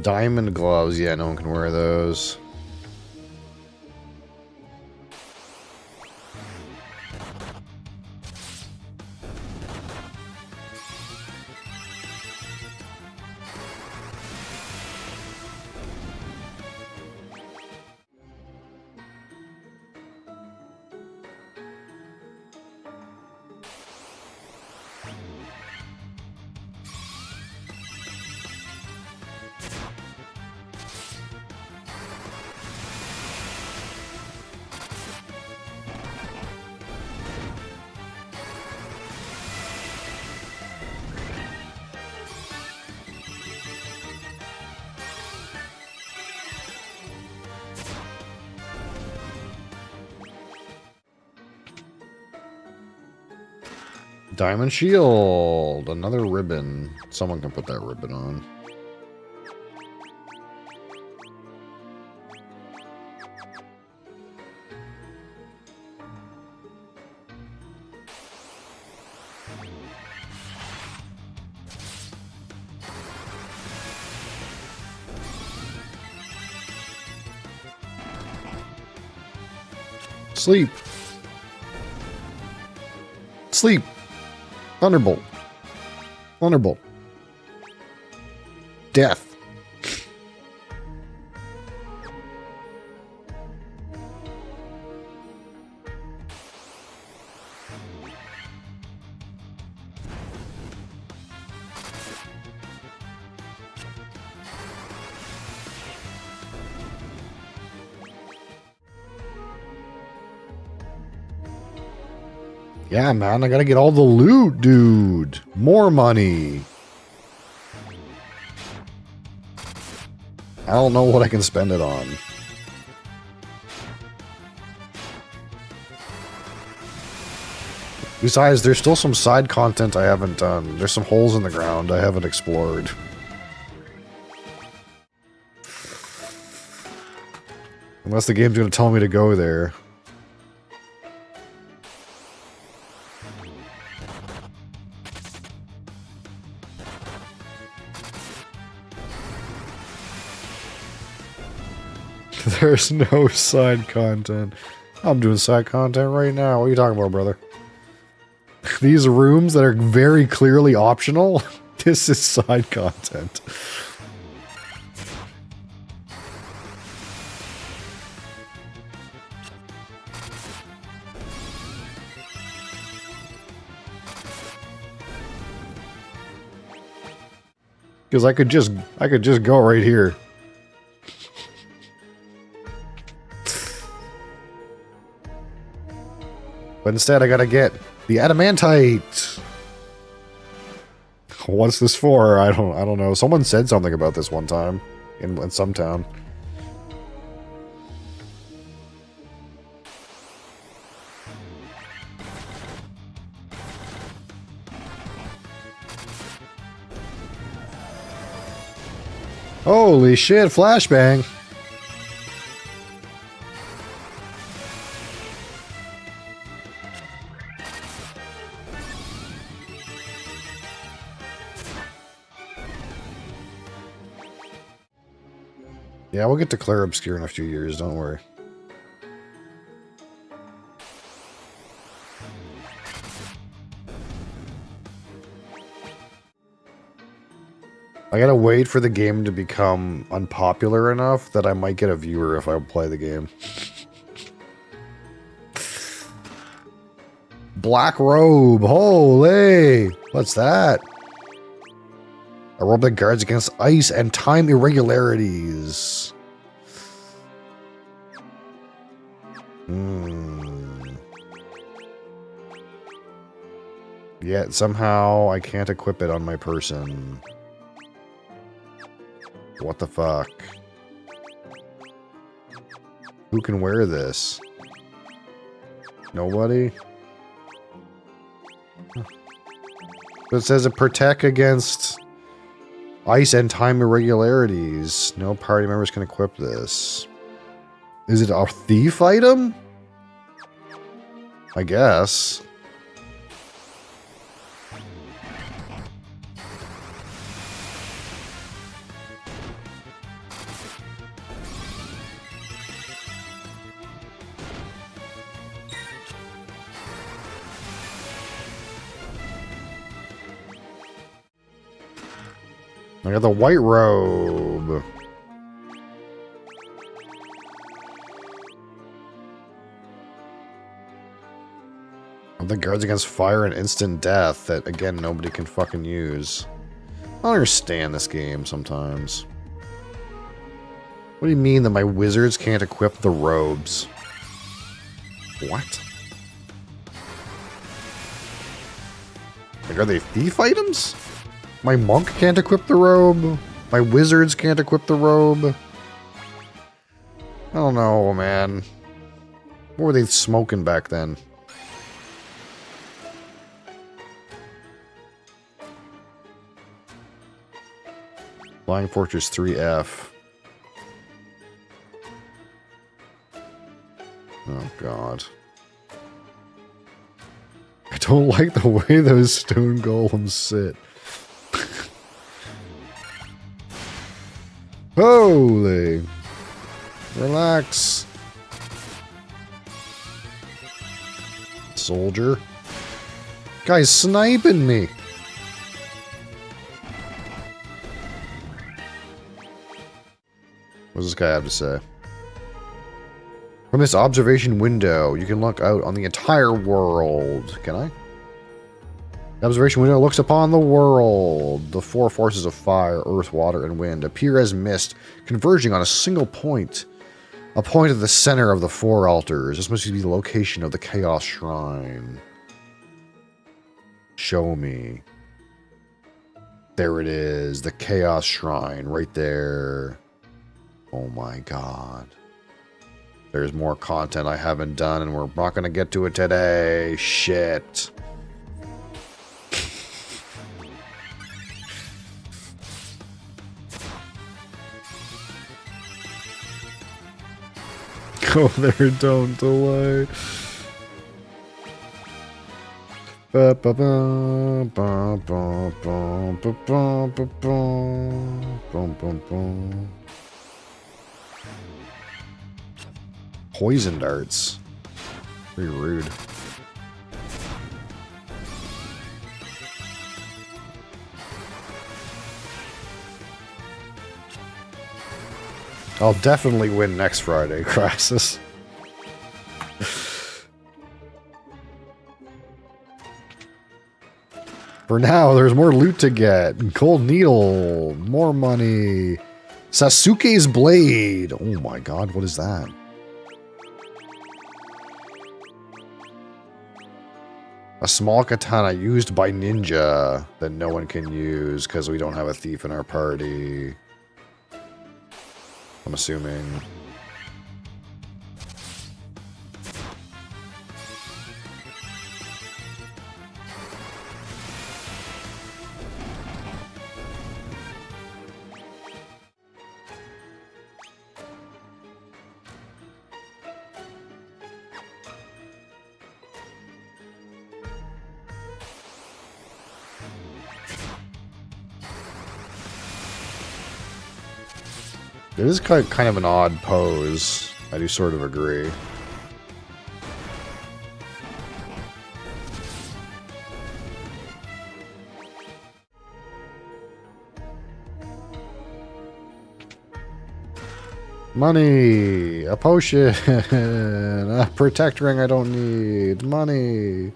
Diamond gloves, yeah, no one can wear those. Diamond shield! Another ribbon. Someone can put that ribbon on. Sleep! Sleep. Thunderbolt. Thunderbolt. Death. Yeah, man, I gotta get all the loot, dude. More money. I don't know what I can spend it on. Besides, there's still some side content I haven't done. There's some holes in the ground I haven't explored. Unless the game's gonna tell me to go there. There's no side content. I'm doing side content right now. What are you talking about, brother? These rooms that are very clearly optional? This is side content. Because I could just go right here. But instead I gotta get the adamantite. What's this for? I don't know. Someone said something about this one time in some town. Holy shit, flashbang. Yeah, we'll get to Clair Obscure in a few years, don't worry. I gotta wait for the game to become unpopular enough that I might get a viewer if I play the game. Black robe, holy! What's that? A robe that guards against ice and time irregularities. Yet somehow I can't equip it on my person. What the fuck? Who can wear this? Nobody? But it says it protect against ice and time irregularities. No party members can equip this. Is it a thief item? I guess. I got the white robe. The guards against fire and instant death that, again, nobody can fucking use. I don't understand this game sometimes. What do you mean that my wizards can't equip the robes? What? Like, are they thief items? My monk can't equip the robe. My wizards can't equip the robe. I don't know, man. What were they smoking back then? Flying Fortress 3F. Oh, God. I don't like the way those stone golems sit. Holy. Relax. Soldier. Guy's sniping me. What does this guy have to say? From this observation window, you can look out on the entire world. Can I? The observation window looks upon the world. The four forces of fire, earth, water, and wind appear as mist, converging on a single point. A point at the center of the four altars. This must be the location of the Chaos Shrine. Show me. There it is. The Chaos Shrine right there. Oh my god. There's more content I haven't done and we're not going to get to it today. Shit. Go there, don't delay. Poison darts. Pretty rude. I'll definitely win next Friday, Crisis. For now, there's more loot to get. Cold Needle. More money. Sasuke's Blade. Oh my god, what is that? A small katana used by ninja that no one can use because we don't have a thief in our party. I'm assuming. It is kind of an odd pose. I do sort of agree. Money! A potion! A protect ring I don't need. Money!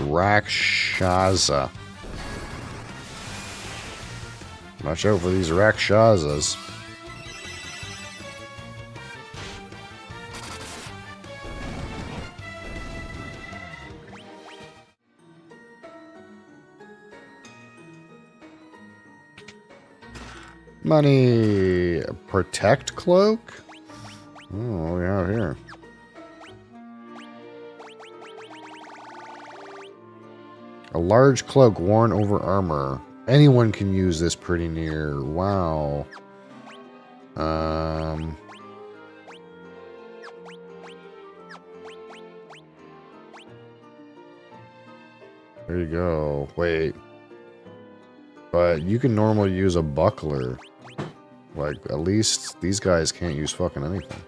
Rakshasa. Watch out for these Rakshasas. Money. Protect cloak? Oh, what do we have here? A large cloak worn over armor. Anyone can use this pretty near. Wow. There you go. Wait. But you can normally use a buckler. Like, at least these guys can't use fucking anything.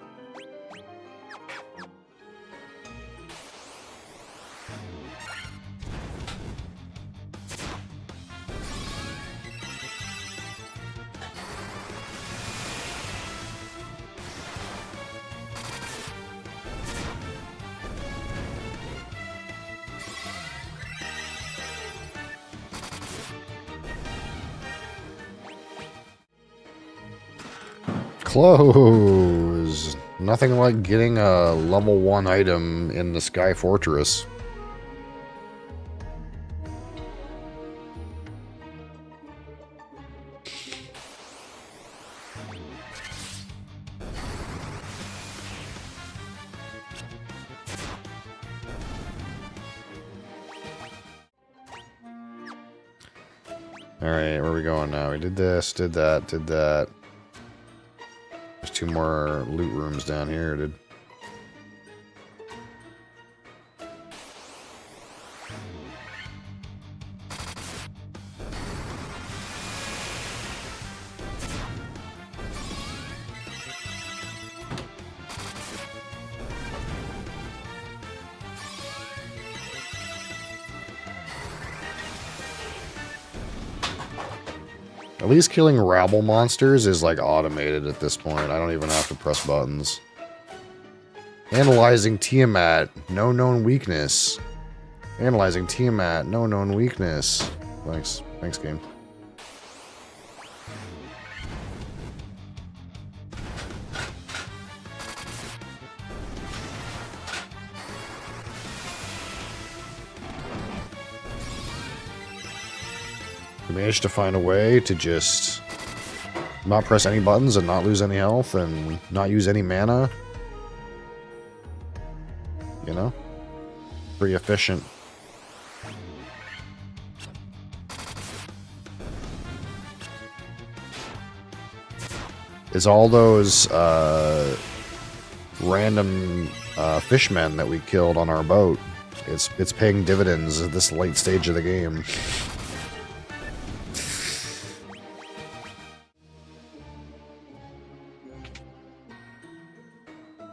Close. Nothing like getting a level 1 item in the Sky Fortress. Alright, where are we going now? We did this, did that, did that. There's 2 more loot rooms down here, dude. At least killing rabble monsters is like automated at this point. I don't even have to press buttons. Analyzing Tiamat, no known weakness. Analyzing Tiamat, no known weakness. Thanks. Thanks, game. We managed to find a way to just not press any buttons and not lose any health and not use any mana. You know? Pretty efficient. Is all those random fishmen that we killed on our boat. It's paying dividends at this late stage of the game.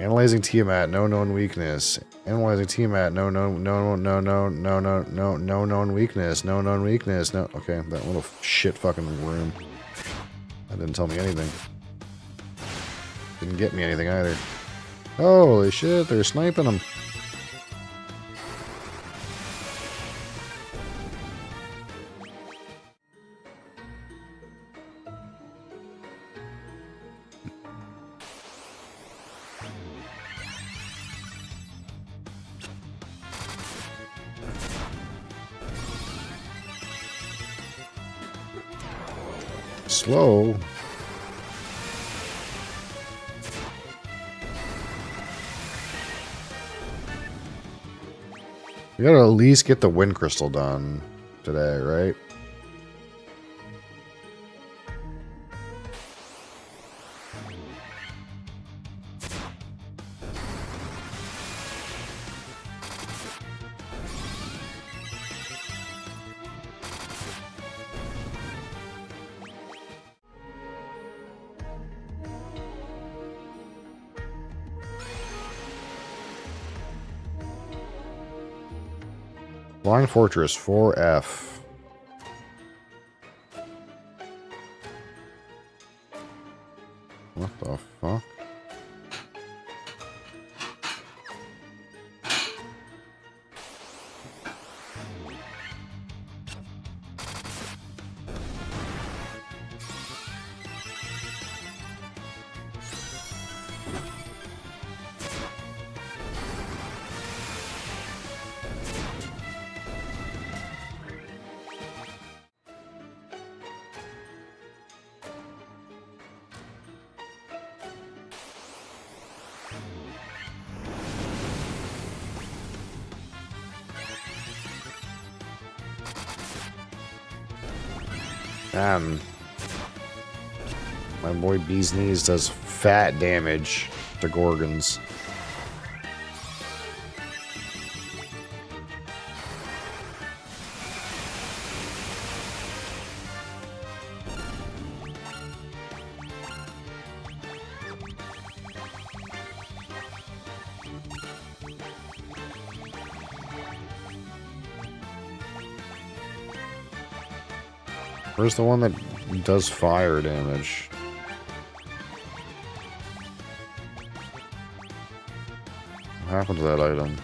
Analyzing Tiamat, no known weakness. Analyzing Tiamat, no known weakness. No known weakness. No. Okay, that little shit fucking room. That didn't tell me anything. Didn't get me anything either. Holy shit, they're sniping them. Slow. We gotta at least get the wind crystal done today, right? Flying Fortress 4F. What the fuck? Damn. My boy Bee's Knees does fat damage to Gorgons. Where's the one that does fire damage? What happened to that item?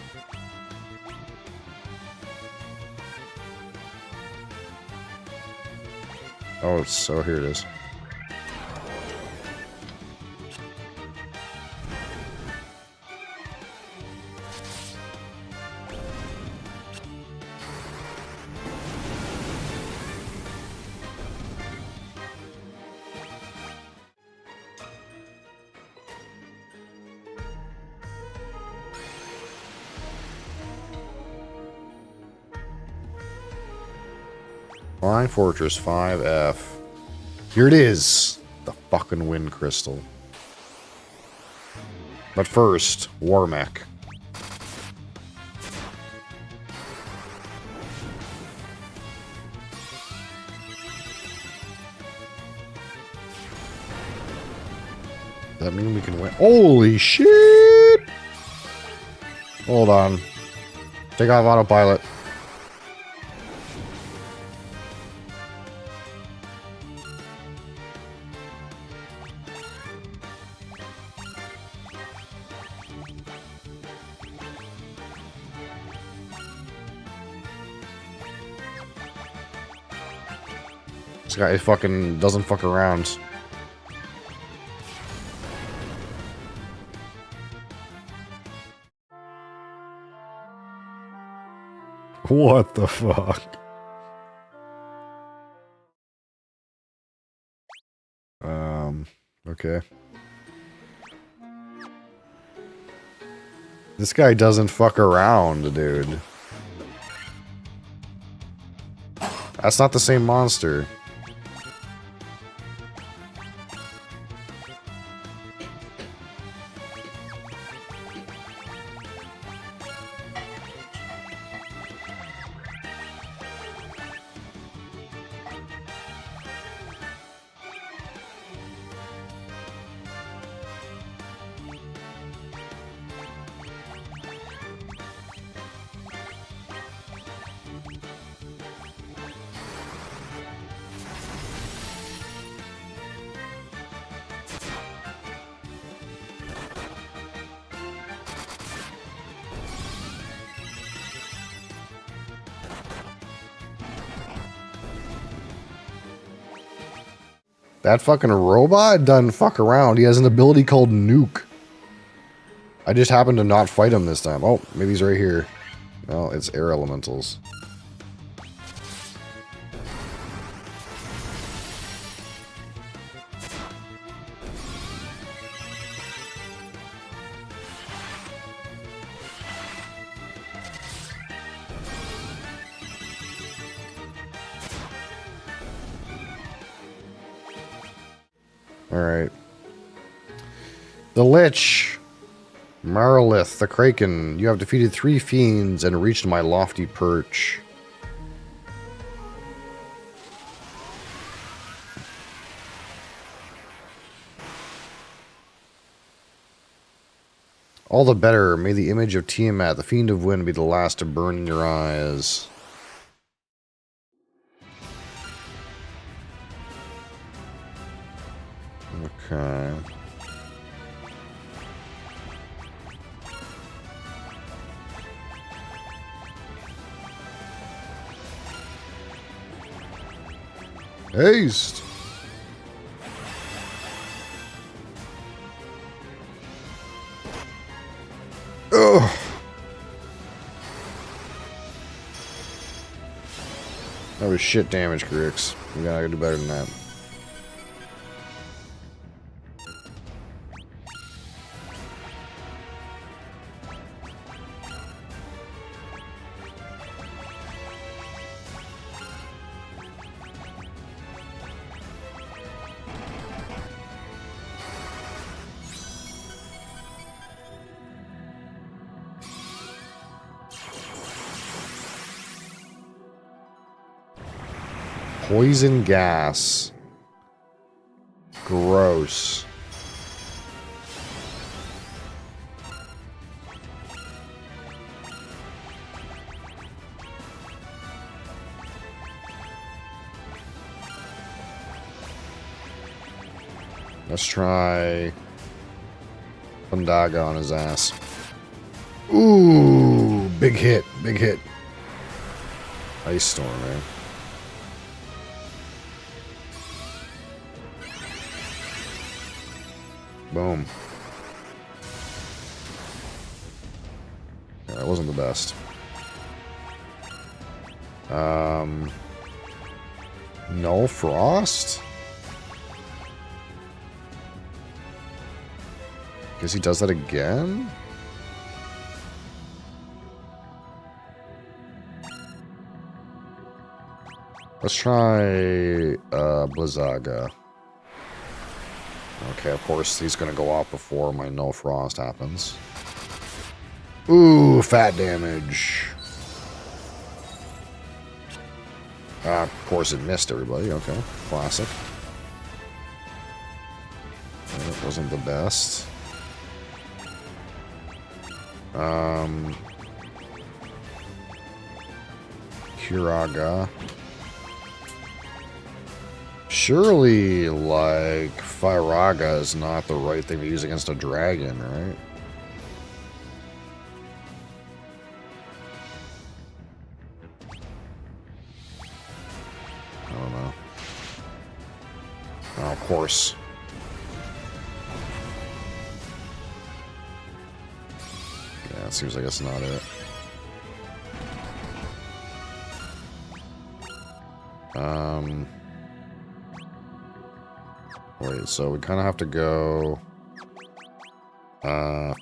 Oh, so here it is. Flying Fortress 5F. Here it is. The fucking Wind Crystal. But first, War Mech. Does that mean we can win? Holy shit! Hold on. Take off autopilot. This guy fucking doesn't fuck around. What the fuck? Okay. This guy doesn't fuck around, dude. That's not the same monster. That fucking robot doesn't fuck around. He has an ability called Nuke. I just happened to not fight him this time. Oh, maybe he's right here. No, it's air elementals. Alright. The Lich. Marlith, the Kraken. You have defeated 3 fiends and reached my lofty perch. All the better. May the image of Tiamat, the Fiend of Wind, be the last to burn in your eyes. Okay. Haste. Ugh. That was shit damage, Grix. We gotta do better than that. Poison gas. Gross. Let's try Fundaga on his ass. Ooh, big hit, big hit. Ice Storm, man. Boom. Yeah, that wasn't the best. No frost? Guess he does that again? Let's try Blizzaga. Okay, of course he's gonna go off before my no frost happens. Ooh, fat damage. Of course it missed everybody. Okay, classic. It wasn't the best. Kiraga. Surely, like, Firaga is not the right thing to use against a dragon, right? I don't know. Oh, of course. Yeah, it seems like that's not it. Wait, so we kind of have to go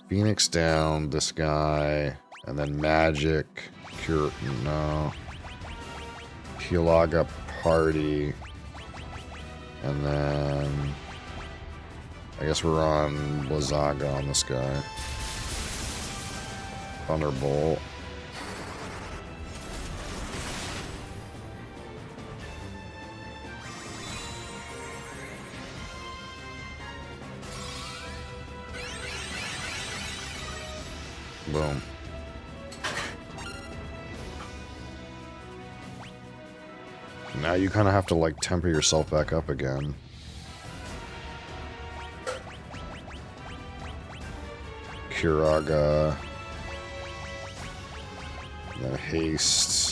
Phoenix down, this guy, and then Magic, Cure, no. Kilaga Party, and then I guess we're on Blizzaga on this guy. Thunderbolt. Boom. Now you kind of have to, like, temper yourself back up again. Kiraga. Then haste.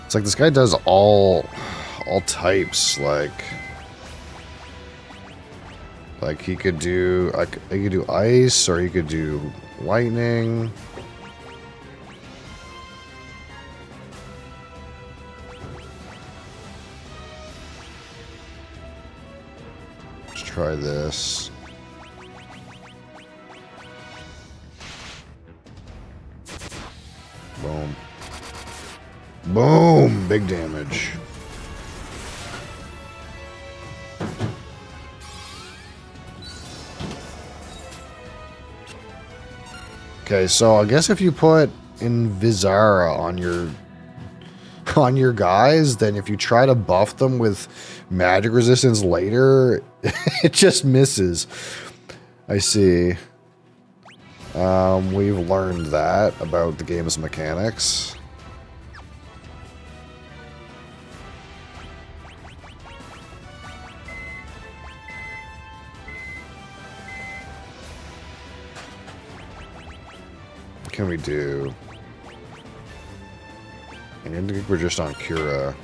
It's like this guy does all types, like he could do ice, or he could do lightning. Let's try this. Boom. Boom! Big damage. Okay, so I guess if you put Invisara on your guys, then if you try to buff them with magic resistance later, it just misses. I see. We've learned that about the game's mechanics. What can we do? And I think we're just on Cura.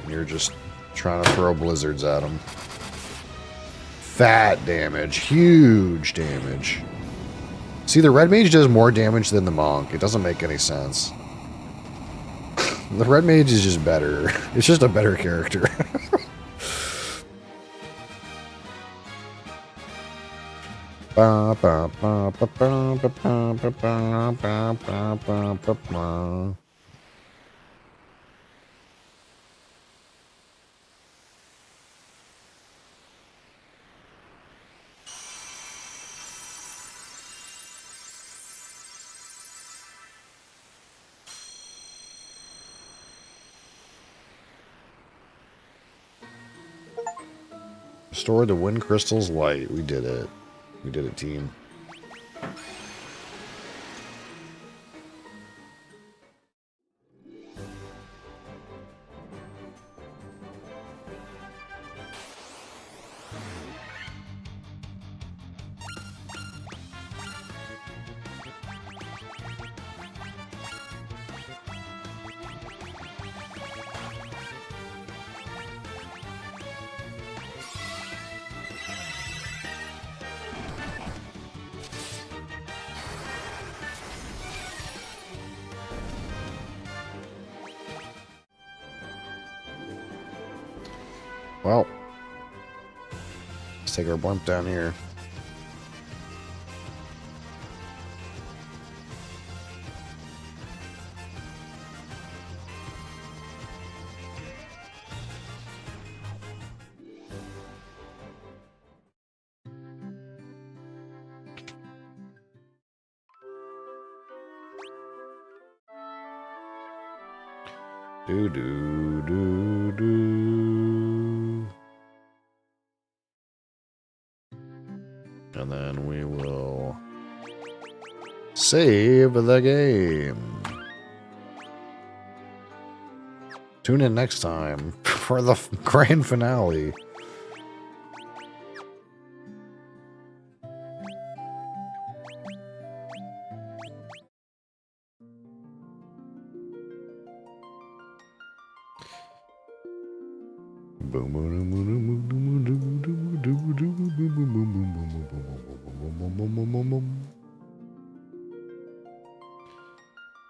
And you're just trying to throw blizzards at them. Fat damage. Huge damage. See, the red mage does more damage than the monk. It doesn't make any sense. The red mage is just better. It's just a better character. Restore the wind crystal's light. We did it. We did it, team. Well, let's take our blimp down here. Do do do do. And then we will save the game. Tune in next time for the grand finale.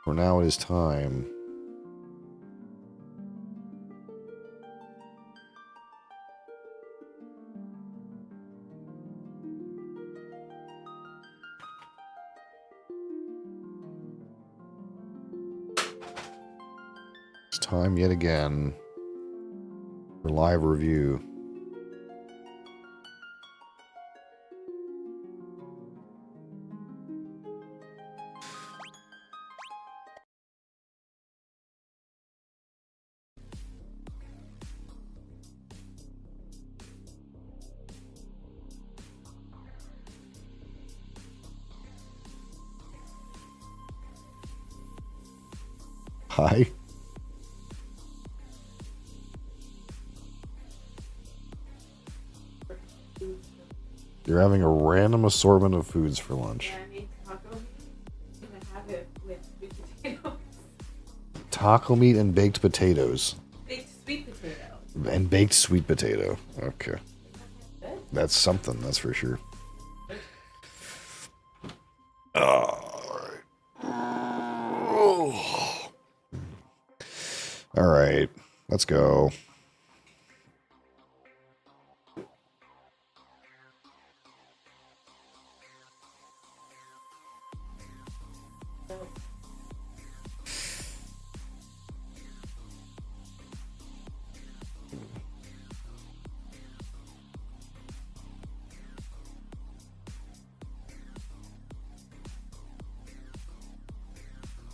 For now, it is time. It's time yet again for live review. Hi. You're having a random assortment of foods for lunch. Yeah, I made taco meat. I'm gonna have it with sweet potatoes. Taco meat and baked potatoes. Baked sweet potato. And baked sweet potato. Okay. Good. That's something, that's for sure. All right. Let's go.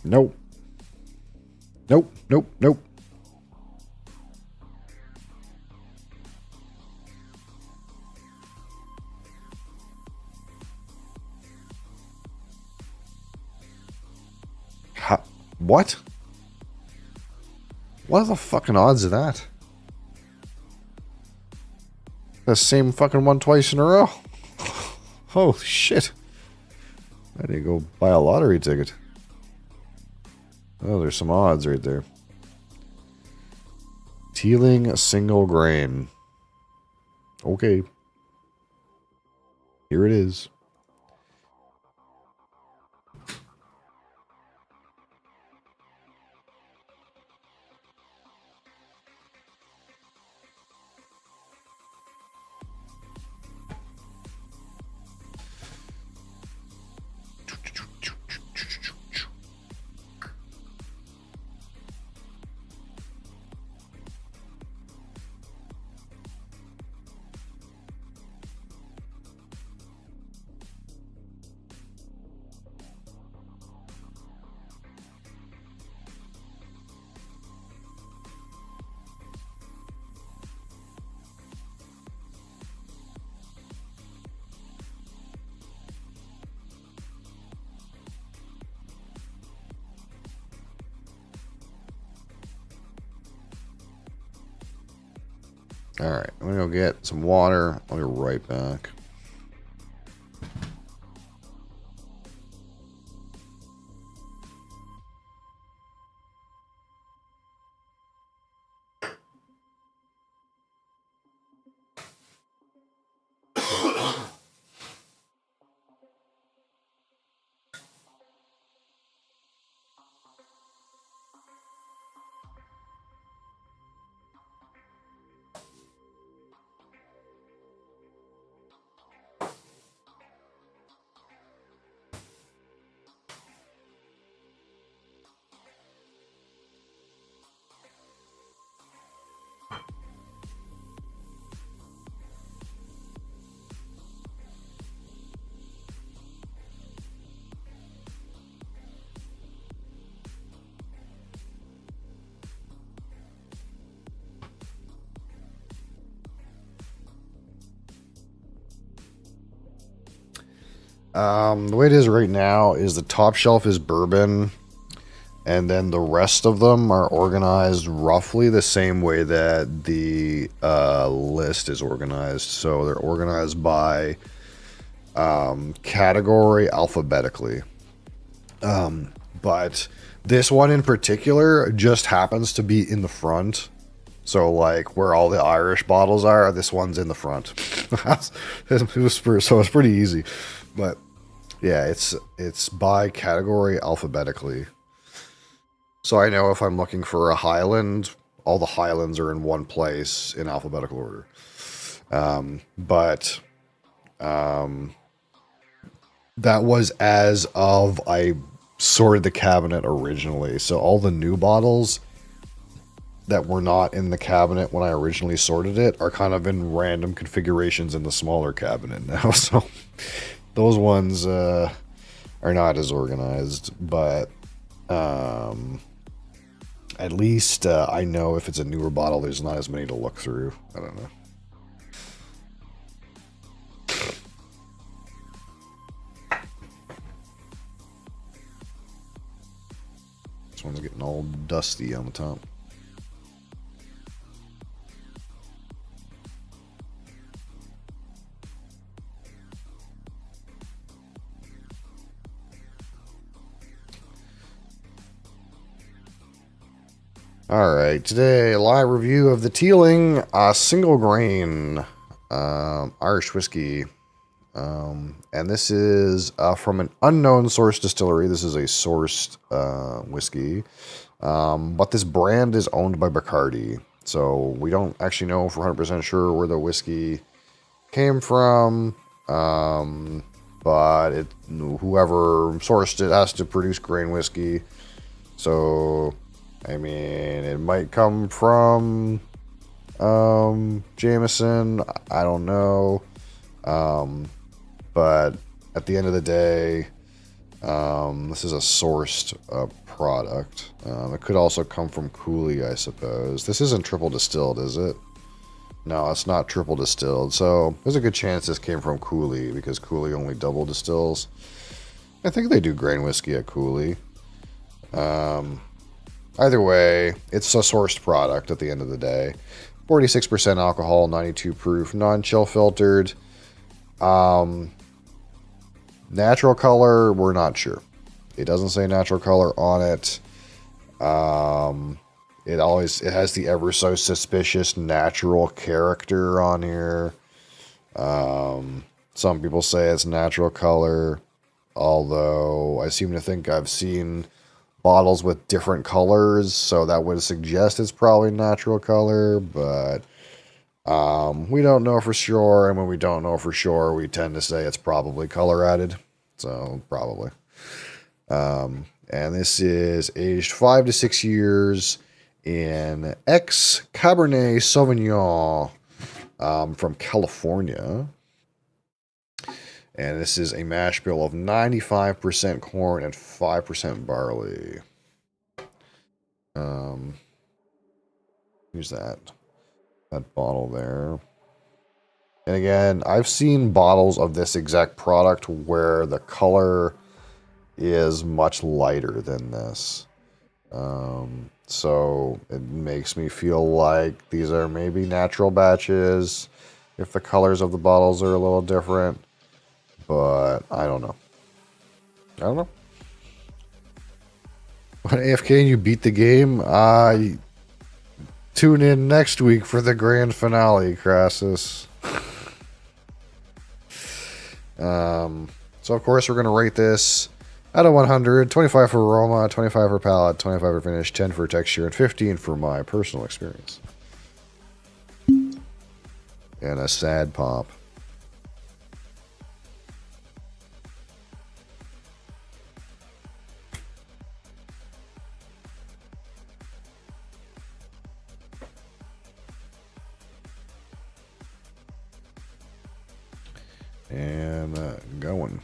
Nope. Nope, nope, nope. What? What are the fucking odds of that? The same fucking one twice in a row. Oh shit. I need to go buy a lottery ticket. Oh, there's some odds right there. Teeling a single grain. Okay. Here it is. Alright, I'm gonna go get some water. I'll be right back. The way it is right now is the top shelf is bourbon, and then the rest of them are organized roughly the same way that the list is organized. So they're organized by category alphabetically. But this one in particular just happens to be in the front. So like where all the Irish bottles are, this one's in the front. So it's pretty easy. But yeah, it's by category alphabetically. So I know if I'm looking for a Highland, all the Highlands are in one place in alphabetical order. But that was as of I sorted the cabinet originally. So all the new bottles that were not in the cabinet when I originally sorted it are kind of in random configurations in the smaller cabinet now. So those ones are not as organized, but at least I know if it's a newer bottle, there's not as many to look through. I don't know. This one's getting all dusty on the top. Alright, today, a live review of the Teeling single grain Irish whiskey. And this is from an unknown source distillery. This is a sourced whiskey. But this brand is owned by Bacardi. So we don't actually know for 100% sure where the whiskey came from. But whoever sourced it has to produce grain whiskey. So, I mean, it might come from Jameson. I don't know. But at the end of the day, this is a sourced product. It could also come from Cooley, I suppose. This isn't triple distilled, is it? No, it's not triple distilled. So there's a good chance this came from Cooley because Cooley only double distills. I think they do grain whiskey at Cooley. Either way, it's a sourced product at the end of the day. 46% alcohol, 92 proof, non-chill filtered. Natural color, we're not sure. It doesn't say natural color on it. It has the ever so suspicious natural character on here. Some people say it's natural color, although I seem to think I've seen bottles with different colors, so that would suggest it's probably natural color, but we don't know for sure, and when we don't know for sure, we tend to say it's probably color added. So, probably. And this is aged 5 to 6 years in Cabernet Sauvignon from California. And this is a mash bill of 95% corn and 5% barley. Use that bottle there. And again, I've seen bottles of this exact product where the color is much lighter than this. So it makes me feel like these are maybe natural batches if the colors of the bottles are a little different. But I don't know. When AFK and you beat the game, tune in next week for the grand finale, Crassus. So of course we're going to rate this out of 100, 25 for aroma, 25 for palate, 25 for finish, 10 for texture, and 15 for my personal experience. And a sad pop. And going.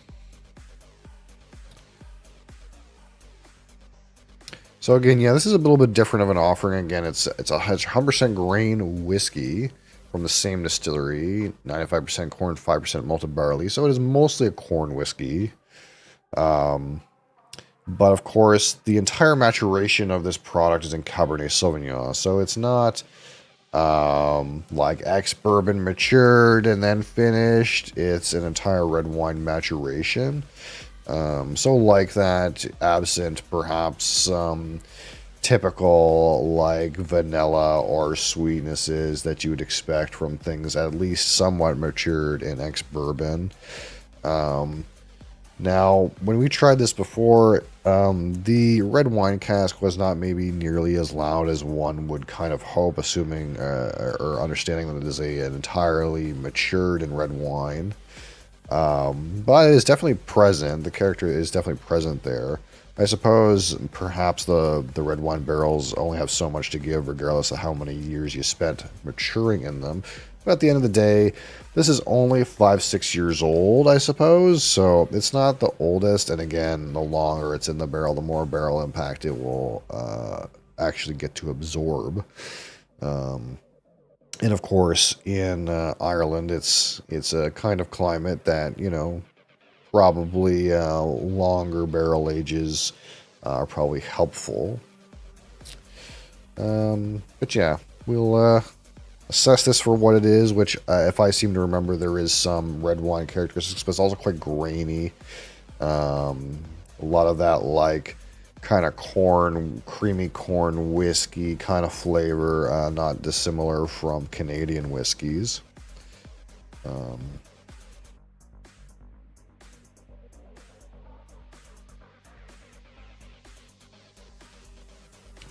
So again, yeah, this is a little bit different of an offering. Again, it's a 100% grain whiskey, from the same distillery, 95% corn, 5% malted barley. So it is mostly a corn whiskey. But of course, the entire maturation of this product is in Cabernet Sauvignon. So it's not like ex-bourbon matured and then finished. It's an entire red wine maturation. So like that, absent perhaps some typical like vanilla or sweetnesses that you would expect from things at least somewhat matured in ex-bourbon. Now, when we tried this before, the red wine cask was not maybe nearly as loud as one would kind of hope, assuming or understanding that it is an entirely matured in red wine. But it is definitely present. The character is definitely present there. I suppose perhaps the red wine barrels only have so much to give, regardless of how many years you spent maturing in them. But at the end of the day, this is only 5-6 years old, I suppose. So it's not the oldest. And again, the longer it's in the barrel, the more barrel impact it will actually get to absorb. And of course, in Ireland, it's a kind of climate that, you know, probably longer barrel ages are probably helpful. But yeah, we'll assess this for what it is, which if I seem to remember, there is some red wine characteristics, but it's also quite grainy. A lot of that like kind of corn, creamy corn whiskey kind of flavor, not dissimilar from Canadian whiskeys.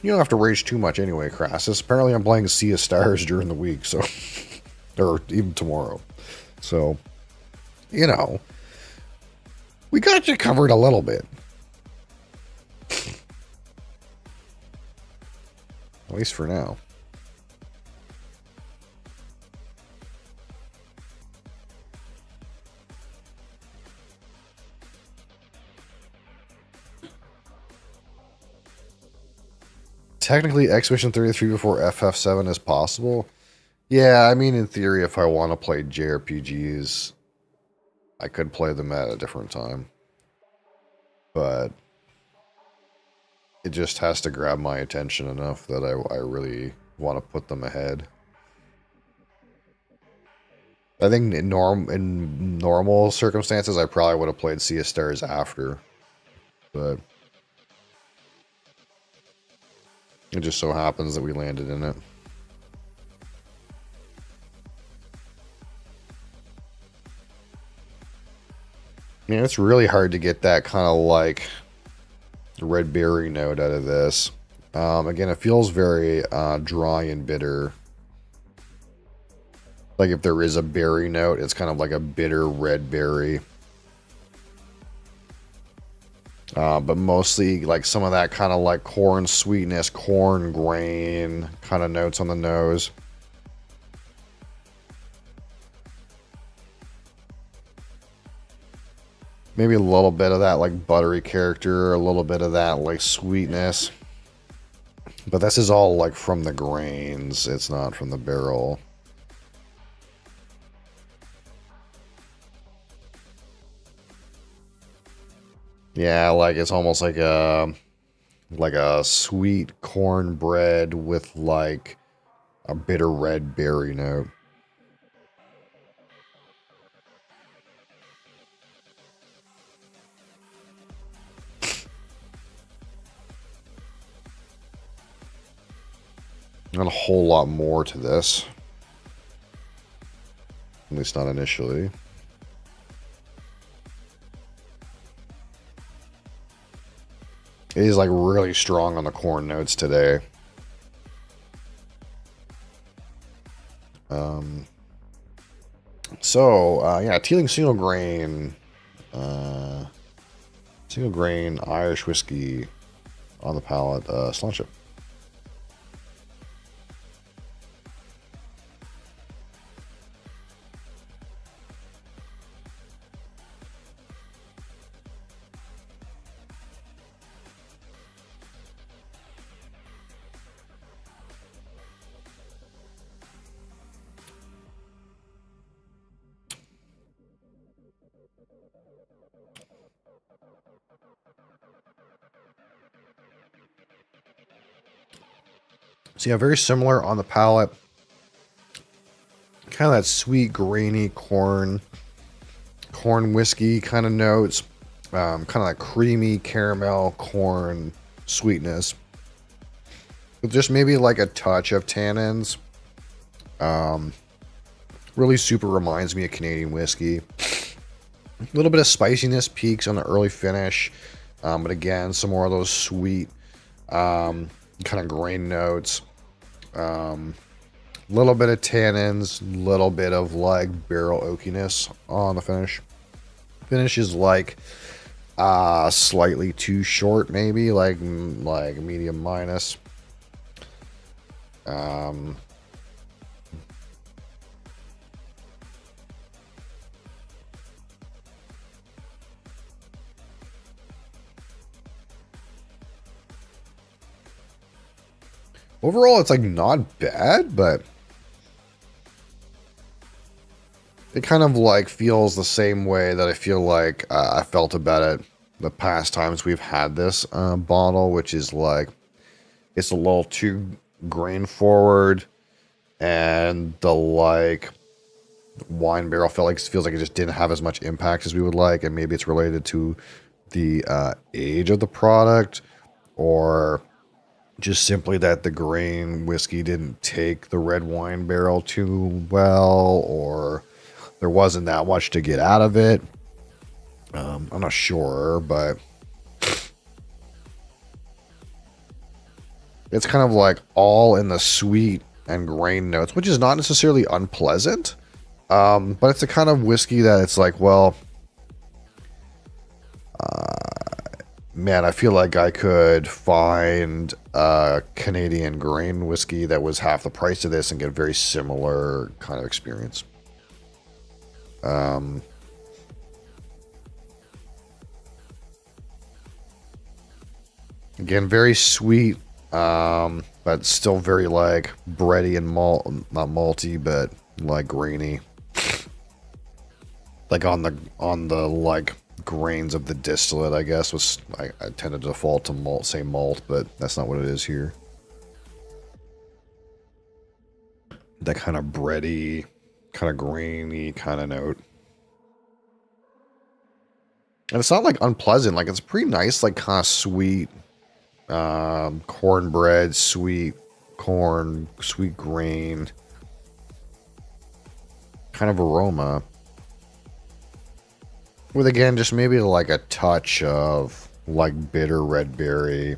You don't have to rage too much anyway, Crassus. Apparently I'm playing Sea of Stars during the week, so... or even tomorrow. So, you know, we got you covered a little bit. At least for now. Technically, Expedition 33 before FF7 is possible. Yeah, I mean, in theory, if I want to play JRPGs, I could play them at a different time. But it just has to grab my attention enough that I really want to put them ahead. I think in normal circumstances, I probably would have played Sea of Stars after. But it just so happens that we landed in it. I mean, it's really hard to get that kind of like red berry note out of this. Again, it feels very dry and bitter. Like if there is a berry note, it's kind of like a bitter red berry. But mostly like some of that kind of like corn sweetness, corn grain kind of notes on the nose. Maybe a little bit of that like buttery character, a little bit of that like sweetness. But this is all like from the grains. It's not from the barrel. Yeah, like it's almost like a sweet cornbread with like a bitter red berry note. Not a whole lot more to this. At least not initially. It is like really strong on the corn notes today. Yeah, Teeling single grain Irish whiskey on the palate, Sláinte. So yeah, very similar on the palate. Kind of that sweet, grainy corn whiskey kind of notes. Kind of like creamy caramel corn sweetness. With just maybe like a touch of tannins. Really super reminds me of Canadian whiskey. A little bit of spiciness peaks on the early finish. But again, some more of those sweet kind of grain notes. Little bit of tannins, little bit of like barrel oakiness on the finish. Finish is like slightly too short, maybe like medium minus. Overall, it's like not bad, but it kind of like feels the same way that I feel like I felt about it the past times we've had this bottle, which is like it's a little too grain forward, and the like wine barrel feels like it just didn't have as much impact as we would like, and maybe it's related to the age of the product, or just simply that the grain whiskey didn't take the red wine barrel too well, or there wasn't that much to get out of it. I'm not sure, but it's kind of like all in the sweet and grain notes, which is not necessarily unpleasant. But it's the kind of whiskey that it's like, well, man, I feel like I could find a Canadian grain whiskey that was half the price of this and get a very similar kind of experience. Again, very sweet, but still very like bready and not malty, but like grainy. Like on the like grains of the distillate, I guess was I tend to default to malt, but that's not what it is here. That kind of bready, kind of grainy kind of note. And it's not like unpleasant, like it's pretty nice, like kind of sweet cornbread, sweet corn, sweet grain kind of aroma. With again, just maybe like a touch of like bitter red berry.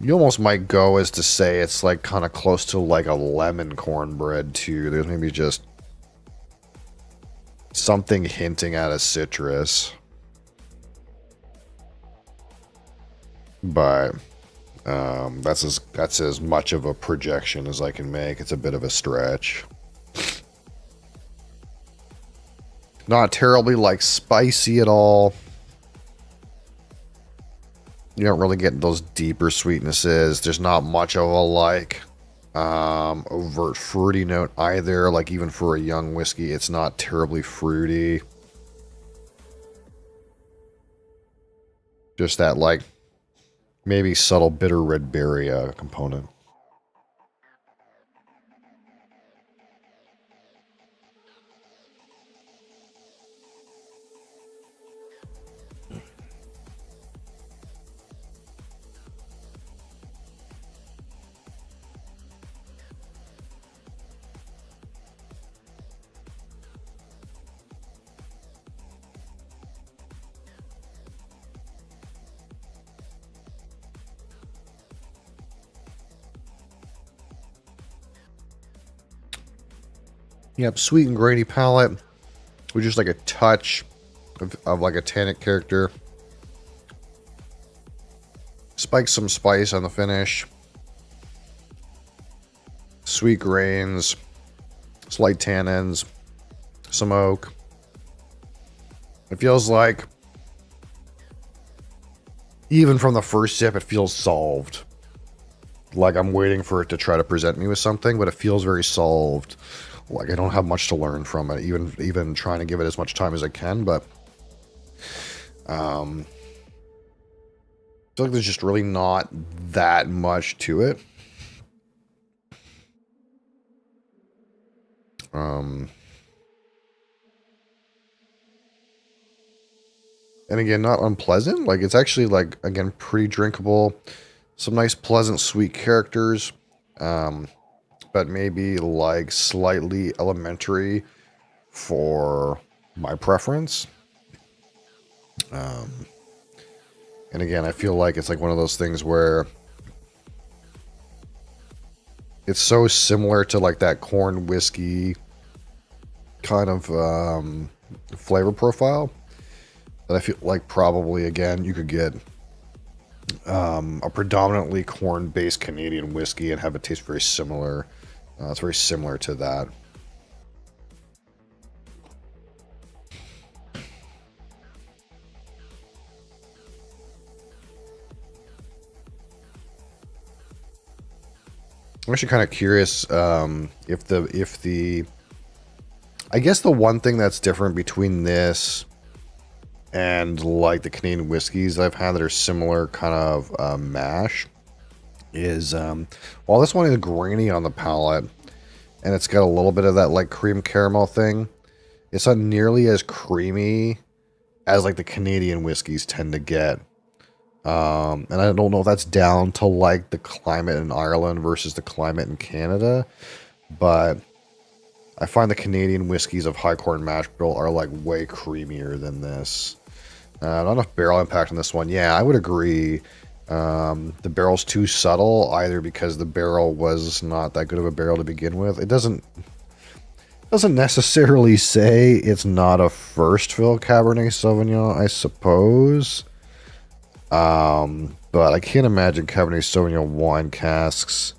You almost might go as to say it's like kind of close to like a lemon cornbread too. There's maybe just something hinting at a citrus. But that's as much of a projection as I can make. It's a bit of a stretch. Not terribly like spicy at all. You don't really get those deeper sweetnesses. There's not much of a like overt fruity note either. Like even for a young whiskey, it's not terribly fruity. Just that like maybe subtle bitter red berry component. Yep, sweet and grainy palate with just like a touch of like a tannic character. Spike some spice on the finish. Sweet grains, slight tannins, some oak. It feels like, even from the first sip, it feels solved. Like I'm waiting for it to try to present me with something, but it feels very solved. Like I don't have much to learn from it, even trying to give it as much time as I can, but feel like there's just really not that much to it. And again, not unpleasant. Like, it's actually, like, again, pretty drinkable. Some nice, pleasant, sweet characters. But maybe, like, slightly elementary for my preference. And again, I feel like it's like one of those things where it's so similar to, like, that corn whiskey kind of flavor profile that I feel like probably, again, you could get a predominantly corn-based Canadian whiskey and have it taste very similar. It's very similar to that. I'm actually kind of curious if the I guess the one thing that's different between this and like the Canadian whiskeys I've had that are similar kind of mash is while this one is grainy on the palate and it's got a little bit of that like cream caramel thing, it's not nearly as creamy as like the Canadian whiskeys tend to get. And I don't know if that's down to like the climate in Ireland versus the climate in Canada, but I find the Canadian whiskeys of high corn mash bill are like way creamier than this. Not enough barrel impact on this one. Yeah, I would agree. The barrel's too subtle, either because the barrel was not that good of a barrel to begin with. It doesn't necessarily say it's not a first fill Cabernet Sauvignon, I suppose. But I can't imagine Cabernet Sauvignon wine casks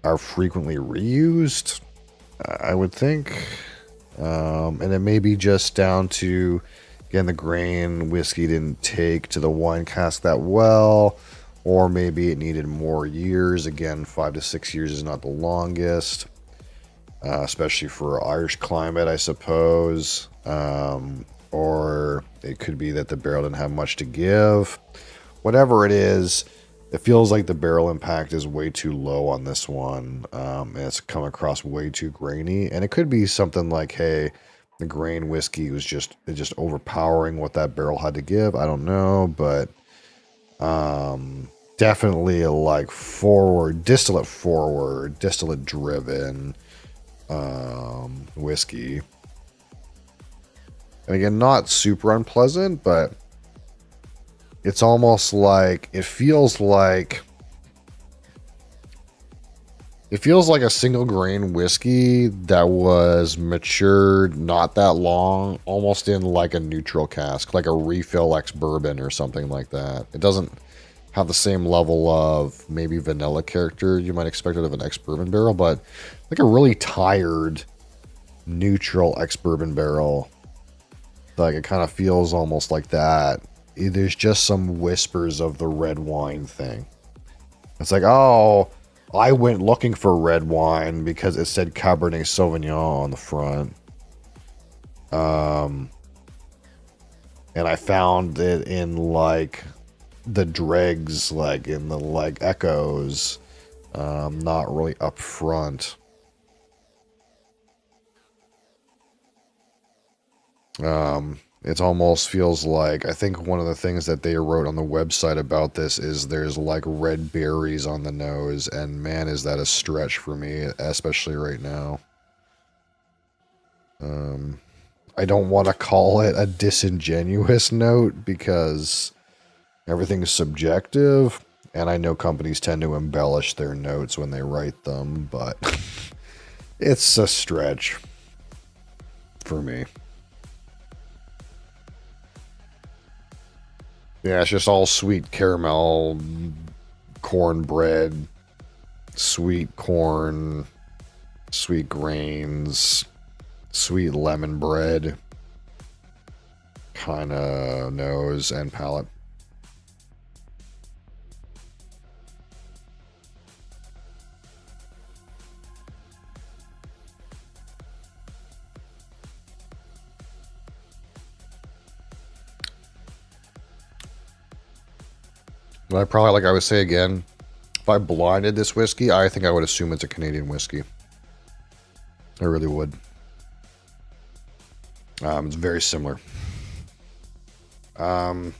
are frequently reused, I would think. And it may be just down to, again, the grain whiskey didn't take to the wine cask that well, or maybe it needed more years. Again, 5 to 6 years is not the longest, especially for Irish climate, I suppose. Or it could be that the barrel didn't have much to give. Whatever it is, it feels like the barrel impact is way too low on this one. And it's come across way too grainy. And it could be something like, hey, the grain whiskey was just overpowering what that barrel had to give. I don't know, but definitely a like distillate driven whiskey. And again, not super unpleasant, but it's almost like it feels like a single grain whiskey that was matured not that long, almost in like a neutral cask, like a refill ex bourbon or something like that. It doesn't have the same level of maybe vanilla character you might expect out of an ex bourbon barrel, but like a really tired neutral ex bourbon barrel. Like, it kind of feels almost like that. There's just some whispers of the red wine thing. It's like, oh, I went looking for red wine because it said Cabernet Sauvignon on the front. And I found it in, like, the dregs, like, in the, like, echoes. Not really up front. It almost feels like, I think one of the things that they wrote on the website about this is there's like red berries on the nose, and man, is that a stretch for me, especially right now. I don't want to call it a disingenuous note because everything's subjective, and I know companies tend to embellish their notes when they write them, but it's a stretch for me. Yeah, it's just all sweet caramel, cornbread, sweet corn, sweet grains, sweet lemon bread kind of nose and palate. But I probably, like I would say again, if I blinded this whiskey, I think I would assume it's a Canadian whiskey. I really would. It's very similar. All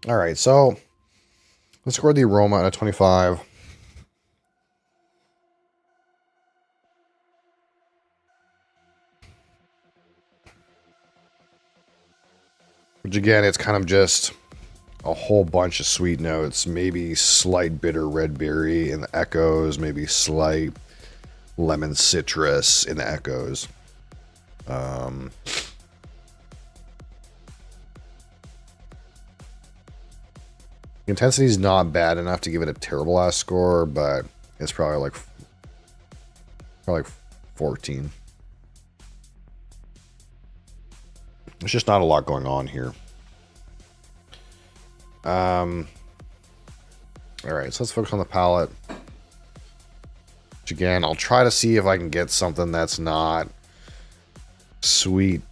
right, so let's score the aroma at a 25. Which again, it's kind of just a whole bunch of sweet notes, maybe slight bitter red berry in the echoes, maybe slight lemon citrus in the echoes. The intensity is not bad enough to give it a terrible ass score, but it's probably like 14. There's just not a lot going on here. All right, so let's focus on the palate. Which again, I'll try to see if I can get something that's not sweet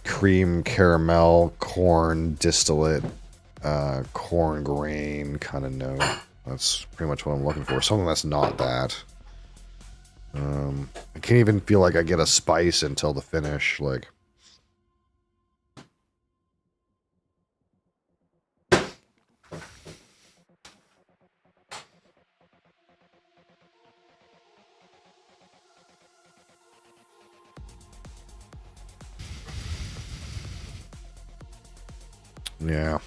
cream, caramel, corn, distillate, corn grain kind of note. That's pretty much what I'm looking for. Something that's not that. I can't even feel like I get a spice until the finish. Like, yeah.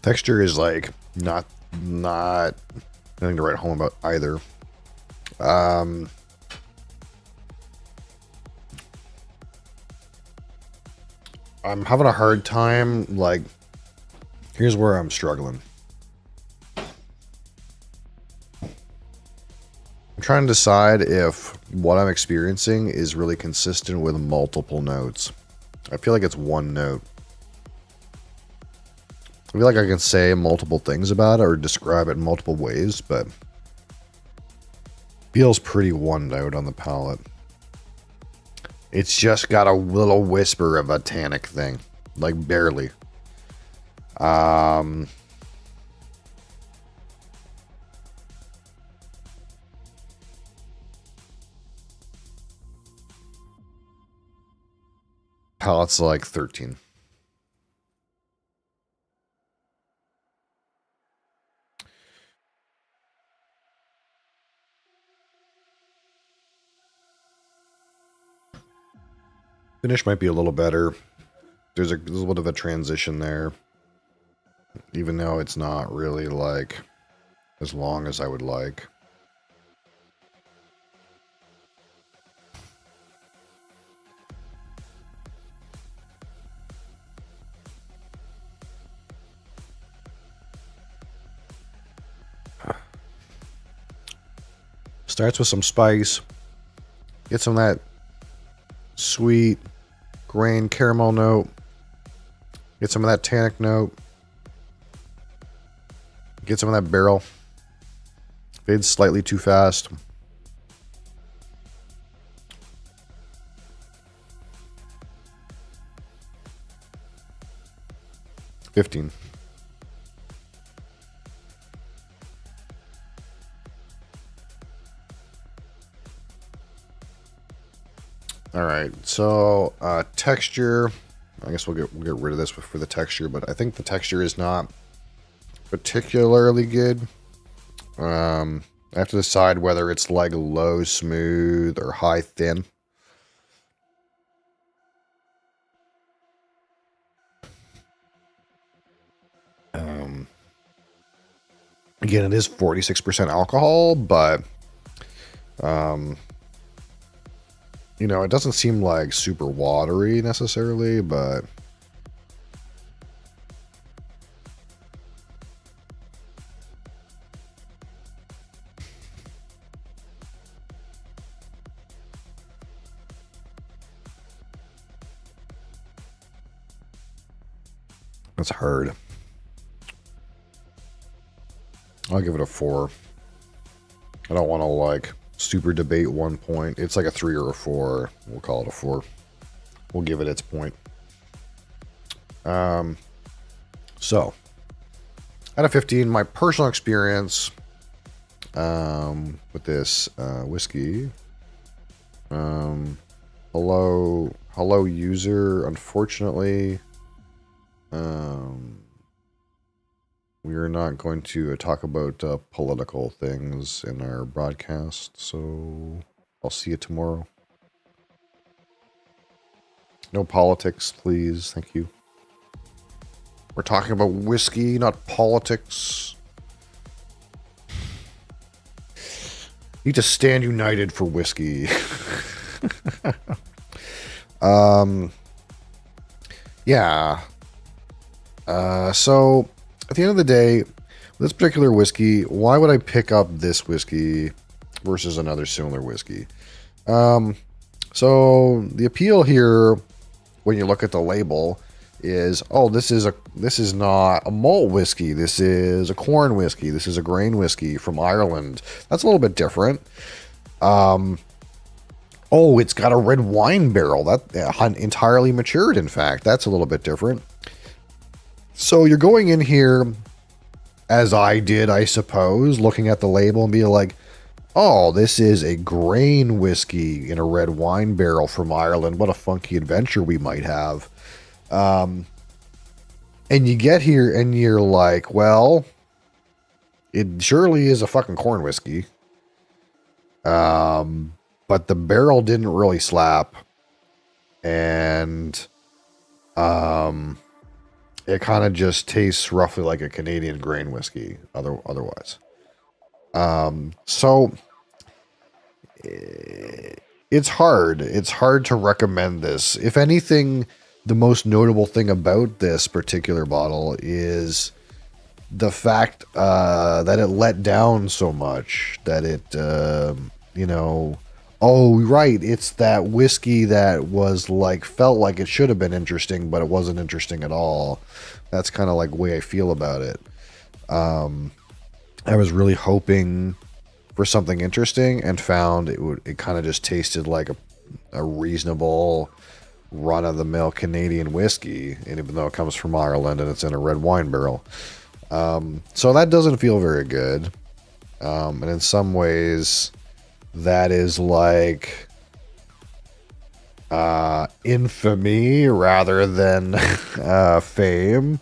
Texture is like not anything to write home about either. I'm having a hard time, like, here's where I'm struggling. I'm trying to decide if what I'm experiencing is really consistent with multiple notes. I feel like it's one note. I feel like I can say multiple things about it or describe it in multiple ways, but feels pretty one note on the palate. It's just got a little whisper of a tannic thing, like barely. Palate's like 13. Finish might be a little better. There's a little bit of a transition there. Even though it's not really like as long as I would like. Starts with some spice. Get some of that sweet grain caramel note. Get some of that tannic note. Get some of that barrel. Fades slightly too fast. $15. All right, so texture. I guess we'll get rid of this for the texture, but I think the texture is not particularly good. I have to decide whether it's like low smooth or high thin. Again, it is 46% alcohol, but you know, it doesn't seem like super watery necessarily, but it's hard. I'll give it a 4. I don't want to like super debate one point. It's like a 3 or a 4. We'll call it a 4. We'll give it its point. So Out of 15, my personal experience with this whiskey. Hello user. Unfortunately, we are not going to talk about political things in our broadcast, so I'll see you tomorrow. No politics, please. Thank you. We're talking about whiskey, not politics. Need to stand united for whiskey. Yeah. So, at the end of the day, this particular whiskey, why would I pick up this whiskey versus another similar whiskey? So, the appeal here, when you look at the label, is, oh, this is not a malt whiskey. This is a corn whiskey. This is a grain whiskey from Ireland. That's a little bit different. Oh, it's got a red wine barrel. That entirely matured, in fact. That's a little bit different. So you're going in here, as I did, I suppose, looking at the label and being like, oh, this is a grain whiskey in a red wine barrel from Ireland. What a funky adventure we might have. And you get here and you're like, well, it surely is a fucking corn whiskey. But the barrel didn't really slap. And it kind of just tastes roughly like a Canadian grain whiskey otherwise. So it's hard. It's hard to recommend this. If anything, the most notable thing about this particular bottle is the fact that it let down so much that it, oh, right, it's that whiskey that was like, felt like it should have been interesting, but it wasn't interesting at all. That's kind of like the way I feel about it. I was really hoping for something interesting and found it kind of just tasted like a reasonable run-of-the-mill Canadian whiskey, and even though it comes from Ireland and it's in a red wine barrel. So that doesn't feel very good. And in some ways, that is like infamy rather than fame.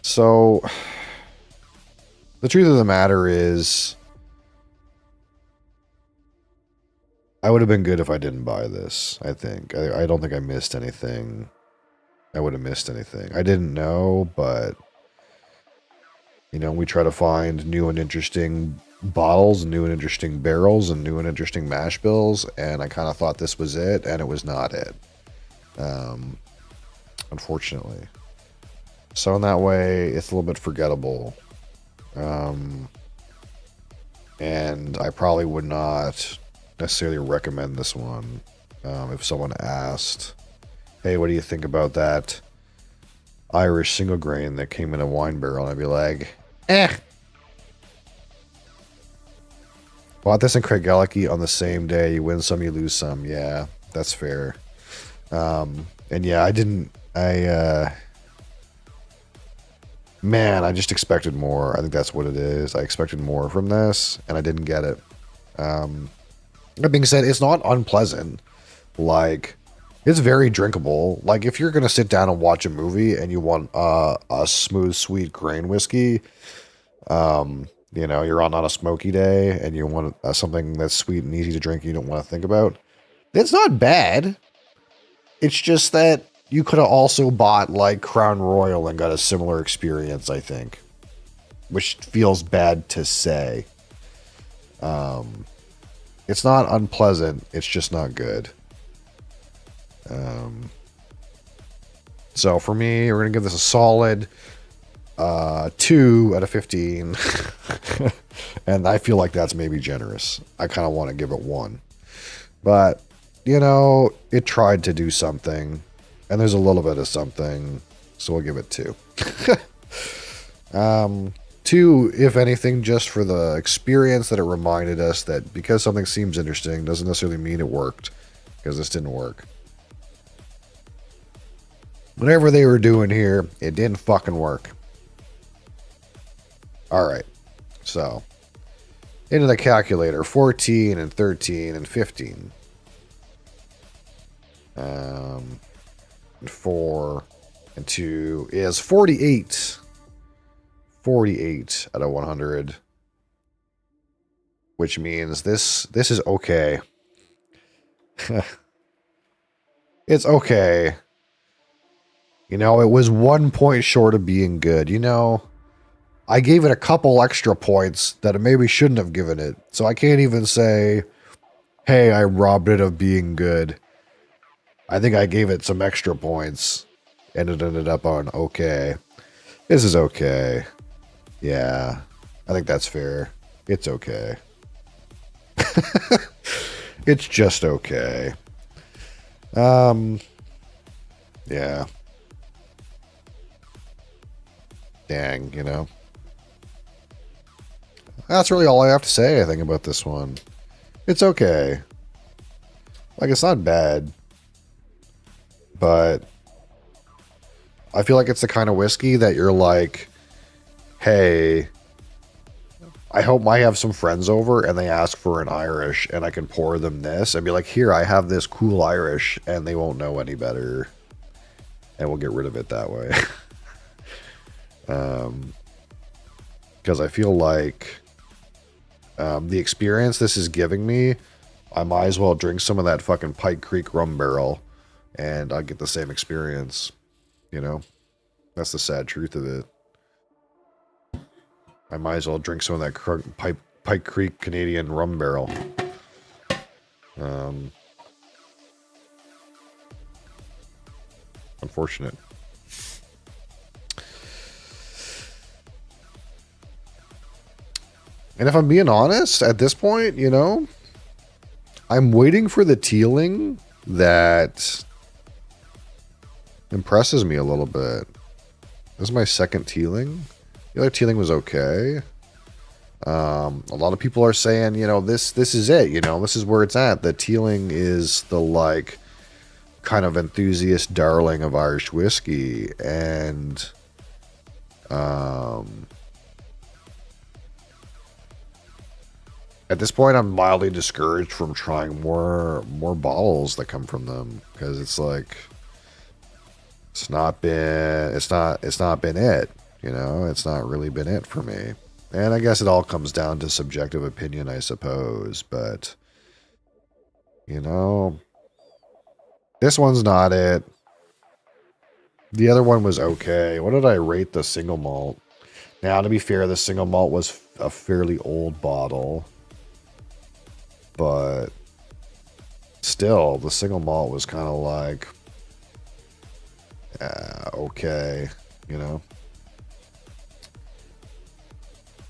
So the truth of the matter is, I would have been good if I didn't buy this, I think. I don't think I missed anything. I would have missed anything. I didn't know, but, we try to find new and interesting bottles, new and interesting barrels, and new and interesting mash bills, and I kind of thought this was it, and it was not it. Unfortunately. So in that way, it's a little bit forgettable. And I probably would not necessarily recommend this one. If someone asked, hey, what do you think about that Irish single grain that came in a wine barrel? And I'd be like, Bought this in Craigellachie on the same day. You win some, you lose some. Yeah, that's fair. And yeah, man, I just expected more. I think that's what it is. I expected more from this, and I didn't get it. That being said, it's not unpleasant. Like, it's very drinkable. Like, if you're going to sit down and watch a movie and you want a smooth, sweet grain whiskey, you're on a smoky day and you want something that's sweet and easy to drink and you don't want to think about, it's not bad. It's just that you could have also bought, like, Crown Royal and got a similar experience, I think. Which feels bad to say. It's not unpleasant. It's just not good. So for me, we're going to give this a solid 2 out of 15. And I feel like that's maybe generous. I kind of want to give it 1. But, it tried to do something. And there's a little bit of something. So we'll give it 2. 2, if anything, just for the experience that it reminded us that because something seems interesting doesn't necessarily mean it worked. Because this didn't work. Whatever they were doing here, it didn't fucking work. All right. So, into the calculator. 14 and 13 and 15. And 4 and 2 is 48. 48 out of 100. Which means this is okay. It's okay. You know, it was 1 point short of being good. You know, I gave it a couple extra points that I maybe shouldn't have given it. So I can't even say, hey, I robbed it of being good. I think I gave it some extra points. And it ended up on okay. This is okay. Yeah, I think that's fair. It's okay. It's just okay. Yeah. Dang, you know. That's really all I have to say, I think, about this one. It's okay. Like, it's not bad. But I feel like it's the kind of whiskey that you're like, hey, I hope I have some friends over and they ask for an Irish and I can pour them this and be like, here, I have this cool Irish, and they won't know any better. And we'll get rid of it that way. Because I feel like the experience this is giving me, I might as well drink some of that fucking Pike Creek rum barrel and I'll get the same experience. You know? That's the sad truth of it. I might as well drink some of that Pike Creek Canadian rum barrel. Unfortunate. And if I'm being honest, at this point, you know, I'm waiting for the tealing that impresses me a little bit. This is my second tealing. The other tealing was okay. A lot of people are saying, you know, this is it, you know, this is where it's at. The tealing is the, like, kind of enthusiast darling of Irish whiskey. And, at this point, I'm mildly discouraged from trying more bottles that come from them, because it's like, it's not been it, you know, it's not really been it for me. And I guess it all comes down to subjective opinion, I suppose, but, you know, this one's not it. The other one was okay. What did I rate the single malt? Now, to be fair, the single malt was a fairly old bottle, but still, the single malt was kind of like, okay, you know.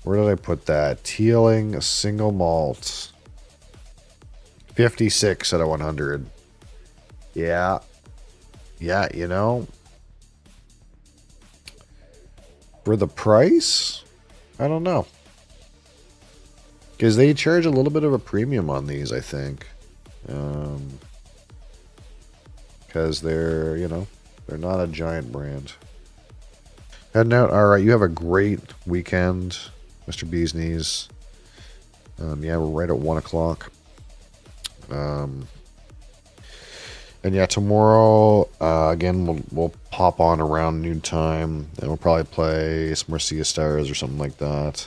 Where did I put that? Tealing, a single malt. 56 out of 100. Yeah. Yeah, you know. For the price? I don't know. Because they charge a little bit of a premium on these, I think. Because they're, you know, they're not a giant brand. Heading out. All right, you have a great weekend, Mr. Bee's Knees. Yeah, we're right at 1 o'clock. And yeah, tomorrow, again, we'll pop on around noontime, and we'll probably play some more Sea of Stars or something like that.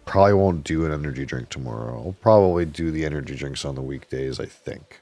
Probably won't do an energy drink tomorrow. I'll probably do the energy drinks on the weekdays, I think.